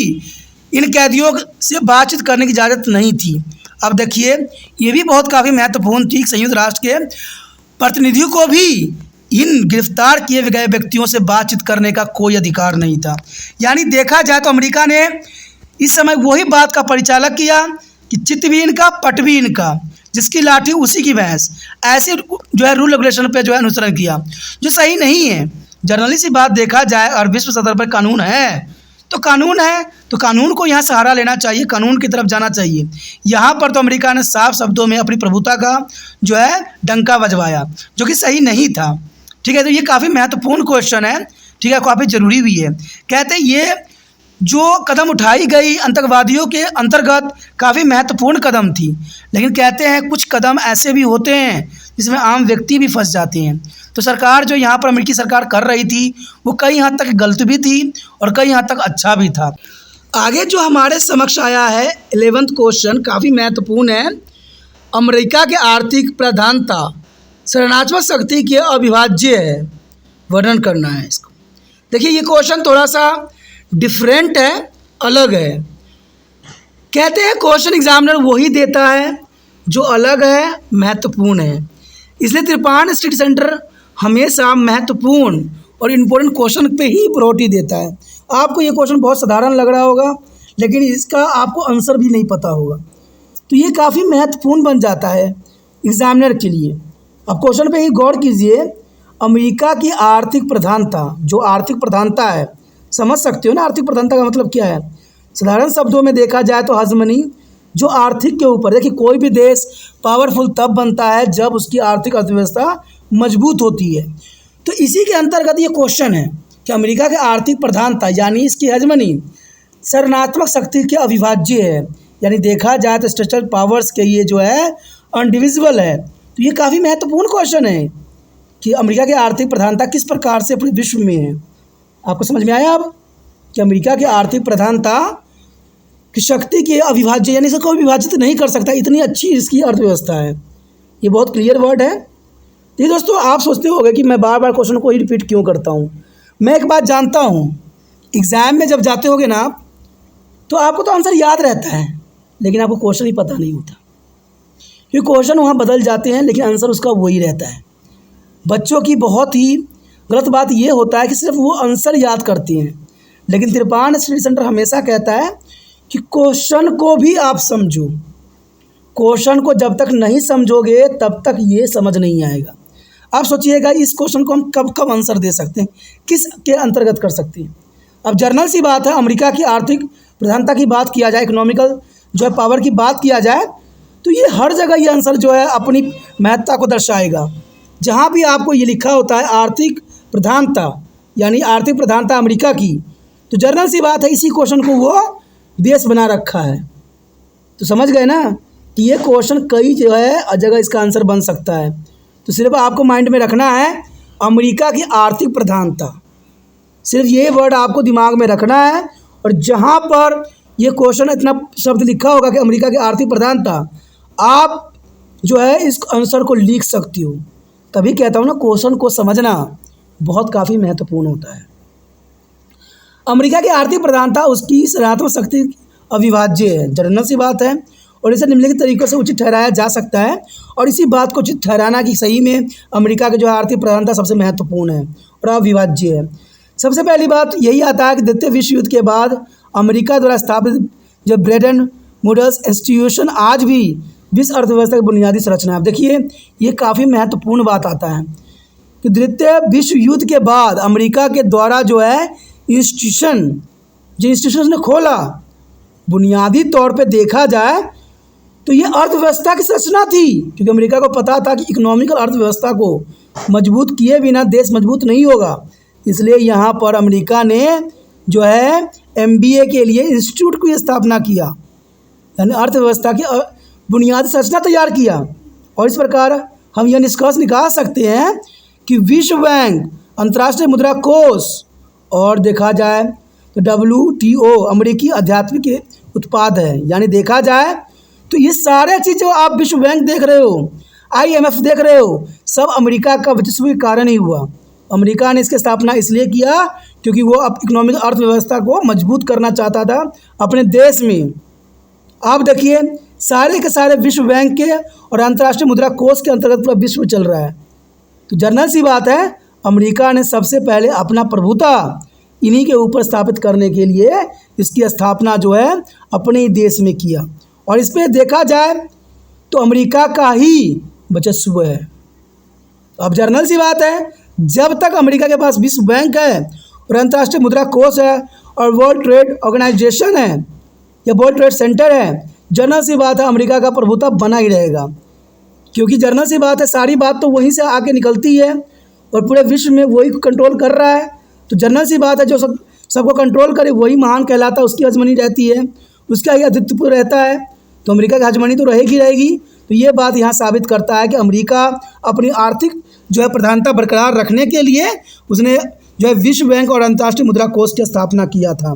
A: इन कैदियों से बातचीत करने की इजाज़त नहीं थी। अब देखिए, ये भी बहुत काफ़ी महत्वपूर्ण थी। संयुक्त राष्ट्र के प्रतिनिधियों को भी इन गिरफ्तार किए गए व्यक्तियों से बातचीत करने का कोई अधिकार नहीं था। यानी देखा जाए तो अमेरिका ने इस समय वही बात का परिचालक किया कि चित भी इनका पट भी इनका, जिसकी लाठी उसी की भैंस, ऐसे जो है रूल रेगुलेशन पे जो है अनुसरण किया, जो सही नहीं है। जनरली सी बात देखा जाए और विश्व स्तर पर कानून है तो कानून को यहाँ सहारा लेना चाहिए, कानून की तरफ जाना चाहिए। यहाँ पर तो अमेरिका ने साफ शब्दों में अपनी प्रभुता का जो है डंका बजवाया, जो कि सही नहीं था। ठीक है, तो ये काफ़ी महत्वपूर्ण क्वेश्चन है, ठीक है, काफ़ी ज़रूरी भी है। कहते हैं ये जो कदम उठाई गई आतंकवादियों के अंतर्गत काफ़ी महत्वपूर्ण कदम थी, लेकिन कहते हैं कुछ कदम ऐसे भी होते हैं जिसमें आम व्यक्ति भी फंस जाते हैं। तो सरकार जो यहाँ पर अमेरिकी सरकार कर रही थी वो कई हद तक गलत भी थी और कई हद तक अच्छा भी था। आगे जो हमारे समक्ष आया है 11वां क्वेश्चन काफ़ी महत्वपूर्ण है। अमेरिका के आर्थिक प्रधानता संरचनात्मक शक्ति के अविभाज्य है, वर्णन करना है इसको। देखिए, ये क्वेश्चन थोड़ा सा डिफरेंट है, अलग है। कहते हैं क्वेश्चन एग्जामिनर वही देता है जो अलग है, महत्वपूर्ण है। इसलिए त्रिपाण स्टडी सेंटर हमेशा महत्वपूर्ण और इम्पोर्टेंट क्वेश्चन पे ही प्रायोरिटी देता है। आपको ये क्वेश्चन बहुत साधारण लग रहा होगा, लेकिन इसका आपको आंसर भी नहीं पता होगा, तो ये काफ़ी महत्वपूर्ण बन जाता है एग्जामिनर के लिए। अब क्वेश्चन पे ही गौर कीजिए। अमेरिका की आर्थिक प्रधानता, जो आर्थिक प्रधानता है, समझ सकते हो ना आर्थिक प्रधानता का मतलब क्या है। साधारण शब्दों में देखा जाए तो हजमनी जो आर्थिक के ऊपर, देखिए कोई भी देश पावरफुल तब बनता है जब उसकी आर्थिक अर्थव्यवस्था मजबूत होती है। तो इसी के अंतर्गत ये क्वेश्चन है कि अमेरिका की आर्थिक प्रधानता यानी इसकी हजमनी संरचनात्मक शक्ति के अविभाज्य है, यानी देखा जाए तो स्ट्रक्चरल पावर्स के ये जो है अनडिविजिबल है। तो ये काफ़ी महत्वपूर्ण क्वेश्चन है कि अमेरिका की आर्थिक प्रधानता किस प्रकार से पूरे विश्व में है। आपको समझ में आया अब कि अमेरिका की आर्थिक प्रधानता की शक्ति के अविभाज्य, यानी इसे कोई विभाजित नहीं कर सकता, इतनी अच्छी इसकी अर्थव्यवस्था है। ये बहुत क्लियर वर्ड है। तो दोस्तों, आप सोचते होंगे कि मैं बार बार क्वेश्चन को ही रिपीट क्यों करता हूँ। मैं एक बात जानता हूँ, एग्ज़ाम में जब जाते होगे ना आप, तो आपको तो आंसर याद रहता है, लेकिन आपको क्वेश्चन ही पता नहीं होता, क्योंकि क्वेश्चन वहाँ बदल जाते हैं लेकिन आंसर उसका वही रहता है। बच्चों की बहुत ही गलत बात ये होता है कि सिर्फ वो आंसर याद करती हैं, लेकिन त्रिपाण स्टडी सेंटर हमेशा कहता है कि क्वेश्चन को भी आप समझो। क्वेश्चन को जब तक नहीं समझोगे तब तक ये समझ नहीं आएगा। आप सोचिएगा इस क्वेश्चन को हम कब कब आंसर दे सकते हैं, किस के अंतर्गत कर सकते हैं। अब जर्नल सी बात है, अमेरिका की आर्थिक प्रधानता की बात किया जाए, इकोनॉमिकल जो है पावर की बात किया जाए, तो ये हर जगह ये आंसर जो है अपनी महत्ता को दर्शाएगा। जहाँ भी आपको ये लिखा होता है आर्थिक प्रधानता, यानी आर्थिक प्रधानता अमेरिका की, तो जर्नल सी बात है इसी क्वेश्चन को वो बेस बना रखा है। तो समझ गए ना कि ये क्वेश्चन कई जो है जगह इसका आंसर बन सकता है। तो सिर्फ आपको माइंड में रखना है अमेरिका की आर्थिक प्रधानता, सिर्फ ये वर्ड आपको दिमाग में रखना है। और जहाँ पर ये क्वेश्चन इतना शब्द लिखा होगा कि अमेरिका की आर्थिक प्रधानता, आप जो है इस आंसर को लिख सकती हो। तभी कहता हूँ ना, क्वेश्चन को समझना बहुत काफ़ी महत्वपूर्ण होता है। अमेरिका की आर्थिक प्रधानता उसकी संरचनात्मक शक्ति अविभाज्य है, जनरल सी बात है, और इसे निम्नलिखित तरीकों से उचित ठहराया जा सकता है। और इसी बात को उचित ठहराना कि सही में अमेरिका की जो आर्थिक प्रधानता सबसे महत्वपूर्ण है और अविभाज्य है। सबसे पहली बात यही आता है कि द्वितीय विश्व युद्ध के बाद अमेरिका द्वारा स्थापित जो ब्रेटन वुड्स इंस्टीट्यूशन आज भी विश्व अर्थव्यवस्था की बुनियादी संरचना है। अब देखिए, ये काफ़ी महत्वपूर्ण बात आता है कि द्वितीय विश्व युद्ध के बाद अमेरिका के द्वारा जो है इंस्टीट्यूशन ने खोला, बुनियादी तौर पे देखा जाए तो ये अर्थव्यवस्था की संरचना थी, क्योंकि अमेरिका को पता था कि इकोनॉमिकल अर्थव्यवस्था को मजबूत किए बिना देश मजबूत नहीं होगा। इसलिए यहाँ पर अमेरिका ने जो है MBA के लिए इंस्टीट्यूट की स्थापना किया, यानी अर्थव्यवस्था की बुनियादी संरचना तैयार किया। और इस प्रकार हम यह निष्कर्ष निकाल सकते हैं कि विश्व बैंक, अंतर्राष्ट्रीय मुद्रा कोष और देखा जाए तो WTO अमेरिकी आध्यात्मिक उत्पाद है। यानी देखा जाए तो ये सारे चीज़ जो आप विश्व बैंक देख रहे हो, IMF देख रहे हो, सब अमेरिका का वर्चस्व के कारण ही हुआ। अमेरिका ने इसकी स्थापना इसलिए किया क्योंकि वो अब इकोनॉमिक अर्थव्यवस्था को मजबूत करना चाहता था अपने देश में। आप देखिए, सारे के सारे विश्व बैंक के और अंतर्राष्ट्रीय मुद्रा कोष के अंतर्गत पूरा विश्व चल रहा है। तो जनरल सी बात है, अमेरिका ने सबसे पहले अपना प्रभुता इन्हीं के ऊपर स्थापित करने के लिए इसकी स्थापना जो है अपने ही देश में किया। और इस पर देखा जाए तो अमेरिका का ही वर्चस्व है। अब जनरल सी बात है, जब तक अमेरिका के पास विश्व बैंक है और अंतर्राष्ट्रीय मुद्रा कोष है और वर्ल्ड ट्रेड ऑर्गेनाइजेशन है या वर्ल्ड ट्रेड सेंटर है, जनरल सी बात है अमेरिका का प्रभुत्व बना ही रहेगा। क्योंकि जनरल सी बात है, सारी बात तो वहीं से आके निकलती है और पूरे विश्व में वही कंट्रोल कर रहा है। तो जनरल सी बात है, जो सबको कंट्रोल करे वही महान कहलाता है, उसकी हजमनी रहती है, उसका ही अधिपत्य रहता है। तो अमेरिका की हजमनी तो रहेगी। तो ये बात यहाँ साबित करता है कि अमेरिका अपनी आर्थिक जो है प्रधानता बरकरार रखने के लिए उसने जो है विश्व बैंक और अंतर्राष्ट्रीय मुद्रा कोष की स्थापना किया था।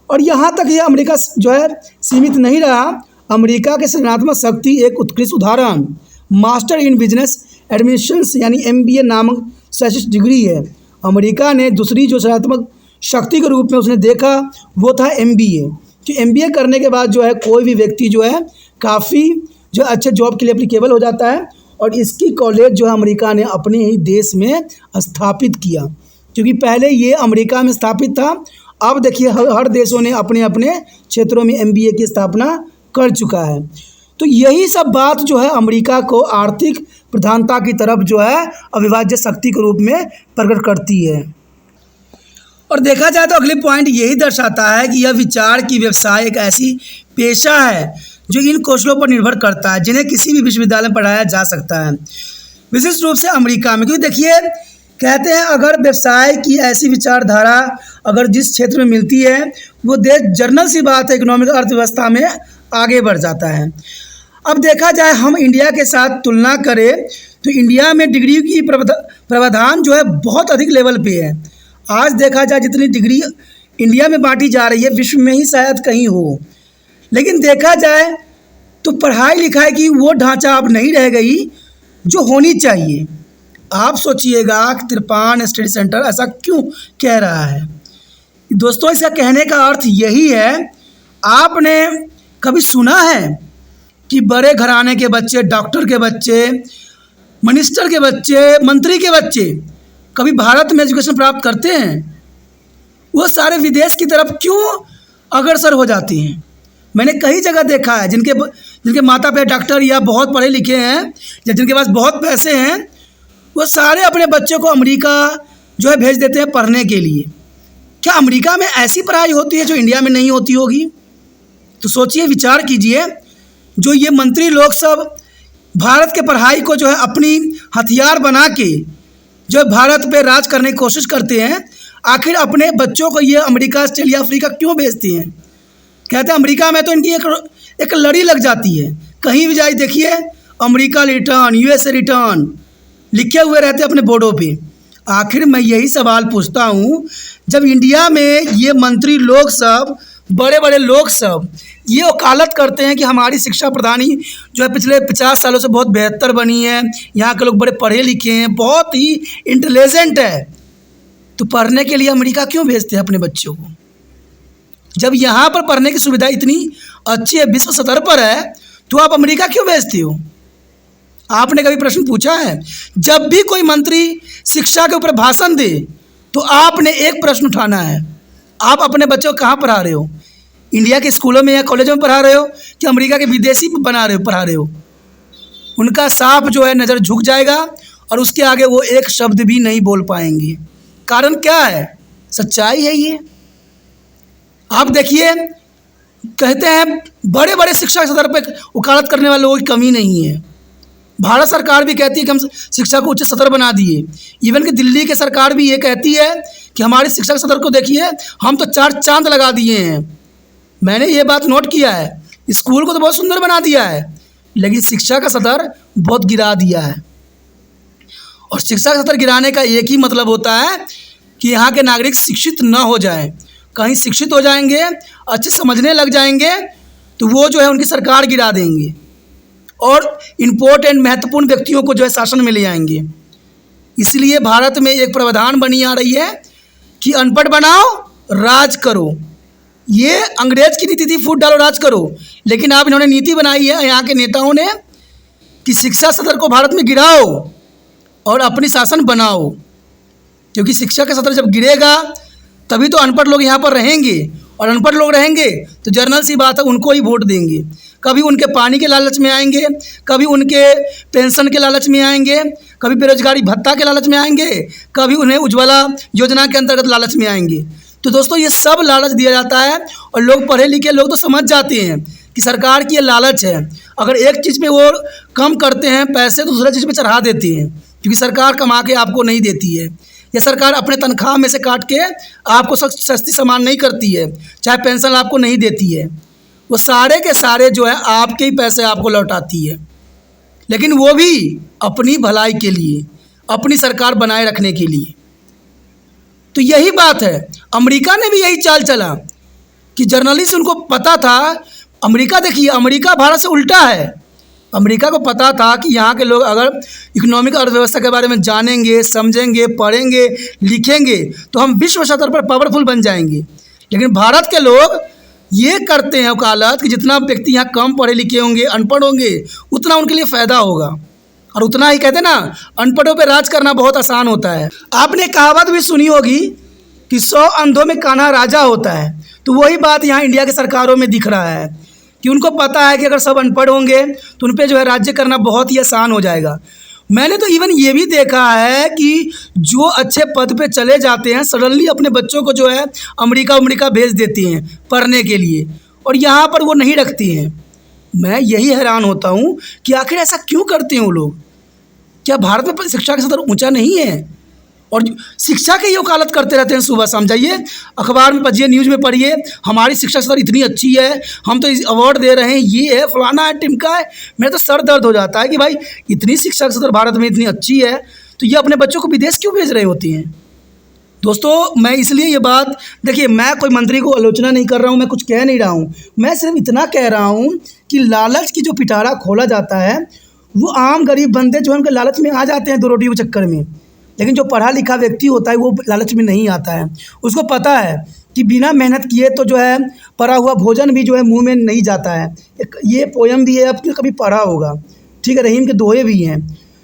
A: और यहाँ तक ये अमेरिका जो है सीमित नहीं रहा। अमेरिका के सृजनात्मक शक्ति एक उत्कृष्ट उदाहरण मास्टर इन बिजनेस एडमिनिस्ट्रेशन यानी MBA नामक शैक्षिक डिग्री है। अमेरिका ने दूसरी जो सृजनात्मक शक्ति के रूप में उसने देखा वो था MBA, कि MBA करने के बाद जो है कोई भी व्यक्ति जो है काफ़ी जो अच्छे जॉब के लिए एप्लीकेबल हो जाता है। और इसकी कॉलेज जो है अमेरिका ने अपने ही देश में स्थापित किया, क्योंकि पहले ये अमेरिका में स्थापित था। अब देखिए हर देशों ने अपने अपने क्षेत्रों में MBA की स्थापना कर चुका है। तो यही सब बात जो है अमेरिका को आर्थिक प्रधानता की तरफ जो है अविभाज्य शक्ति के रूप में प्रकट करती है। और देखा जाए तो अगले पॉइंट यही दर्शाता है कि यह विचार की व्यवसाय एक ऐसी पेशा है जो इन कौशलों पर निर्भर करता है जिन्हें किसी भी विश्वविद्यालय में पढ़ाया जा सकता है, विशिष्ट रूप से अमेरिका में। क्योंकि देखिए, कहते हैं अगर व्यवसाय की ऐसी विचारधारा अगर जिस क्षेत्र में मिलती है वो देश जनरल सी बात है इकोनॉमिक अर्थव्यवस्था में आगे बढ़ जाता है। अब देखा जाए हम इंडिया के साथ तुलना करें तो इंडिया में डिग्री की प्रावधान जो है बहुत अधिक लेवल पे है। आज देखा जाए जितनी डिग्री इंडिया में बांटी जा रही है विश्व में ही शायद कहीं हो। लेकिन देखा जाए तो पढ़ाई लिखाई की वो ढांचा अब नहीं रह गई जो होनी चाहिए। आप सोचिएगा कि त्रिपान स्टडी सेंटर ऐसा क्यों कह रहा है। दोस्तों, इसका कहने का अर्थ यही है, आपने कभी सुना है कि बड़े घराने के बच्चे, डॉक्टर के बच्चे, मिनिस्टर के बच्चे, मंत्री के बच्चे कभी भारत में एजुकेशन प्राप्त करते हैं? वो सारे विदेश की तरफ क्यों अग्रसर हो जाती हैं? मैंने कई जगह देखा है जिनके माता पिता डॉक्टर या बहुत पढ़े लिखे हैं या जिनके पास बहुत पैसे हैं, वो सारे अपने बच्चों को अमेरिका जो है भेज देते हैं पढ़ने के लिए। क्या अमेरिका में ऐसी पढ़ाई होती है जो इंडिया में नहीं होती होगी? तो सोचिए, विचार कीजिए, जो ये मंत्री लोग सब भारत के पढ़ाई को जो है अपनी हथियार बना के जो भारत पे राज करने की कोशिश करते हैं, आखिर अपने बच्चों को ये अमेरिका, ऑस्ट्रेलिया, अफ्रीका क्यों भेजती हैं? कहते हैं अमेरिका में तो इनकी एक लड़ी लग जाती है। कहीं भी जाइए देखिए अमेरिका रिटर्न, USA रिटर्न लिखे हुए रहते हैं अपने बोर्डों पे। आखिर मैं यही सवाल पूछता हूँ, जब इंडिया में ये मंत्री लोग सब, बड़े बड़े लोग सब ये वकालत करते हैं कि हमारी शिक्षा प्रणाली जो है पिछले 50 सालों से बहुत बेहतर बनी है, यहाँ के लोग बड़े पढ़े लिखे हैं, बहुत ही इंटेलिजेंट है, तो पढ़ने के लिए अमेरिका क्यों भेजते हैं अपने बच्चों को? जब यहाँ पर पढ़ने की सुविधा इतनी अच्छी है, विश्व स्तर पर है, तो आप अमेरिका क्यों भेजते हो? आपने कभी प्रश्न पूछा है? जब भी कोई मंत्री शिक्षा के ऊपर भाषण दे तो आपने एक प्रश्न उठाना है, आप अपने बच्चों को कहाँ पढ़ा रहे हो? इंडिया के स्कूलों में या कॉलेजों में पढ़ा रहे हो कि अमेरिका के विदेशी पढ़ा रहे हो? उनका साफ जो है नज़र झुक जाएगा और उसके आगे वो एक शब्द भी नहीं बोल पाएंगे। कारण क्या है? सच्चाई है ये। आप देखिए, कहते हैं बड़े बड़े शिक्षा के स्तर पर वकालत करने वाले लोगों की कमी नहीं है। भारत सरकार भी कहती है कि हम शिक्षा को उच्च स्तर बना दिए। इवन कि दिल्ली की सरकार भी ये कहती है कि हमारी शिक्षा के स्तर को देखिए, हम तो 4 चांद लगा दिए हैं। मैंने ये बात नोट किया है, स्कूल को तो बहुत सुंदर बना दिया है, लेकिन शिक्षा का स्तर बहुत गिरा दिया है। और शिक्षा का स्तर गिराने का एक ही मतलब होता है कि यहाँ के नागरिक शिक्षित न हो जाएं। कहीं शिक्षित हो जाएंगे, अच्छे समझने लग जाएंगे, तो वो जो है उनकी सरकार गिरा देंगे और इम्पोर्टेंट महत्वपूर्ण व्यक्तियों को जो है शासन में ले आएंगे। इसलिए भारत में एक प्रावधान बनी आ रही है कि अनपढ़ बनाओ, राज करो। ये अंग्रेज की नीति थी, फूट डालो राज करो। लेकिन अब इन्होंने नीति बनाई है यहाँ के नेताओं ने कि शिक्षा स्तर को भारत में गिराओ और अपनी शासन बनाओ, क्योंकि शिक्षा का स्तर जब गिरेगा तभी तो अनपढ़ लोग यहाँ पर रहेंगे, और अनपढ़ लोग रहेंगे तो जर्नल सी बात है उनको ही वोट देंगे। कभी उनके पानी के लालच में आएंगे, कभी उनके पेंशन के लालच में आएंगे, कभी बेरोजगारी भत्ता के लालच में आएंगे, कभी उन्हें उज्ज्वला योजना के अंतर्गत लालच में आएंगे। तो दोस्तों, ये सब लालच दिया जाता है और लोग पढ़े लिखे लोग तो समझ जाते हैं कि सरकार की ये लालच है। अगर एक चीज़ पे वो कम करते हैं पैसे तो दूसरा चीज़ पे चढ़ा देते हैं, क्योंकि सरकार कमा के आपको नहीं देती है। ये सरकार अपने तनख्वाह में से काट के आपको सस्ती सामान नहीं करती है, चाहे पेंशन आपको नहीं देती है। वो सारे के सारे जो है आपके ही पैसे आपको लौटाती है, लेकिन वो भी अपनी भलाई के लिए, अपनी सरकार बनाए रखने के लिए। तो यही बात है, अमेरिका ने भी यही चाल चला कि जर्नलिस्ट उनको पता था। अमेरिका देखिए, अमेरिका भारत से उल्टा है। अमेरिका को पता था कि यहाँ के लोग अगर इकोनॉमिक अर्थव्यवस्था के बारे में जानेंगे, समझेंगे, पढ़ेंगे, लिखेंगे तो हम विश्व स्तर पर पावरफुल बन जाएंगे। लेकिन भारत के लोग ये करते हैं वकालत कि जितना व्यक्ति यहाँ कम पढ़े लिखे होंगे, अनपढ़ होंगे, उतना उनके लिए फ़ायदा होगा। और उतना ही कहते हैं ना, अनपढ़ों पे राज करना बहुत आसान होता है। आपने कहावत भी सुनी होगी कि 100 अंधों में कान्हा राजा होता है। तो वही बात यहाँ इंडिया की सरकारों में दिख रहा है कि उनको पता है कि अगर सब अनपढ़ होंगे तो उन पे जो है राज्य करना बहुत ही आसान हो जाएगा। मैंने तो इवन ये भी देखा है कि जो अच्छे पद पे चले जाते हैं सडनली अपने बच्चों को जो है अमेरिका भेज देती हैं पढ़ने के लिए, और यहाँ पर वो नहीं रखती हैं। मैं यही हैरान होता हूँ कि आखिर ऐसा क्यों करते हैं वो लोग। क्या भारत में शिक्षा का स्तर ऊँचा नहीं है? और शिक्षा की ही वकालत करते रहते हैं सुबह शाम। जाइए अखबार में पढ़िए, न्यूज़ में पढ़िए, हमारी शिक्षा स्तर इतनी अच्छी है, हम तो अवार्ड दे रहे हैं, ये है, फलाना है, टिमका है। मेरा तो सर दर्द हो जाता है कि भाई इतनी शिक्षा स्तर भारत में इतनी अच्छी है तो ये अपने बच्चों को विदेश क्यों भेज रहे होती हैं? दोस्तों, मैं इसलिए ये बात, देखिए मैं कोई मंत्री को आलोचना नहीं कर रहा हूँ, मैं कुछ कह नहीं रहा हूँ, मैं सिर्फ इतना कह रहा हूँ कि लालच की जो पिटारा खोला जाता है वो आम गरीब बंदे जो है उनके लालच में आ जाते हैं 2 रोटी के चक्कर में। लेकिन जो पढ़ा लिखा व्यक्ति होता है वो लालच में नहीं आता है। उसको पता है कि बिना मेहनत किए तो जो है पड़ा हुआ भोजन भी जो है मुंह में नहीं जाता है। एक ये पोयम भी है, आपने कभी पढ़ा होगा, ठीक है, रहीम के दोहे भी हैं।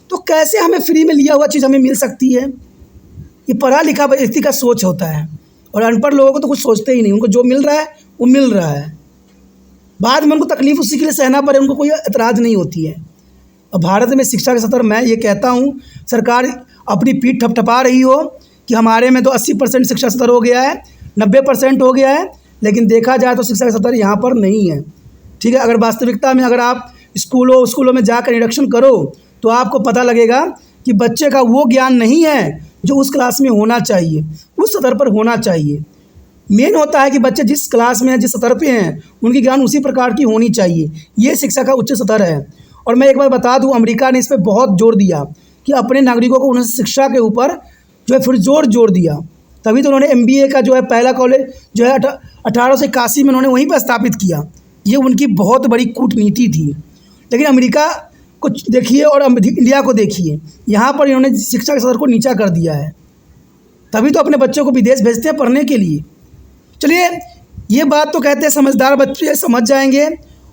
A: तो कैसे हमें फ्री में लिया हुआ चीज़ हमें मिल सकती है? ये पढ़ा लिखा व्यक्ति का सोच होता है, और अनपढ़ लोगों को तो कुछ सोचते ही नहीं, उनको जो मिल रहा है वो मिल रहा है। बाद में उनको तकलीफ उसी के लिए सहना पड़े, उनको कोई एतराज़ नहीं होती है। और भारत में शिक्षा का स्तर, मैं ये कहता हूँ सरकार अपनी पीठ थपथपा रही हो कि हमारे में तो 80% शिक्षा स्तर हो गया है, 90% हो गया है, लेकिन देखा जाए तो शिक्षा का स्तर यहाँ पर नहीं है। ठीक है, अगर वास्तविकता में अगर आप स्कूलों में जाकर निरीक्षण करो तो आपको पता लगेगा कि बच्चे का वो ज्ञान नहीं है जो उस क्लास में होना चाहिए, उस स्तर पर होना चाहिए। मेन होता है कि बच्चे जिस क्लास में हैं, जिस स्तर पे हैं, उनकी ज्ञान उसी प्रकार की होनी चाहिए। ये शिक्षा का उच्च स्तर है। और मैं एक बार बता दूं, अमेरिका ने इस पर बहुत जोर दिया कि अपने नागरिकों को उन्हें शिक्षा के ऊपर जो है फिर जोर दिया। तभी तो उन्होंने MBA का जो है पहला कॉलेज जो है 1881 में उन्होंने वहीं पर स्थापित किया। ये उनकी बहुत बड़ी कूटनीति थी। लेकिन अमेरिका को देखिए और इंडिया को देखिए, यहाँ पर इन्होंने शिक्षा के स्तर को नीचा कर दिया है। तभी तो अपने बच्चों को विदेश भेजते हैं पढ़ने के लिए। चलिए, ये बात तो कहते हैं समझदार बच्चे समझ जाएंगे,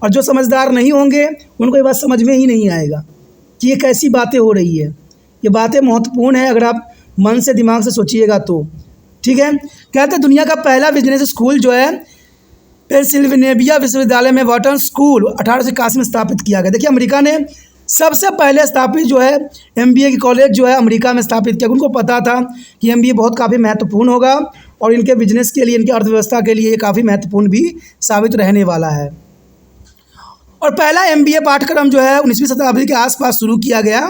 A: और जो समझदार नहीं होंगे उनको ये बात समझ में ही नहीं आएगा कि ये कैसी बातें हो रही है। ये बातें महत्वपूर्ण है। अगर आप मन से दिमाग से सोचिएगा तो, ठीक है। कहते हैं दुनिया का पहला बिजनेस स्कूल जो है पेंसिल्वेनिया विश्वविद्यालय में वाटन स्कूल 1881 में स्थापित किया गया। देखिए अमेरिका ने सबसे पहले स्थापित जो है एमबीए की कॉलेज जो है अमेरिका में स्थापित किया। उनको पता था कि एमबीए बहुत काफ़ी महत्वपूर्ण होगा और इनके बिजनेस के लिए, इनकी अर्थव्यवस्था के लिए काफ़ी महत्वपूर्ण भी साबित रहने वाला है। और पहला एमबीए पाठ्यक्रम जो है 19वीं शताब्दी के आसपास शुरू किया गया।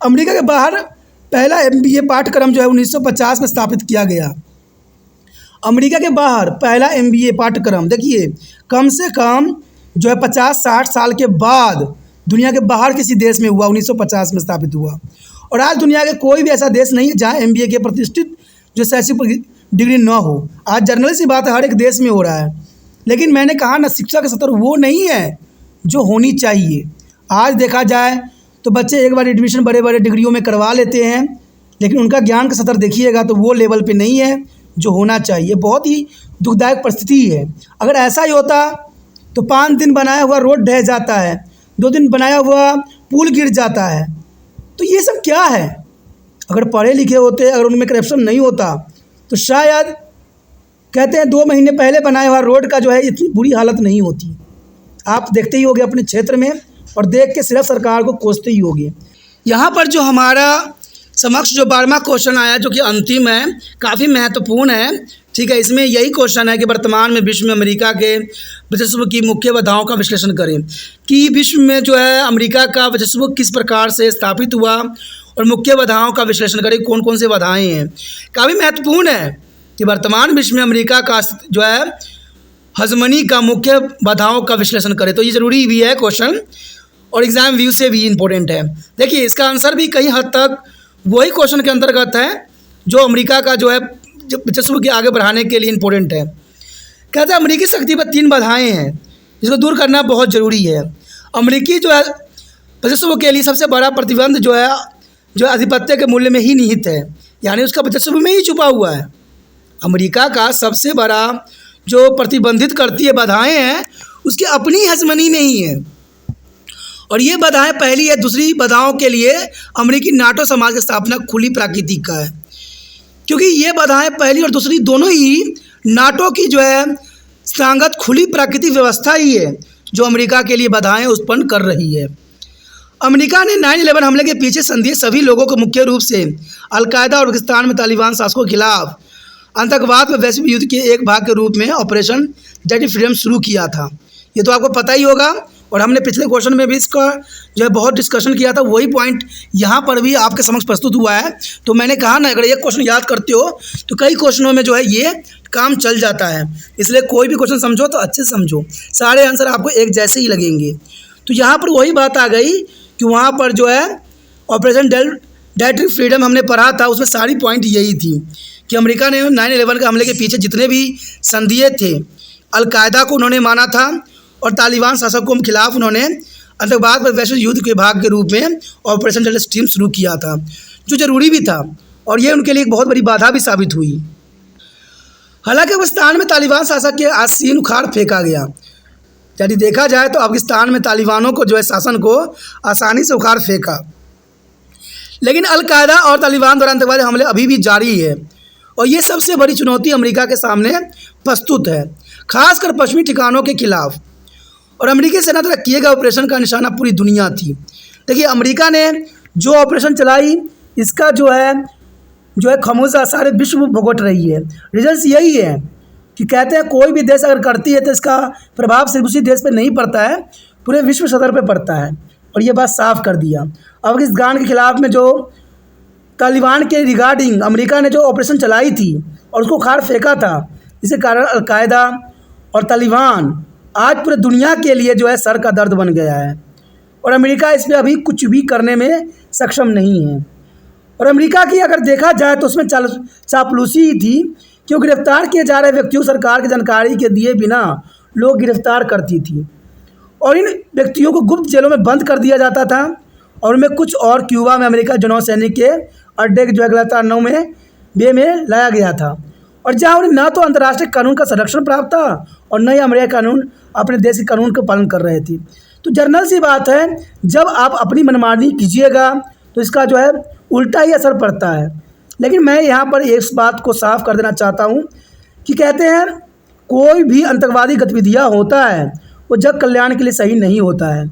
A: अमेरिका के बाहर पहला एमबीए पाठ्यक्रम जो है 1950 में स्थापित किया गया। अमेरिका के बाहर पहला एमबीए पाठ्यक्रम, देखिए कम से कम जो है 50-60 साल के बाद दुनिया के बाहर किसी देश में हुआ, 1950 में स्थापित हुआ। और आज दुनिया के कोई भी ऐसा देश नहीं है जहाँ एमबीए के प्रतिष्ठित जो शैक्षिक डिग्री न हो। आज जनरल सी बात है, हर एक देश में हो रहा है। लेकिन मैंने कहा ना, शिक्षा का स्तर वो नहीं है जो होनी चाहिए। आज देखा जाए तो बच्चे एक बार एडमिशन बड़े बड़े डिग्रियों में करवा लेते हैं, लेकिन उनका ज्ञान का स्तर देखिएगा तो वो लेवल पे नहीं है जो होना चाहिए। बहुत ही दुखदायक परिस्थिति है। अगर ऐसा ही होता तो 5 दिन बनाया हुआ रोड ढह जाता है, 2 दिन बनाया हुआ पुल गिर जाता है। तो ये सब क्या है? अगर पढ़े लिखे होते, अगर उनमें करप्शन नहीं होता तो शायद कहते हैं 2 महीने पहले बनाया हुआ रोड का जो है इतनी बुरी हालत नहीं होती। आप देखते ही होंगे अपने क्षेत्र में, और देख के सिर्फ सरकार को कोसते ही होंगे। यहाँ पर जो हमारा समक्ष जो 12वां क्वेश्चन आया, जो कि अंतिम है, काफ़ी महत्वपूर्ण है, ठीक है। इसमें यही क्वेश्चन है कि वर्तमान में विश्व में अमेरिका के वर्चस्व की मुख्य बाधाओं का विश्लेषण करें कि विश्व में जो है अमेरिका का वर्चस्व किस प्रकार से स्थापित हुआ, और मुख्य बाधाओं का विश्लेषण करें, कौन कौन से बाधाएं हैं। काफ़ी महत्वपूर्ण है कि वर्तमान विश्व में अमेरिका का जो है हजमनी का मुख्य बाधाओं का विश्लेषण करें। तो ये ज़रूरी भी है क्वेश्चन, और एग्ज़ाम व्यू से भी इम्पोर्टेंट है। देखिए इसका आंसर भी कई हद तक वही क्वेश्चन के अंतर्गत है जो अमेरिका का जो है वर्चस्व के आगे बढ़ाने के लिए इम्पोर्टेंट है। कहते हैं अमेरिकी शक्ति पर 3 बाधाएं हैं जिसको दूर करना बहुत ज़रूरी है। अमेरिकी जो है वर्चस्व के लिए सबसे बड़ा प्रतिबंध जो है आधिपत्य के मूल्य में ही निहित है, यानी उसका वर्चस्व में ही छुपा हुआ है। अमेरिका का सबसे बड़ा जो प्रतिबंधित करती है बाधाएं हैं उसकी अपनी हजमनी में ही है। और ये बाधाएं पहली है, दूसरी बाधाओं के लिए अमेरिकी नाटो समाज की स्थापना खुली प्राकृतिक का है, क्योंकि ये बाधाएं पहली और दूसरी दोनों ही नाटो की जो है संगत खुली प्राकृतिक व्यवस्था ही है जो अमेरिका के लिए बाधाएं उत्पन्न कर रही है। अमेरिका ने 9/11 हमले के पीछे संदिग्ध सभी लोगों को मुख्य रूप से अलकायदा और पाकिस्तान में तालिबान शासकों के खिलाफ आतंकवाद व वैश्विक युद्ध के एक भाग के रूप में ऑपरेशन डेडली फ्रीडम शुरू किया था। ये तो आपको पता ही होगा, और हमने पिछले क्वेश्चन में भी इसका जो है बहुत डिस्कशन किया था। वही पॉइंट यहाँ पर भी आपके समक्ष प्रस्तुत हुआ है। तो मैंने कहा ना, अगर एक क्वेश्चन याद करते हो तो कई क्वेश्चनों में जो है ये काम चल जाता है। इसलिए कोई भी क्वेश्चन समझो तो अच्छे से समझो, सारे आंसर आपको एक जैसे ही लगेंगे। तो यहाँ पर वही बात आ गई कि वहाँ पर जो है ऑपरेशन डेडली फ्रीडम हमने पढ़ा था, उसमें सारी पॉइंट यही थी कि अमेरिका ने 9/11 के हमले के पीछे जितने भी संदिग्ध थे, अलकायदा को उन्होंने माना था और तालिबान शासकों के खिलाफ उन्होंने आतंकवाद पर वैश्विक युद्ध के भाग के रूप में ऑपरेशन डेडली फ्रीडम शुरू किया था, जो ज़रूरी भी था, और ये उनके लिए एक बहुत बड़ी बाधा भी साबित हुई। हालांकि अफगानिस्तान में तालिबान शासक के आसीन उखाड़ फेंका गया। यदि देखा जाए तो अफगानिस्तान में तालिबानों को जो है शासन को आसानी से उखाड़ फेंका, लेकिन अलकायदा और तालिबान द्वारा आतंकवादी हमले अभी भी जारी है, और ये सबसे बड़ी चुनौती अमेरिका के सामने प्रस्तुत है, खासकर पश्चिमी ठिकानों के खिलाफ। और अमेरिकी सेना द्वारा किए गए ऑपरेशन का निशाना पूरी दुनिया थी। देखिए अमेरिका ने जो ऑपरेशन चलाई, इसका जो है खामोजा सारे विश्व भुगत रही है। रीजन्स यही है कि कहते हैं कोई भी देश अगर करती है तो इसका प्रभाव सिर्फ उसी देश पे नहीं पड़ता है, पूरे विश्व स्तर पे पड़ता है, और ये बात साफ कर दिया। अफगानिस्तान के खिलाफ में जो तालिबान के रिगार्डिंग अमेरिका ने जो ऑपरेशन चलाई थी और उसको उखाड़ फेंका था, इसके कारण अलकायदा और तालिबान आज पूरे दुनिया के लिए जो है सर का दर्द बन गया है, और अमेरिका इस पर अभी कुछ भी करने में सक्षम नहीं है। और अमेरिका की अगर देखा जाए तो उसमें चापलूसी ही थी, क्योंकि गिरफ्तार किए जा रहे व्यक्तियों सरकार की जानकारी के दिए बिना लोग गिरफ्तार करती थी, और इन व्यक्तियों को गुप्त जेलों में बंद कर दिया जाता था, और उनमें कुछ और क्यूबा में अमेरिका जो नौसैनिक के अड्डे जो है गिरफ्तार 9 में बे में लाया गया था, और जहाँ उन्हें न तो अंतर्राष्ट्रीय कानून का संरक्षण प्राप्त था और न ही अमेरिका कानून अपने देश के कानून का पालन कर रहे थे। तो जर्नल सी बात है, जब आप अपनी मनमानी कीजिएगा तो इसका जो है उल्टा ही असर पड़ता है। लेकिन मैं यहाँ पर इस बात को साफ कर देना चाहता हूँ कि कहते हैं कोई भी आतंकवादी गतिविधियाँ होता है वो जग कल्याण के लिए सही नहीं होता है,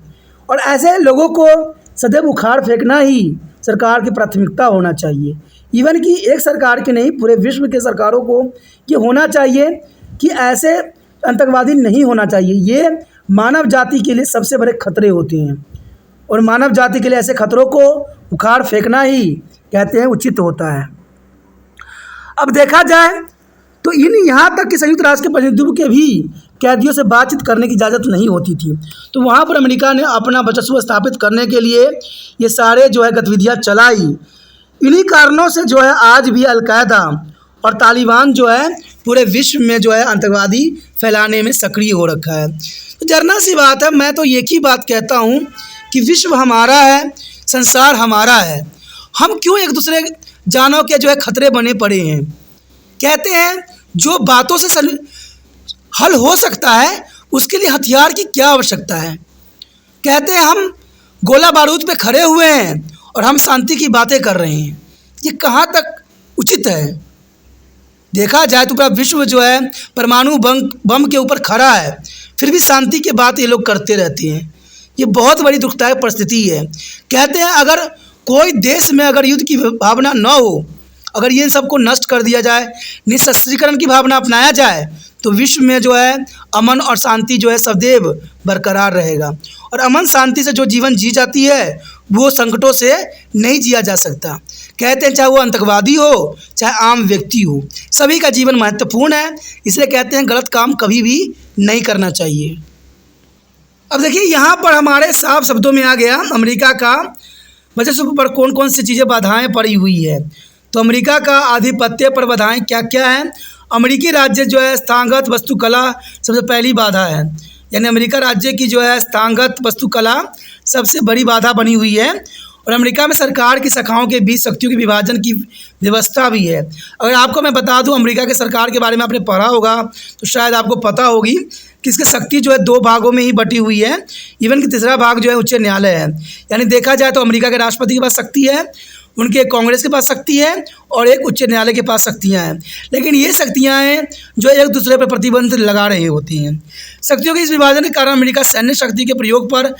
A: और ऐसे लोगों को सदैव उखाड़ फेंकना ही सरकार की प्राथमिकता होना चाहिए। इवन कि एक सरकार की नहीं, पूरे विश्व के सरकारों को ये होना चाहिए कि ऐसे आतंकवादी नहीं होना चाहिए। ये मानव जाति के लिए सबसे बड़े खतरे होते हैं, और मानव जाति के लिए ऐसे खतरों को उखाड़ फेंकना ही कहते हैं उचित होता है। अब देखा जाए तो यहाँ तक कि संयुक्त राष्ट्र के प्रतिनिधियों के भी कैदियों से बातचीत करने की इजाज़त नहीं होती थी। तो वहाँ पर अमेरिका ने अपना वर्चस्व स्थापित करने के लिए ये सारे गतिविधियाँ चलाई। इन्हीं कारणों से आज भी अलकायदा और तालिबान पूरे विश्व में आतंकवादी फैलाने में सक्रिय हो रखा है। तो जरना सी बात है, मैं तो एक ही बात कहता हूँ कि विश्व हमारा है, संसार हमारा है। हम क्यों एक दूसरे जानों के खतरे बने पड़े हैं। कहते हैं जो बातों से हल हो सकता है उसके लिए हथियार की क्या आवश्यकता है। कहते हैं हम गोला बारूद पे खड़े हुए हैं और हम शांति की बातें कर रहे हैं। ये कहाँ तक उचित है। देखा जाए तो पूरा विश्व परमाणु बम के ऊपर खड़ा है, फिर भी शांति की बात ये लोग करते रहते हैं। ये बहुत बड़ी दुखदायक परिस्थिति है। कहते हैं अगर कोई देश में अगर युद्ध की भावना न हो, अगर ये सबको नष्ट कर दिया जाए, निशस्त्रीकरण की भावना अपनाया जाए, तो विश्व में अमन और शांति सदैव बरकरार रहेगा। और अमन शांति से जो जीवन जी जाती है वो संकटों से नहीं जिया जा सकता। कहते हैं चाहे वो आतंकवादी हो चाहे आम व्यक्ति हो, सभी का जीवन महत्वपूर्ण है। इसलिए कहते हैं गलत काम कभी भी नहीं करना चाहिए। अब देखिए यहाँ पर हमारे साफ शब्दों में आ गया अमेरिका का वर्चस्व पर कौन कौन सी चीज़ें बाधाएं पड़ी हुई है। तो अमेरिका का आधिपत्य पर बाधाएं क्या क्या हैं। अमेरिकी राज्य स्थानगत वास्तुकला सबसे पहली बाधा है, यानी अमेरिका राज्य की स्थानगत वास्तुकला सबसे बड़ी बाधा बनी हुई है। और अमेरिका में सरकार की शाखाओं के बीच शक्तियों के विभाजन की व्यवस्था भी है। अगर आपको मैं बता दूं अमेरिका के सरकार के बारे में आपने पढ़ा होगा तो शायद आपको पता होगी कि इसकी शक्ति दो भागों में ही बटी हुई है। इवन कि तीसरा भाग उच्च न्यायालय है। यानी देखा जाए तो अमेरिका के राष्ट्रपति के पास शक्ति है, उनके कांग्रेस के पास शक्ति है और एक उच्च न्यायालय के पास शक्तियाँ हैं। लेकिन ये शक्तियाँ हैं एक दूसरे पर प्रतिबंध लगा रही होती हैं। शक्तियों के इस विभाजन के कारण अमेरिका सैन्य शक्ति के प्रयोग पर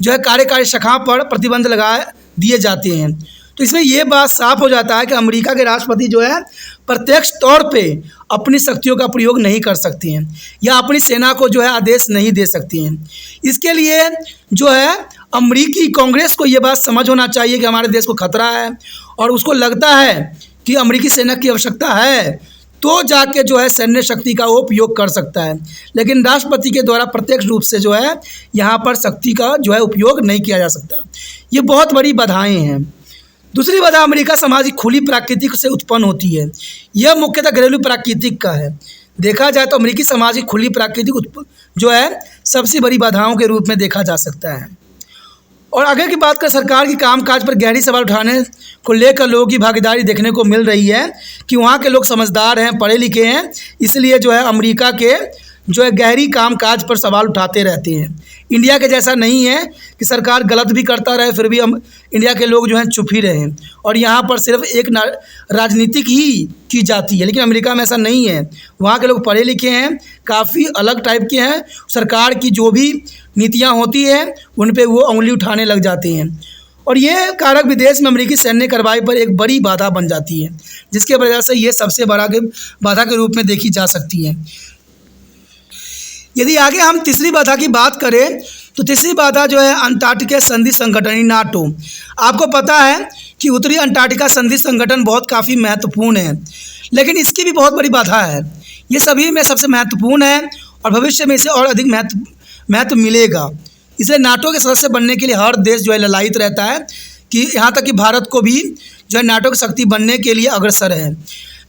A: कार्यकारी शाखा पर प्रतिबंध लगा दिए जाते हैं। तो इसमें यह बात साफ हो जाता है कि अमेरिका के राष्ट्रपति प्रत्यक्ष तौर पे अपनी शक्तियों का प्रयोग नहीं कर सकती हैं या अपनी सेना को आदेश नहीं दे सकती हैं। इसके लिए अमेरिकी कांग्रेस को ये बात समझ होना चाहिए कि हमारे देश को खतरा है और उसको लगता है कि अमेरिकी सेना की आवश्यकता है, तो जाके सैन्य शक्ति का वो उपयोग कर सकता है। लेकिन राष्ट्रपति के द्वारा प्रत्यक्ष रूप से यहाँ पर शक्ति का उपयोग नहीं किया जा सकता। ये बहुत बड़ी बाधाएं हैं। दूसरी बाधा अमेरिका सामाजिक खुली प्राकृतिक से उत्पन्न होती है। यह मुख्यतः घरेलू प्राकृतिक का है। देखा जाए तो अमेरिकी सामाजिक खुली प्राकृतिक सबसे बड़ी बाधाओं के रूप में देखा जा सकता है। और आगे की बात करें सरकार की कामकाज पर गहरी सवाल उठाने को लेकर लोगों की भागीदारी देखने को मिल रही है कि वहाँ के लोग समझदार हैं, पढ़े लिखे हैं, इसलिए अमेरिका के गहरी कामकाज पर सवाल उठाते रहते हैं। इंडिया के जैसा नहीं है कि सरकार गलत भी करता रहे फिर भी हम इंडिया के लोग चुप ही रहें और यहाँ पर सिर्फ एक राजनीतिक ही की जाती है। लेकिन अमेरिका में ऐसा नहीं है। वहाँ के लोग पढ़े लिखे हैं, काफ़ी अलग टाइप के हैं। सरकार की जो भी नीतियाँ होती हैं उन पे वो उंगली उठाने लग जाते हैं और ये कारक विदेश में अमेरिकी सैन्य कार्रवाई पर एक बड़ी बाधा बन जाती है, जिसके वजह से ये सबसे बड़ा बाधा के रूप में देखी जा सकती है। यदि आगे हम तीसरी बाधा की बात करें तो तीसरी बाधा अंटार्कटिका संधि संगठन नाटो। आपको पता है कि उत्तरी अंटार्कटिका संधि संगठन बहुत काफ़ी महत्वपूर्ण है, लेकिन इसकी भी बहुत बड़ी बाधा है। ये सभी में सबसे महत्वपूर्ण है और भविष्य में इसे और अधिक महत्व मिलेगा। इसलिए नाटो के सदस्य बनने के लिए हर देश ललायित रहता है कि यहाँ तक कि भारत को भी नाटो की शक्ति बनने के लिए अग्रसर है।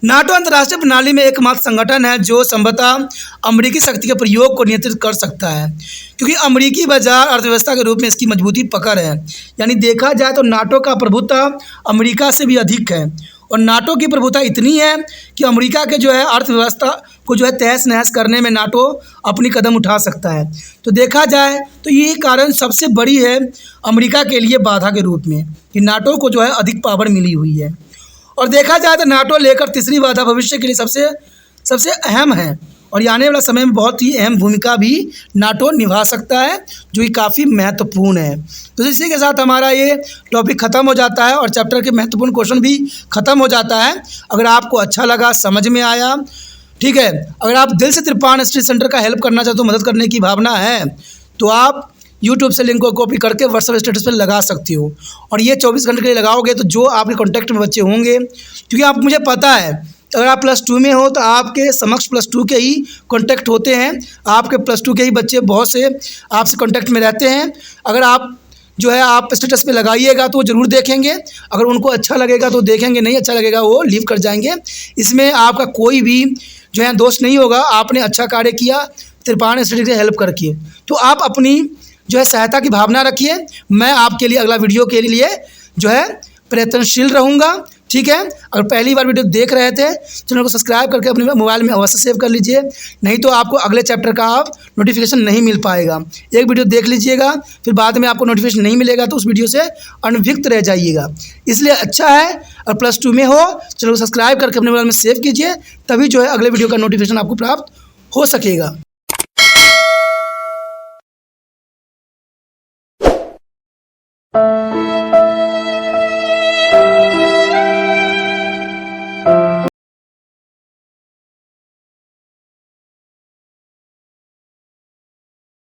A: नाटो अंतर्राष्ट्रीय प्रणाली में एकमात्र संगठन है जो संभवतः अमेरिकी शक्ति के प्रयोग को नियंत्रित कर सकता है, क्योंकि अमेरिकी बाजार अर्थव्यवस्था के रूप में इसकी मजबूती पकड़ है। यानी देखा जाए तो नाटो का प्रभुत्व अमेरिका से भी अधिक है और नाटो की प्रभुत्व इतनी है कि अमेरिका के अर्थव्यवस्था को तहस नहस करने में नाटो अपनी कदम उठा सकता है। तो देखा जाए तो ये कारण सबसे बड़ी है अमेरिका के लिए बाधा के रूप में कि नाटो को जो है अधिक पावर मिली हुई है। और देखा जाए तो नाटो लेकर तीसरी वादा भविष्य के लिए सबसे अहम है और ये आने वाला समय में बहुत ही अहम भूमिका भी नाटो निभा सकता है, जो कि काफ़ी महत्वपूर्ण है। तो इसी के साथ हमारा ये टॉपिक ख़त्म हो जाता है और चैप्टर के महत्वपूर्ण क्वेश्चन भी ख़त्म हो जाता है। अगर आपको अच्छा लगा, समझ में आया, ठीक है, अगर आप दिल से त्रिपाण स्टडी सेंटर का हेल्प करना चाहते हो, मदद करने की भावना है, तो आप यूट्यूब से लिंक को कॉपी करके व्हाट्सएप स्टेटस पर लगा सकती हो। और ये 24 घंटे के लिए लगाओगे तो जो आपके कॉन्टैक्ट में बच्चे होंगे, क्योंकि आप मुझे पता है अगर आप +2 में हो तो आपके समक्ष +2 के ही कॉन्टैक्ट होते हैं, आपके +2 के ही बच्चे बहुत से आपसे कॉन्टैक्ट में रहते हैं। अगर आप जो है आप स्टेटस पे लगाइएगा तो वो ज़रूर देखेंगे, अगर उनको अच्छा लगेगा तो देखेंगे, नहीं अच्छा लगेगा वो लीव कर जाएंगे। इसमें आपका कोई भी जो है दोष नहीं होगा, आपने अच्छा कार्य किया त्रिपाण स्टडी से हेल्प करके। तो आप अपनी जो है सहायता की भावना रखिए, मैं आपके लिए अगला वीडियो के लिए जो है प्रयत्नशील रहूँगा, ठीक है। अगर पहली बार वीडियो देख रहे थे चैनल को सब्सक्राइब करके अपने मोबाइल में अवश्य सेव कर लीजिए, नहीं तो आपको अगले चैप्टर का आप नोटिफिकेशन नहीं मिल पाएगा। एक वीडियो देख लीजिएगा, फिर बाद में आपको नोटिफिकेशन नहीं मिलेगा तो उस वीडियो से अनभिज्ञ रह जाइएगा। इसलिए अच्छा है और +2 में हो चैनल को सब्सक्राइब करके अपने मोबाइल में सेव कीजिए, तभी जो है अगले वीडियो का नोटिफिकेशन आपको प्राप्त हो सकेगा।